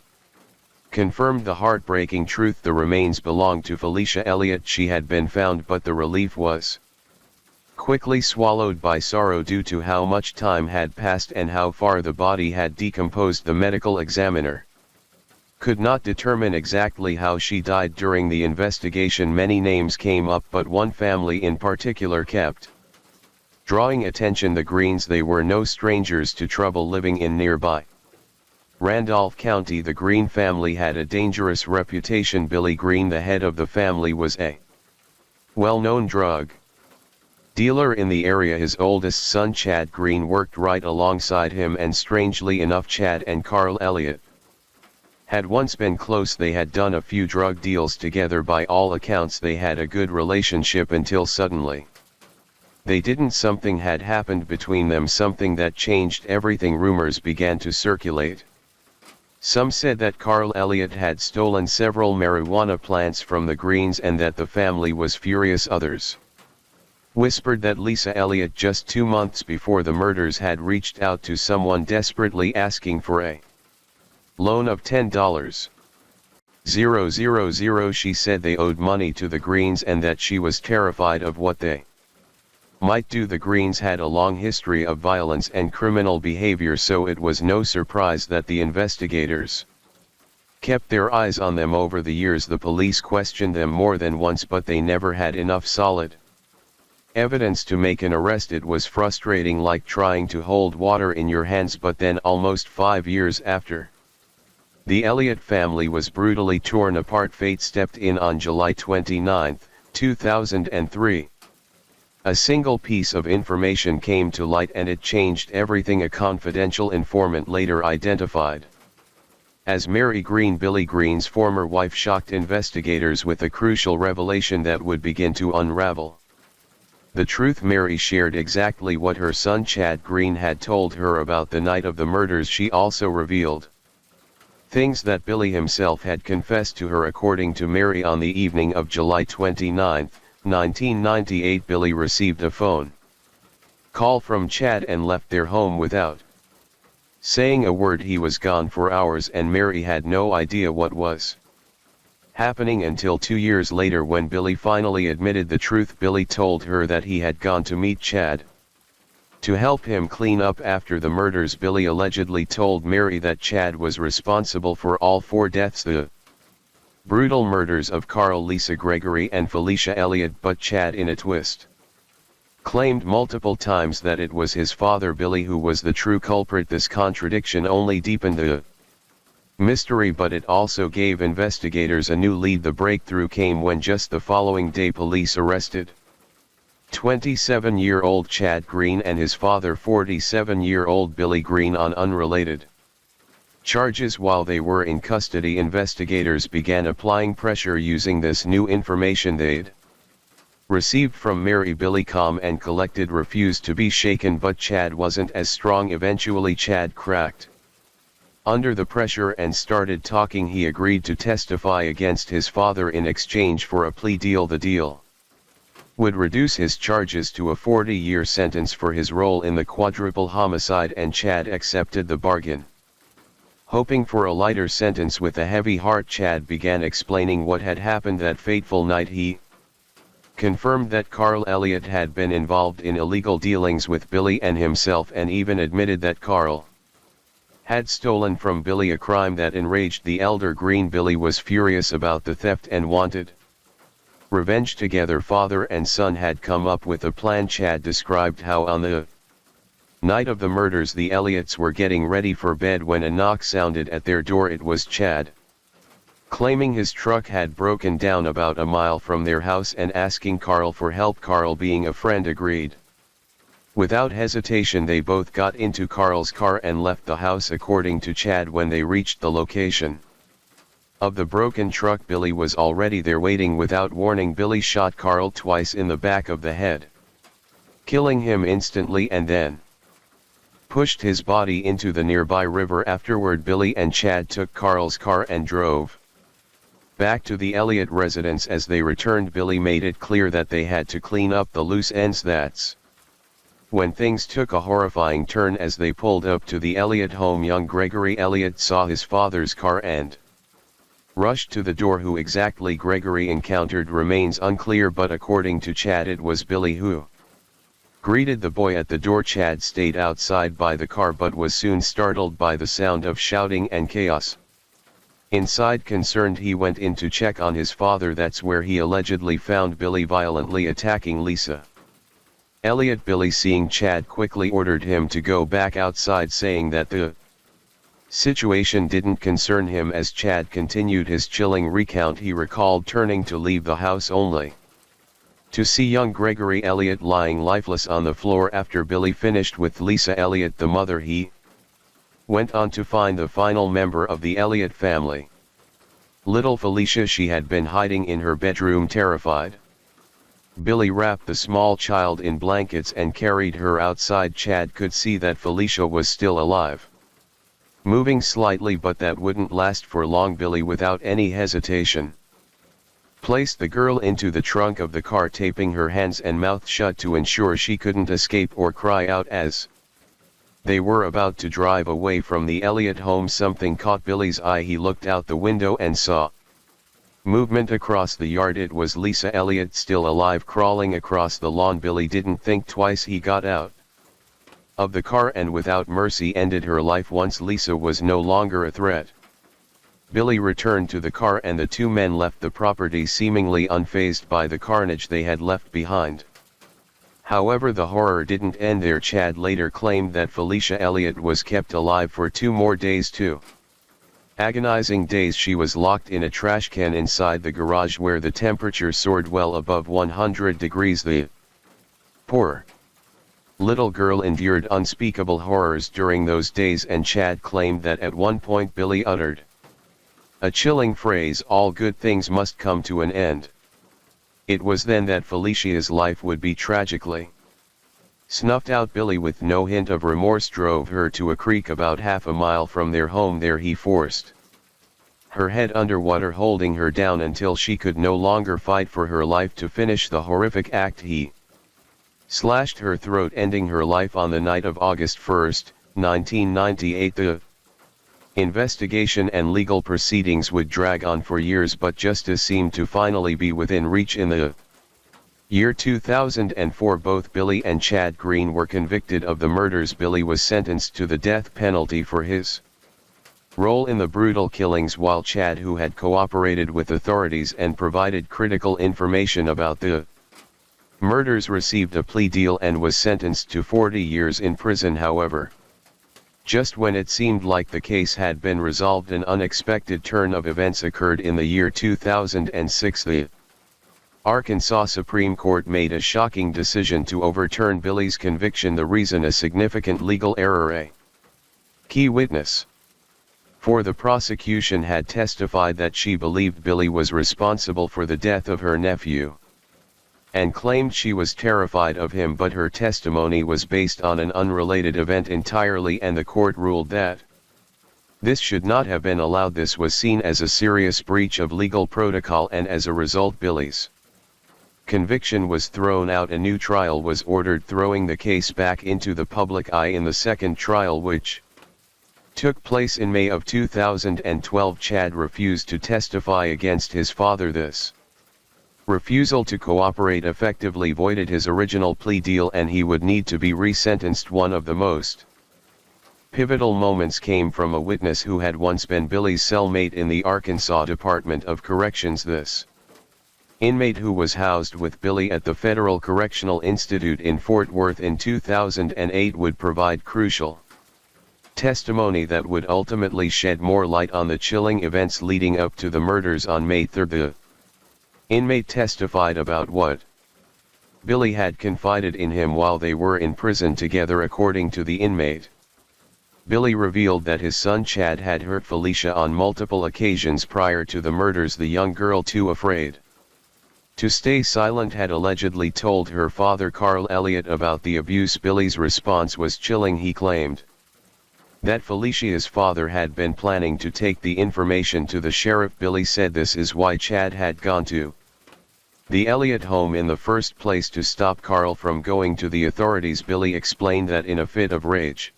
A: confirmed the heartbreaking truth: the remains belonged to Felicia Elliott. She had been found, but the relief was quickly swallowed by sorrow due to how much time had passed and how far the body had decomposed. The medical examiner could not determine exactly how she died. During the investigation many names came up, but one family in particular kept drawing attention: the Greens. They were no strangers to trouble living in nearby Randolph County. The Green family had a dangerous reputation. Billy Green, the head of the family, was a well-known drug dealer in the area. His oldest son, Chad Green, worked right alongside him, and strangely enough Chad and Carl Elliott had once been close. They had done a few drug deals together. By all accounts they had a good relationship, until suddenly they didn't. Something had happened between them, something that changed everything. Rumors began to circulate. Some said that Carl Elliott had stolen several marijuana plants from the Greens and that the family was furious. Others whispered that Lisa Elliott, just 2 months before the murders, had reached out to someone desperately asking for a loan of $10,000. She said they owed money to the Greens and that she was terrified of what they might do. The Greens had a long history of violence and criminal behavior, so it was no surprise that the investigators kept their eyes on them over the years. The police questioned them more than once, but they never had enough solid evidence to make an arrest. It was frustrating, like trying to hold water in your hands. But then, almost 5 years after the Elliott family was brutally torn apart, fate stepped in on July 29, 2003. A single piece of information came to light and it changed everything. A confidential informant, later identified as Mary Green, Billy Green's former wife, shocked investigators with a crucial revelation that would begin to unravel the truth. Mary shared exactly what her son Chad Green had told her about the night of the murders. She also revealed things that Billy himself had confessed to her. According to Mary, on the evening of July 29, 1998, Billy received a phone call from Chad and left their home without saying a word. He was gone for hours and Mary had no idea what was happening until 2 years later, when Billy finally admitted the truth. Billy told her that he had gone to meet Chad to help him clean up after the murders. Billy allegedly told Mary that Chad was responsible for all 4 deaths, the brutal murders of Carl, Lisa Gregory and Felicia Elliott. But Chad, in a twist, claimed multiple times that it was his father Billy who was the true culprit. This contradiction only deepened the mystery, but it also gave investigators a new lead. The breakthrough came when, just the following day, police arrested 27-year-old Chad Green and his father, 47-year-old Billy Green, on unrelated charges. While they were in custody, investigators began applying pressure using this new information they'd received from Mary. Billy, calm and collected, refused to be shaken, but Chad wasn't as strong. Eventually Chad cracked under the pressure and started talking. He agreed to testify against his father in exchange for a plea deal. The deal would reduce his charges to a 40-year sentence for his role in the quadruple homicide, and Chad accepted the bargain. Hoping for a lighter sentence with a heavy heart, Chad began explaining what had happened that fateful night. He confirmed that Carl Elliott had been involved in illegal dealings with Billy and himself, and even admitted that Carl had stolen from Billy, a crime that enraged the elder Green. Billy was furious about the theft and wanted revenge. Together, father and son had come up with a plan. Chad described how on the night of the murders the Elliots were getting ready for bed when a knock sounded at their door. It was Chad, claiming his truck had broken down about a mile from their house and asking Carl for help. Carl, being a friend, agreed. Without hesitation, they both got into Carl's car and left the house. According to Chad, when they reached the location of the broken truck, Billy was already there waiting. Without warning, Billy shot Carl twice in the back of the head, killing him instantly, and then pushed his body into the nearby river. Afterward, Billy and Chad took Carl's car and drove back to the Elliott residence. As they returned, Billy made it clear that they had to clean up the loose ends. That's when things took a horrifying turn. As they pulled up to the Elliott home, young Gregory Elliott saw his father's car and rushed to the door. Who exactly Gregory encountered remains unclear, but according to Chad, it was Billy who greeted the boy at the door. Chad stayed outside by the car but was soon startled by the sound of shouting and chaos inside. Concerned, he went in to check on his father. That's where he allegedly found Billy violently attacking Lisa Elliott. Billy, seeing Chad, quickly ordered him to go back outside, saying that the situation didn't concern him. As Chad continued his chilling recount, he recalled turning to leave the house only to see young Gregory Elliott lying lifeless on the floor. After Billy finished with Lisa Elliott, the mother, he went on to find the final member of the Elliott family, little Felicia. She had been hiding in her bedroom, terrified Billy wrapped the small child in blankets and carried her outside. Chad could see that Felicia was still alive. Moving slightly, but that wouldn't last for long. Billy, without any hesitation, placed the girl into the trunk of the car, taping her hands and mouth shut to ensure she couldn't escape or cry out. As they were about to drive away from the Elliott home, something caught Billy's eye. He looked out the window and saw movement across the yard. It was Lisa Elliott, still alive, crawling across the lawn. Billy didn't think twice. He got out of the car and without mercy ended her life. Once Lisa was no longer a threat, Billy returned to the car and the two men left the property, seemingly unfazed by the carnage they had left behind. However, the horror didn't end there. Chad later claimed that Felicia Elliott was kept alive for 2 more days, 2 agonizing days. She was locked in a trash can inside the garage where the temperature soared well above 100 degrees. The poor little girl endured unspeakable horrors during those days, and Chad claimed that at one point Billy uttered a chilling phrase, "All good things must come to an end." It was then that Felicia's life would be tragically snuffed out. Billy, with no hint of remorse, drove her to a creek about half a mile from their home. There he forced her head underwater, holding her down until she could no longer fight for her life. To finish the horrific act, he slashed her throat, ending her life on the night of August 1, 1998. The investigation and legal proceedings would drag on for years, but justice seemed to finally be within reach. In the year 2004, both Billy and Chad Green were convicted of the murders. Billy was sentenced to the death penalty for his role in the brutal killings, while Chad, who had cooperated with authorities and provided critical information about the murders, received a plea deal and was sentenced to 40 years in prison. However, just when it seemed like the case had been resolved, an unexpected turn of events occurred. In the year 2006, the Arkansas Supreme Court made a shocking decision to overturn Billy's conviction. The reason: a significant legal error. A key witness for the prosecution had testified that she believed Billy was responsible for the death of her nephew, and claimed she was terrified of him, but her testimony was based on an unrelated event entirely, and the court ruled that this should not have been allowed. This was seen as a serious breach of legal protocol, and as a result Billy's conviction was thrown out. A new trial was ordered, throwing the case back into the public eye. In the second trial, which took place in May of 2012, Chad refused to testify against his father. This refusal to cooperate effectively voided his original plea deal, and he would need to be resentenced. One of the most pivotal moments came from a witness who had once been Billy's cellmate in the Arkansas Department of Corrections. This inmate, who was housed with Billy at the Federal Correctional Institute in Fort Worth in 2008, would provide crucial testimony that would ultimately shed more light on the chilling events leading up to the murders. On May 3, the inmate testified about what Billy had confided in him while they were in prison together. According to the inmate, Billy revealed that his son Chad had hurt Felicia on multiple occasions prior to the murders. The young girl, too afraid to stay silent, had allegedly told her father Carl Elliott about the abuse. Billy's response was chilling. He claimed that Felicia's father had been planning to take the information to the sheriff. Billy said this is why Chad had gone to the Elliott home in the first place, to stop Carl from going to the authorities. Billy explained that in a fit of rage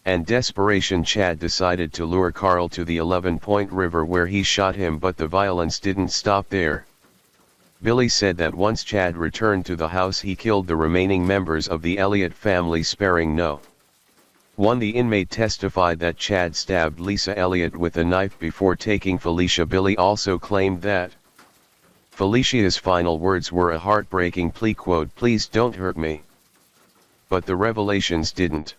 A: and desperation, Chad decided to lure Carl to the 11-Point River, where he shot him, but the violence didn't stop there. Billy said that once Chad returned to the house, he killed the remaining members of the Elliott family, sparing no one. The inmate testified that Chad stabbed Lisa Elliott with a knife before taking Felicia. Billy also claimed that Felicia's final words were a heartbreaking plea, quote, "Please don't hurt me." But the revelations didn't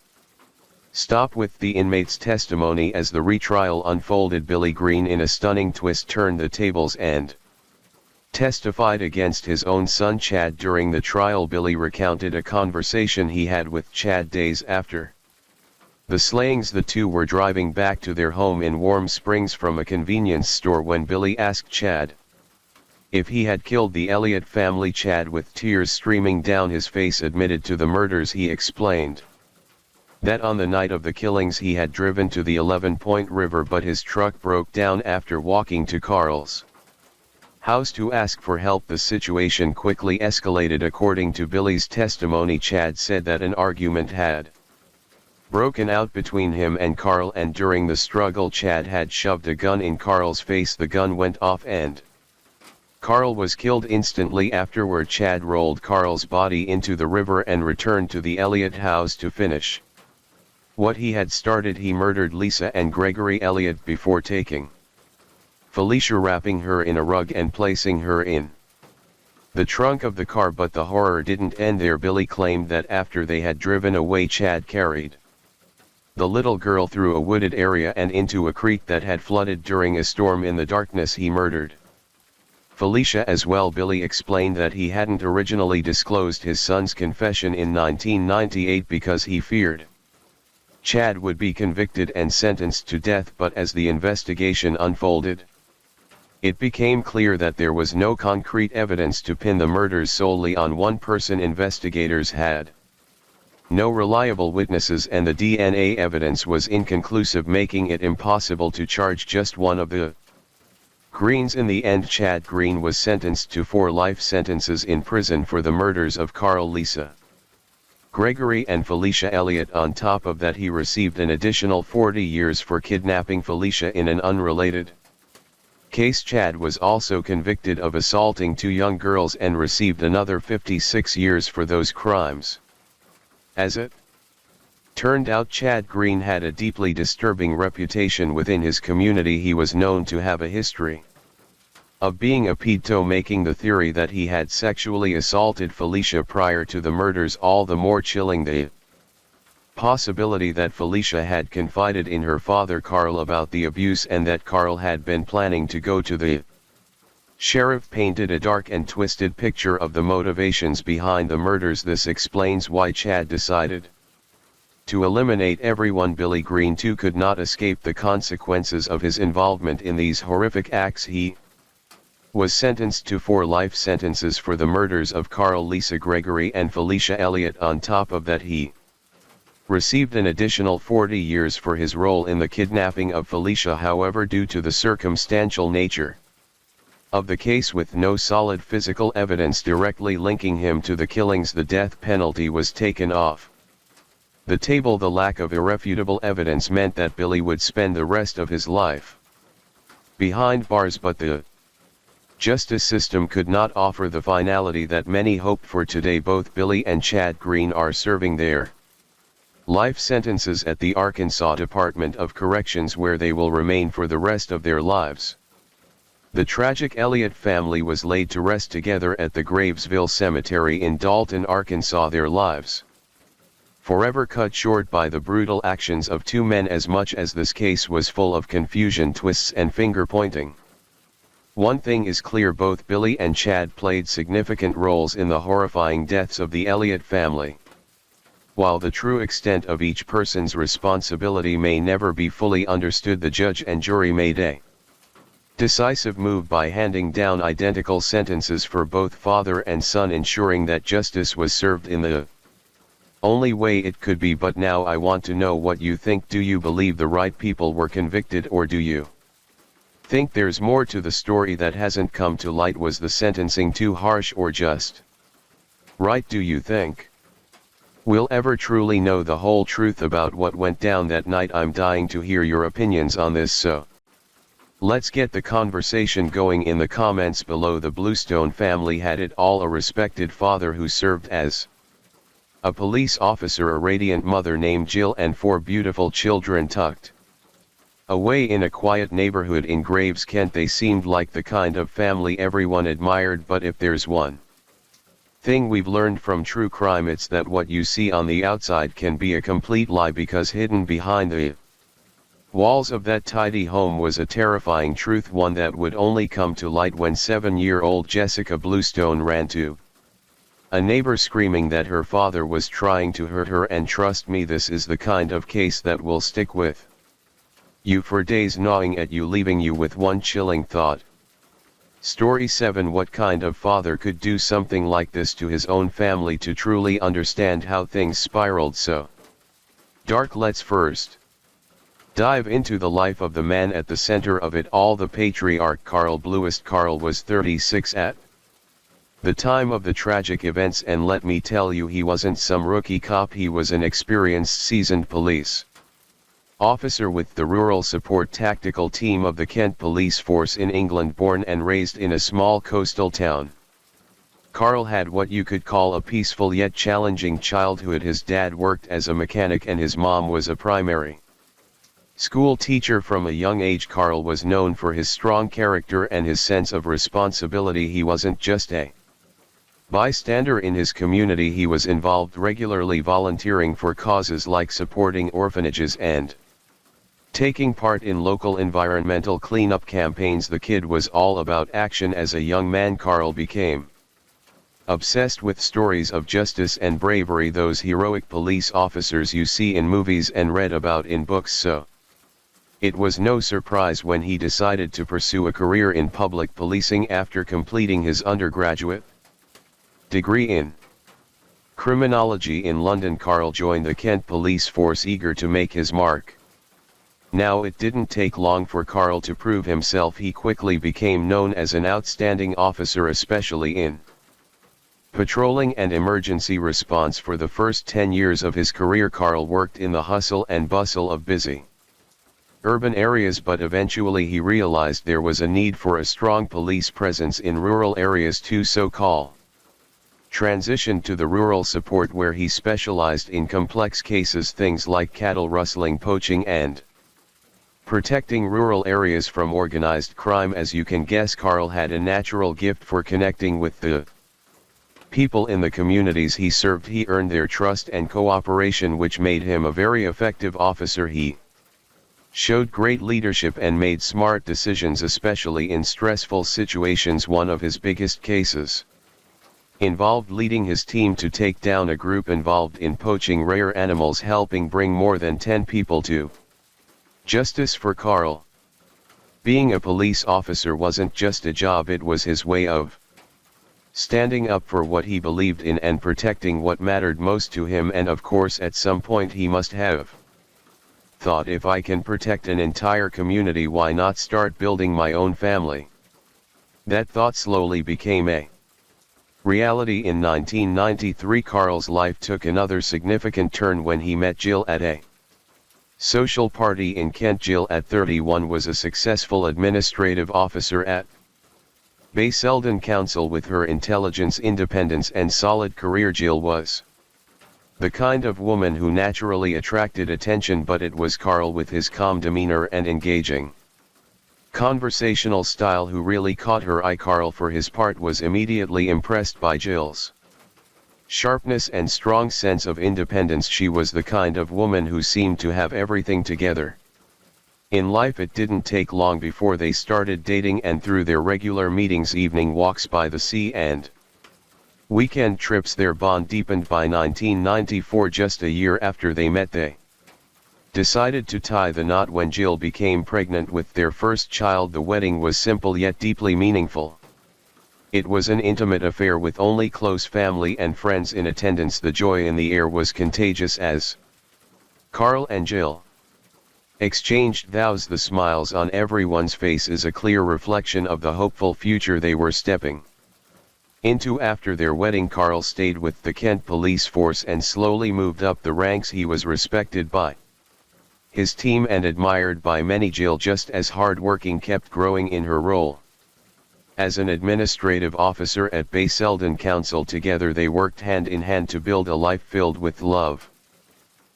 A: stop with the inmate's testimony. As the retrial unfolded, Billy Green, in a stunning twist, turned the tables and testified against his own son Chad. During the trial, Billy recounted a conversation he had with Chad days after the slayings. The two were driving back to their home in Warm Springs from a convenience store when Billy asked Chad if he had killed the Elliott family. Chad, with tears streaming down his face, admitted to the murders. He explained that on the night of the killings he had driven to the 11-Point River, but his truck broke down after walking to Carl's house to ask for help. The situation quickly escalated. According to Billy's testimony, Chad said that an argument had broken out between him and Carl, and during the struggle Chad had shoved a gun in Carl's face. The gun went off and Carl was killed instantly. Afterward, Chad rolled Carl's body into the river and returned to the Elliott house to finish what he had started. He murdered Lisa and Gregory Elliott before taking Felicia, wrapping her in a rug and placing her in the trunk of the car. But the horror didn't end there. Billy claimed that after they had driven away, Chad carried the little girl through a wooded area and into a creek that had flooded during a storm. In the darkness, he murdered Felicia as well. Billy explained that he hadn't originally disclosed his son's confession in 1998 because he feared Chad would be convicted and sentenced to death, but as the investigation unfolded, it became clear that there was no concrete evidence to pin the murders solely on one person. Investigators had no reliable witnesses and the DNA evidence was inconclusive, making it impossible to charge just one of the Greens. In the end, Chad Green was sentenced to 4 life sentences in prison for the murders of Carl, Lisa, Gregory and Felicia Elliott. On top of that, he received an additional 40 years for kidnapping Felicia in an unrelated case. Chad was also convicted of assaulting 2 young girls and received another 56 years for those crimes. As it turned out, Chad Green had a deeply disturbing reputation within his community. He was known to have a history of being a pedo, making the theory that he had sexually assaulted Felicia prior to the murders all the more chilling. The possibility that Felicia had confided in her father Carl about the abuse and that Carl had been planning to go to the sheriff painted a dark and twisted picture of the motivations behind the murders. This explains why Chad decided to eliminate everyone. Billy Green too could not escape the consequences of his involvement in these horrific acts. He was sentenced to 4 life sentences for the murders of Carl, Lisa, Gregory and Felicia Elliott. On top of that, he received an additional 40 years for his role in the kidnapping of Felicia. However, due to the circumstantial nature of the case with no solid physical evidence directly linking him to the killings, the death penalty was taken off the table. The lack of irrefutable evidence meant that Billy would spend the rest of his life behind bars, but the justice system could not offer the finality that many hoped for. Today, both Billy and Chad Green are serving their life sentences at the Arkansas Department of Corrections, where they will remain for the rest of their lives. The tragic Elliott family was laid to rest together at the Gravesville Cemetery in Dalton, Arkansas, their lives forever cut short by the brutal actions of 2 men. As much as this case was full of confusion, twists and finger-pointing, one thing is clear: both Billy and Chad played significant roles in the horrifying deaths of the Elliott family. While the true extent of each person's responsibility may never be fully understood, the judge and jury made a decisive move by handing down identical sentences for both father and son, ensuring that justice was served in the only way it could be. But now I want to know what you think. Do you believe the right people were convicted, or do you think there's more to the story that hasn't come to light? Was the sentencing too harsh or just right, do you think? We'll ever truly know the whole truth about what went down that night? I'm dying to hear your opinions on this, so let's get the conversation going in the comments below. The Bluestone family had it all: a respected father who served as a police officer, a radiant mother named Jill, and 4 beautiful children tucked away in a quiet neighborhood in Graves, Kent. They seemed like the kind of family everyone admired. But if there's one thing we've learned from true crime, it's that what you see on the outside can be a complete lie, because hidden behind the walls of that tidy home was a terrifying truth, one that would only come to light when 7-year-old Jessica Bluestone ran to a neighbor screaming that her father was trying to hurt her. And trust me, this is the kind of case that will stick with you for days, gnawing at you, leaving you with one chilling thought: Story 7. What kind of father could do something like this to his own family? To truly understand how things spiraled so dark, let's first dive into the life of the man at the center of it all, the patriarch Karl Bluest. Karl was 36 at the time of the tragic events, and let me tell you, he wasn't some rookie cop. He was an experienced, seasoned police officer with the Rural Support Tactical Team of the Kent Police Force in England. Born and raised in a small coastal town, Karl had what you could call a peaceful yet challenging childhood. His dad worked as a mechanic and his mom was a primary school teacher. From a young age, Karl was known for his strong character and his sense of responsibility. He wasn't just a bystander in his community. He was involved regularly, volunteering for causes like supporting orphanages and taking part in local environmental cleanup campaigns. The kid was all about action. As a young man, Karl became obsessed with stories of justice and bravery, those heroic police officers you see in movies and read about in books. So it was no surprise when he decided to pursue a career in public policing. After completing his undergraduate degree in criminology in London, Karl joined the Kent Police Force, eager to make his mark. Now, it didn't take long for Karl to prove himself. He quickly became known as an outstanding officer, especially in patrolling and emergency response. For the first 10 years of his career, Karl worked in the hustle and bustle of busy urban areas, but eventually he realized there was a need for a strong police presence in rural areas too. So Karl transitioned to the rural support, where he specialized in complex cases, things like cattle rustling, poaching, and protecting rural areas from organized crime. As you can guess, Karl had a natural gift for connecting with the people in the communities he served. He earned their trust and cooperation, which made him a very effective officer. He showed great leadership and made smart decisions, especially in stressful situations. One of his biggest cases involved leading his team to take down a group involved in poaching rare animals, helping bring more than 10 people to justice. For Karl, being a police officer wasn't just a job, it was his way of standing up for what he believed in and protecting what mattered most to him. And of course, at some point he must have thought, if I can protect an entire community, why not start building my own family? That thought slowly became a reality. In 1993, Karl's life took another significant turn when he met Jill at a social party in Kent. Jill, at 31, was a successful administrative officer at Basildon Council. With her intelligence, independence, and solid career, Jill was the kind of woman who naturally attracted attention, but it was Karl, with his calm demeanor and engaging conversational style, who really caught her eye. Karl, for his part, was immediately impressed by Jill's sharpness and strong sense of independence. She was the kind of woman who seemed to have everything together in life. It didn't take long before they started dating, and through their regular meetings, evening walks by the sea, and weekend trips, their bond deepened. By 1994, just a year after they met, they decided to tie the knot when Jill became pregnant with their first child. The wedding was simple yet deeply meaningful. It was an intimate affair with only close family and friends in attendance. The joy in the air was contagious as Karl and Jill exchanged vows. The smiles on everyone's face is a clear reflection of the hopeful future they were stepping into. After their wedding, Karl stayed with the Kent Police Force and slowly moved up the ranks. He was respected by his team and admired by many. Jill, just as hardworking, kept growing in her role as an administrative officer at Basildon Council. Together they worked hand in hand to build a life filled with love,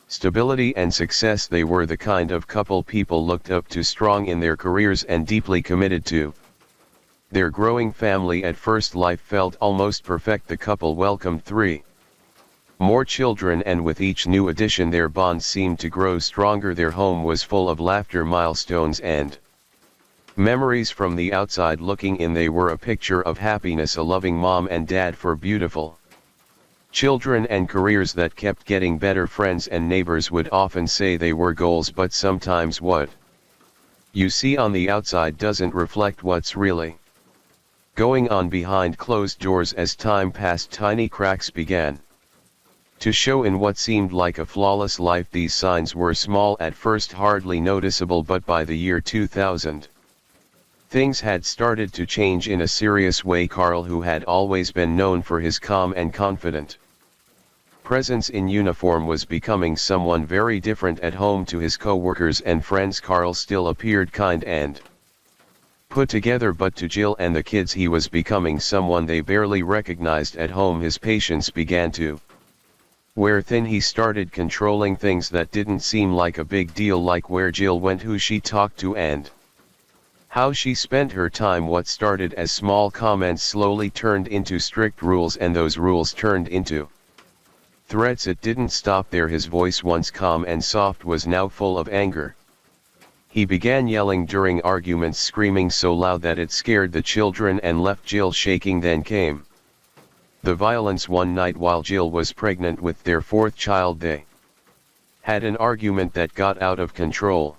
A: stability, and success. They were the kind of couple people looked up to, strong in their careers and deeply committed to their growing family. At first, life felt almost perfect. The couple welcomed 3 more children, and with each new addition their bond seemed to grow stronger. Their home was full of laughter, milestones, and memories. From the outside looking in, they were a picture of happiness, a loving mom and dad for beautiful children, and careers that kept getting better. Friends and neighbors would often say they were goals, but sometimes what you see on the outside doesn't reflect what's really going on behind closed doors. As time passed, tiny cracks began to show in what seemed like a flawless life. These signs were small at first, hardly noticeable, but by the year 2000, things had started to change in a serious way. Carl, who had always been known for his calm and confident presence in uniform, was becoming someone very different at home. To his co-workers and friends, Carl still appeared kind and put together, but to Jill and the kids he was becoming someone they barely recognized at home. His patience began to wear thin. He started controlling things that didn't seem like a big deal, like where Jill went, who she talked to, and how she spent her time. What started as small comments slowly turned into strict rules, and those rules turned into threats. It didn't stop there. His voice, once calm and soft, was now full of anger. He began yelling during arguments, screaming so loud that it scared the children and left Jill shaking. Then came the violence. One night while Jill was pregnant with their fourth child, they had an argument that got out of control.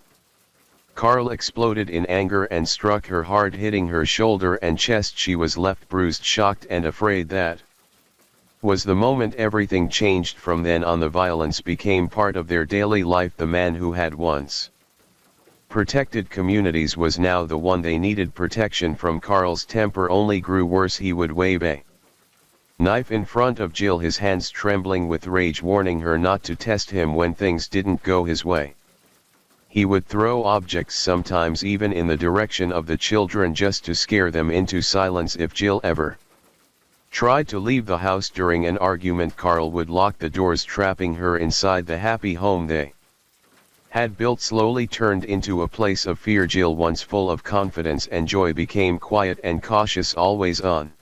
A: Carl exploded in anger and struck her hard, hitting her shoulder and chest. She was left bruised, shocked and afraid. That was the moment everything changed. From then on, the violence became part of their daily life. The man who had once protected communities was now the one they needed protection from. Carl's temper only grew worse. He would wave a knife in front of Jill, his hands trembling with rage, warning her not to test him when things didn't go his way. He would throw objects, sometimes even in the direction of the children, just to scare them into silence. If Jill ever tried to leave the house during an argument, Carl would lock the doors, trapping her inside. The happy home they had built slowly turned into a place of fear. Jill, once full of confidence and joy, became quiet and cautious, always on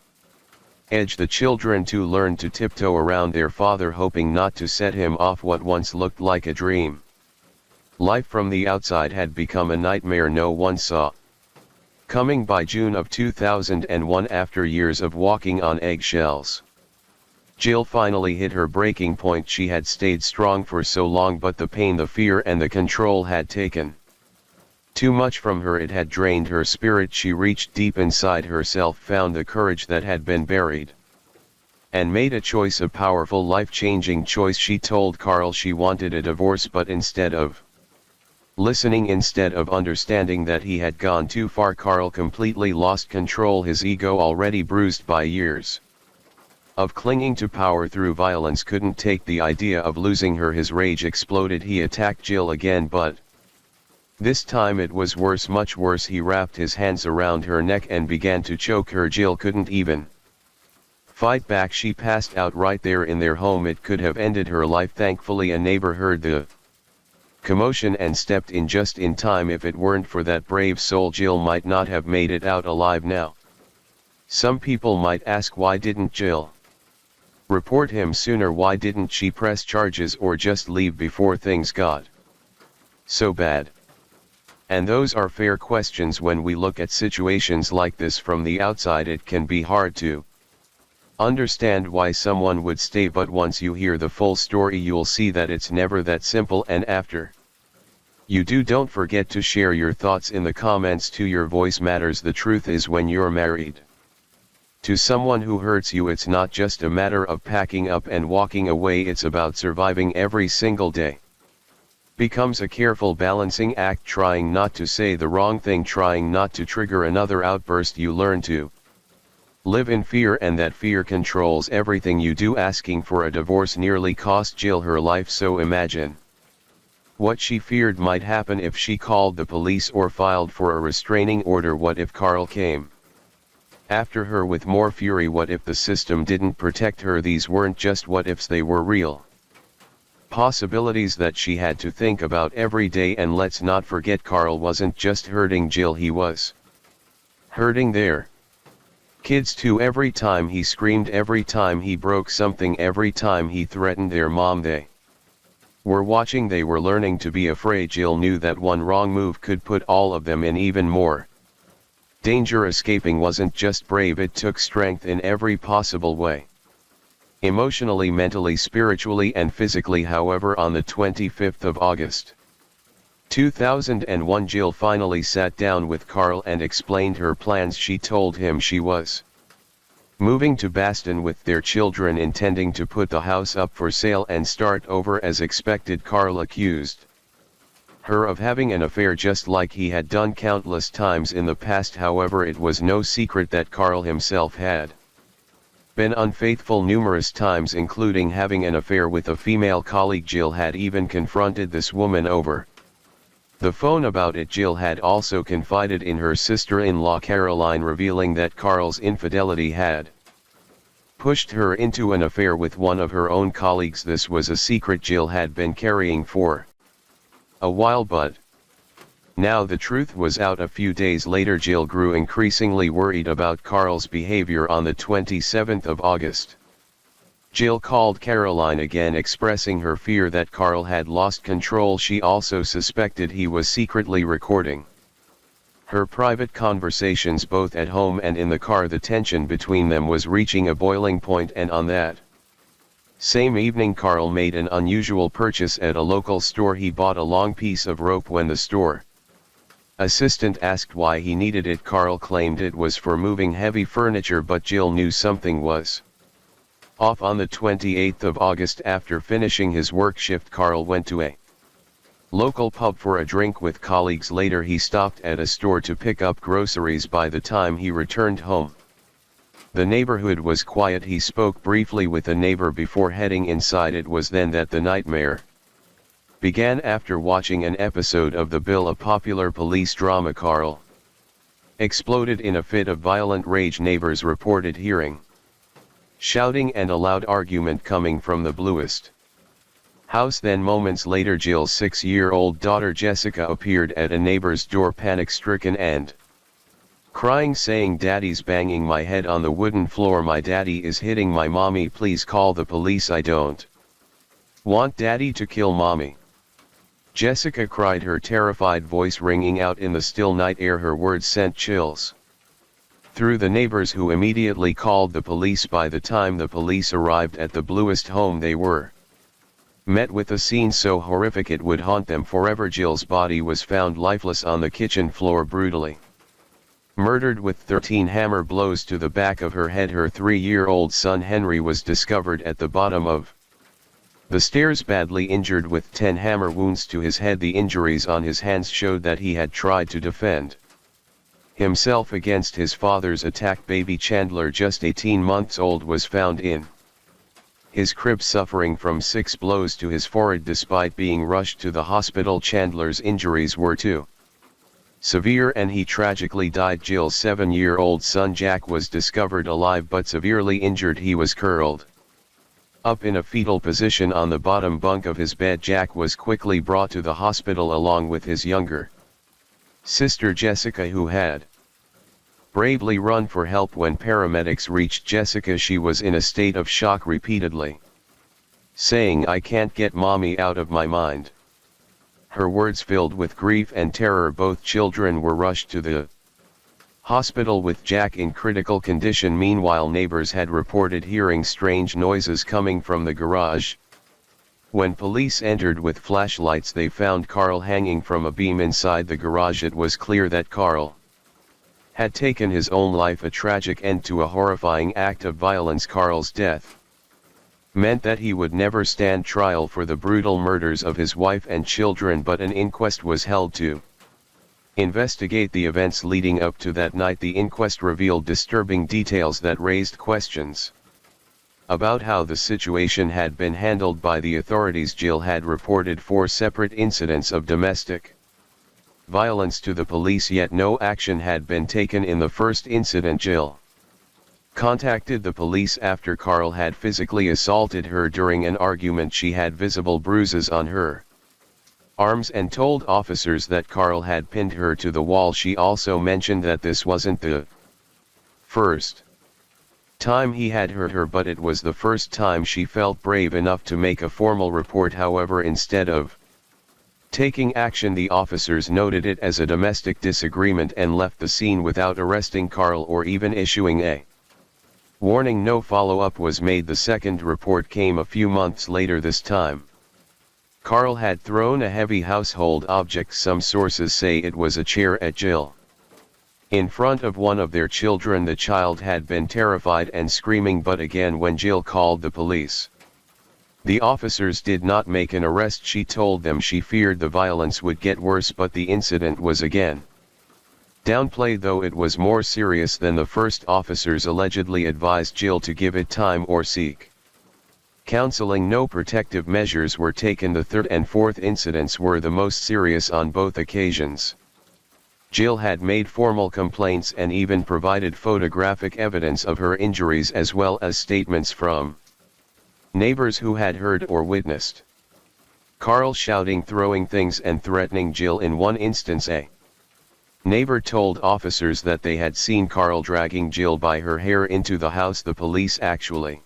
A: edge. The children too learned to tiptoe around their father, hoping not to set him off what once looked like a dream. Life from the outside had become a nightmare no one saw coming. By June of 2001, after years of walking on eggshells, Jill finally hit her breaking point. She had stayed strong for so long, but the pain, the fear and the control had taken too much from her. It had drained her spirit. She reached deep inside herself, found the courage that had been buried, and made a choice, a powerful, life-changing choice. She told Carl she wanted a divorce, but instead of listening, instead of understanding that he had gone too far, Carl completely lost control. His ego, already bruised by years of clinging to power through violence, couldn't take the idea of losing her. His rage exploded. He attacked Jill again, but this time it was worse, much worse. He wrapped his hands around her neck and began to choke her. Jill couldn't even fight back. She passed out right there in their home. It could have ended her life. Thankfully, a neighbor heard the commotion and stepped in just in time. If it weren't for that brave soul, Jill might not have made it out alive now. Some people might ask, why didn't Jill report him sooner? Why didn't she press charges or just leave before things got so bad? And those are fair questions. When we look at situations like this from the outside, it can be hard to understand why someone would stay, but once you hear the full story, you'll see that it's never that simple. And after you do, don't forget to share your thoughts in the comments too. Your voice matters. The truth is, when you're married to someone who hurts you, it's not just a matter of packing up and walking away. It's about surviving every single day. Becomes a careful balancing act, trying not to say the wrong thing, trying not to trigger another outburst. You learn to live in fear, and that fear controls everything you do. Asking for a divorce nearly cost Jill her life, so imagine what she feared might happen if she called the police or filed for a restraining order. What if Carl came after her with more fury? What if the system didn't protect her? These weren't just what ifs, they were real possibilities that she had to think about every day. And let's not forget, Carl wasn't just hurting Jill, he was hurting their kids too. Every time he screamed, every time he broke something, every time he threatened their mom, they were watching. They were learning to be afraid. Jill knew that one wrong move could put all of them in even more danger. Escaping wasn't just brave, it took strength in every possible way. Emotionally, mentally, spiritually and physically. However, on the 25th of August 2001 Jill finally sat down with Carl and explained her plans. She told him she was moving to Boston with their children, intending to put the house up for sale and start over as expected. Carl accused her of having an affair just like he had done countless times in the past. However, it was no secret that Carl himself had been unfaithful numerous times, including having an affair with a female colleague. Jill had even confronted this woman over the phone about it. Jill had also confided in her sister-in-law Caroline, revealing that Carl's infidelity had pushed her into an affair with one of her own colleagues. This was a secret Jill had been carrying for a while, but now the truth was out. A few days later, Jill grew increasingly worried about Carl's behavior. On the 27th of August, Jill called Caroline again, expressing her fear that Carl had lost control. She also suspected he was secretly recording her private conversations both at home and in the car. The tension between them was reaching a boiling point, and on that same evening Carl made an unusual purchase at a local store. He bought a long piece of rope. When the store assistant asked why he needed it, Carl claimed it was for moving heavy furniture, but Jill knew something was off. On the 28th of August, after finishing his work shift, Carl went to a local pub for a drink with colleagues. Later he stopped at a store to pick up groceries. By the time he returned home, the neighborhood was quiet. He spoke briefly with a neighbor before heading inside. It was then that the nightmare began. After watching an episode of The Bill, a popular police drama, Carl exploded in a fit of violent rage. Neighbors reported hearing shouting and a loud argument coming from the Bluest house. Then moments later, Jill's 6-year-old daughter Jessica appeared at a neighbor's door, panic-stricken and crying, saying, "Daddy's banging my head on the wooden floor. My daddy is hitting my mommy. Please call the police. I don't want daddy to kill mommy." Jessica cried, her terrified voice ringing out in the still night air. Her words sent chills through the neighbors, who immediately called the police. By the time the police arrived at the Bluest home, they were met with a scene so horrific it would haunt them forever. Jill's body was found lifeless on the kitchen floor, brutally murdered with 13 hammer blows to the back of her head. Her 3-year-old son Henry was discovered at the bottom of the stairs, badly injured with 10 hammer wounds to his head. The injuries on his hands showed that he had tried to defend himself against his father's attack. Baby Chandler, just 18 months old, was found in his crib suffering from 6 blows to his forehead. Despite being rushed to the hospital, Chandler's injuries were too severe and he tragically died. Jill's 7-year-old son Jack was discovered alive but severely injured. He was curled up in a fetal position on the bottom bunk of his bed. Jack was quickly brought to the hospital along with his younger sister Jessica, who had bravely run for help. When paramedics reached Jessica, she was in a state of shock, repeatedly saying, "I can't get mommy out of my mind." Her words filled with grief and terror. Both children were rushed to the hospital with Jack in critical condition. Meanwhile, neighbors had reported hearing strange noises coming from the garage. When police entered with flashlights, they found Carl hanging from a beam inside the garage. It was clear that Carl had taken his own life, a tragic end to a horrifying act of violence. Carl's death meant that he would never stand trial for the brutal murders of his wife and children, but an inquest was held to investigate the events leading up to that night. The inquest revealed disturbing details that raised questions about how the situation had been handled by the authorities. Jill had reported 4 separate incidents of domestic violence to the police, yet no action had been taken. In the first incident, Jill contacted the police after Carl had physically assaulted her. During an argument, she had visible bruises on her arms and told officers that Carl had pinned her to the wall. She also mentioned that this wasn't the first time he had hurt her, but it was the first time she felt brave enough to make a formal report. However, instead of taking action, the officers noted it as a domestic disagreement and left the scene without arresting Carl or even issuing a warning. No follow-up was made. The second report came a few months later. This time, Carl had thrown a heavy household object, some sources say it was a chair, at Jill. In front of one of their children. The child had been terrified and screaming, but again when Jill called the police, the officers did not make an arrest. She told them she feared the violence would get worse, but the incident was again downplayed, though it was more serious than the first. Officers allegedly advised Jill to give it time or seek counseling. No protective measures were taken. The third and fourth incidents were the most serious on both occasions. Jill had made formal complaints and even provided photographic evidence of her injuries, as well as statements from neighbors who had heard or witnessed Carl shouting, throwing things and threatening Jill. In one instance, a neighbor told officers that they had seen Carl dragging Jill by her hair into the house. The police actually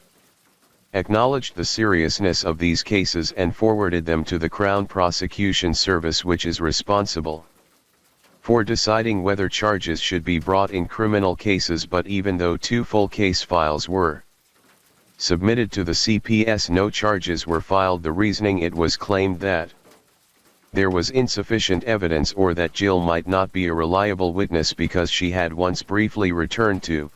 A: acknowledged the seriousness of these cases and forwarded them to the Crown Prosecution Service, which is responsible for deciding whether charges should be brought in criminal cases. But even though 2 full case files were submitted to the CPS, no charges were filed. The reasoning: it was claimed that there was insufficient evidence, or that Jill might not be a reliable witness because she had once briefly returned to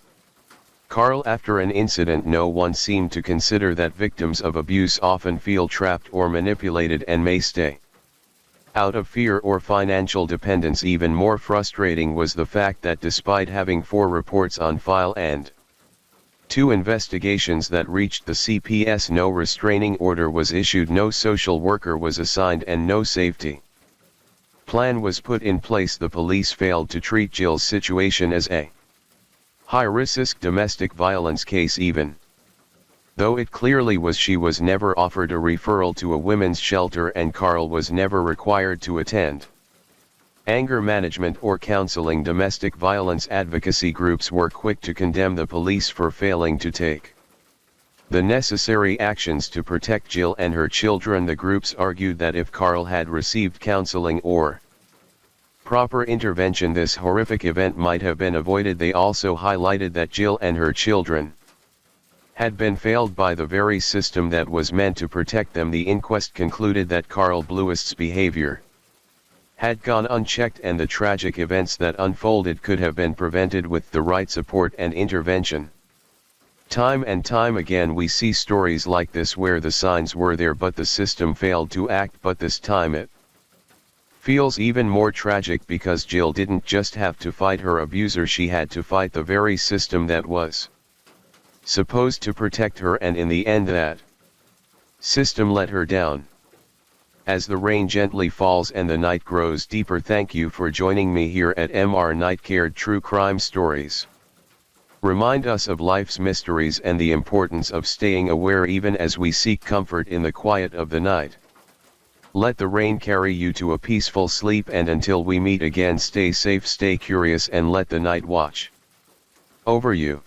A: Carl after an incident. No one seemed to consider that victims of abuse often feel trapped or manipulated and may stay out of fear or financial dependence. Even more frustrating was the fact that despite having 4 reports on file and 2 investigations that reached the CPS, no restraining order was issued, no social worker was assigned, and no safety plan was put in place. The police failed to treat Jill's situation as a high-risk domestic violence case, even though it clearly was. She was never offered a referral to a women's shelter, and Carl was never required to attend anger management or counseling. Domestic violence advocacy groups were quick to condemn the police for failing to take the necessary actions to protect Jill and her children. The groups argued that if Carl had received counseling or proper intervention, this horrific event might have been avoided. They also highlighted that Jill and her children had been failed by the very system that was meant to protect them. The inquest concluded that Carl Bluist's behavior had gone unchecked, and the tragic events that unfolded could have been prevented with the right support and intervention. Time and time again we see stories like this where the signs were there but the system failed to act. But this time it feels even more tragic because Jill didn't just have to fight her abuser, she had to fight the very system that was supposed to protect her, and in the end that system let her down. As the rain gently falls and the night grows deeper, thank you for joining me here at MR Nightcare True Crime Stories. Remind us of life's mysteries and the importance of staying aware even as we seek comfort in the quiet of the night. Let the rain carry you to a peaceful sleep, and until we meet again, stay safe, stay curious, and let the night watch over you.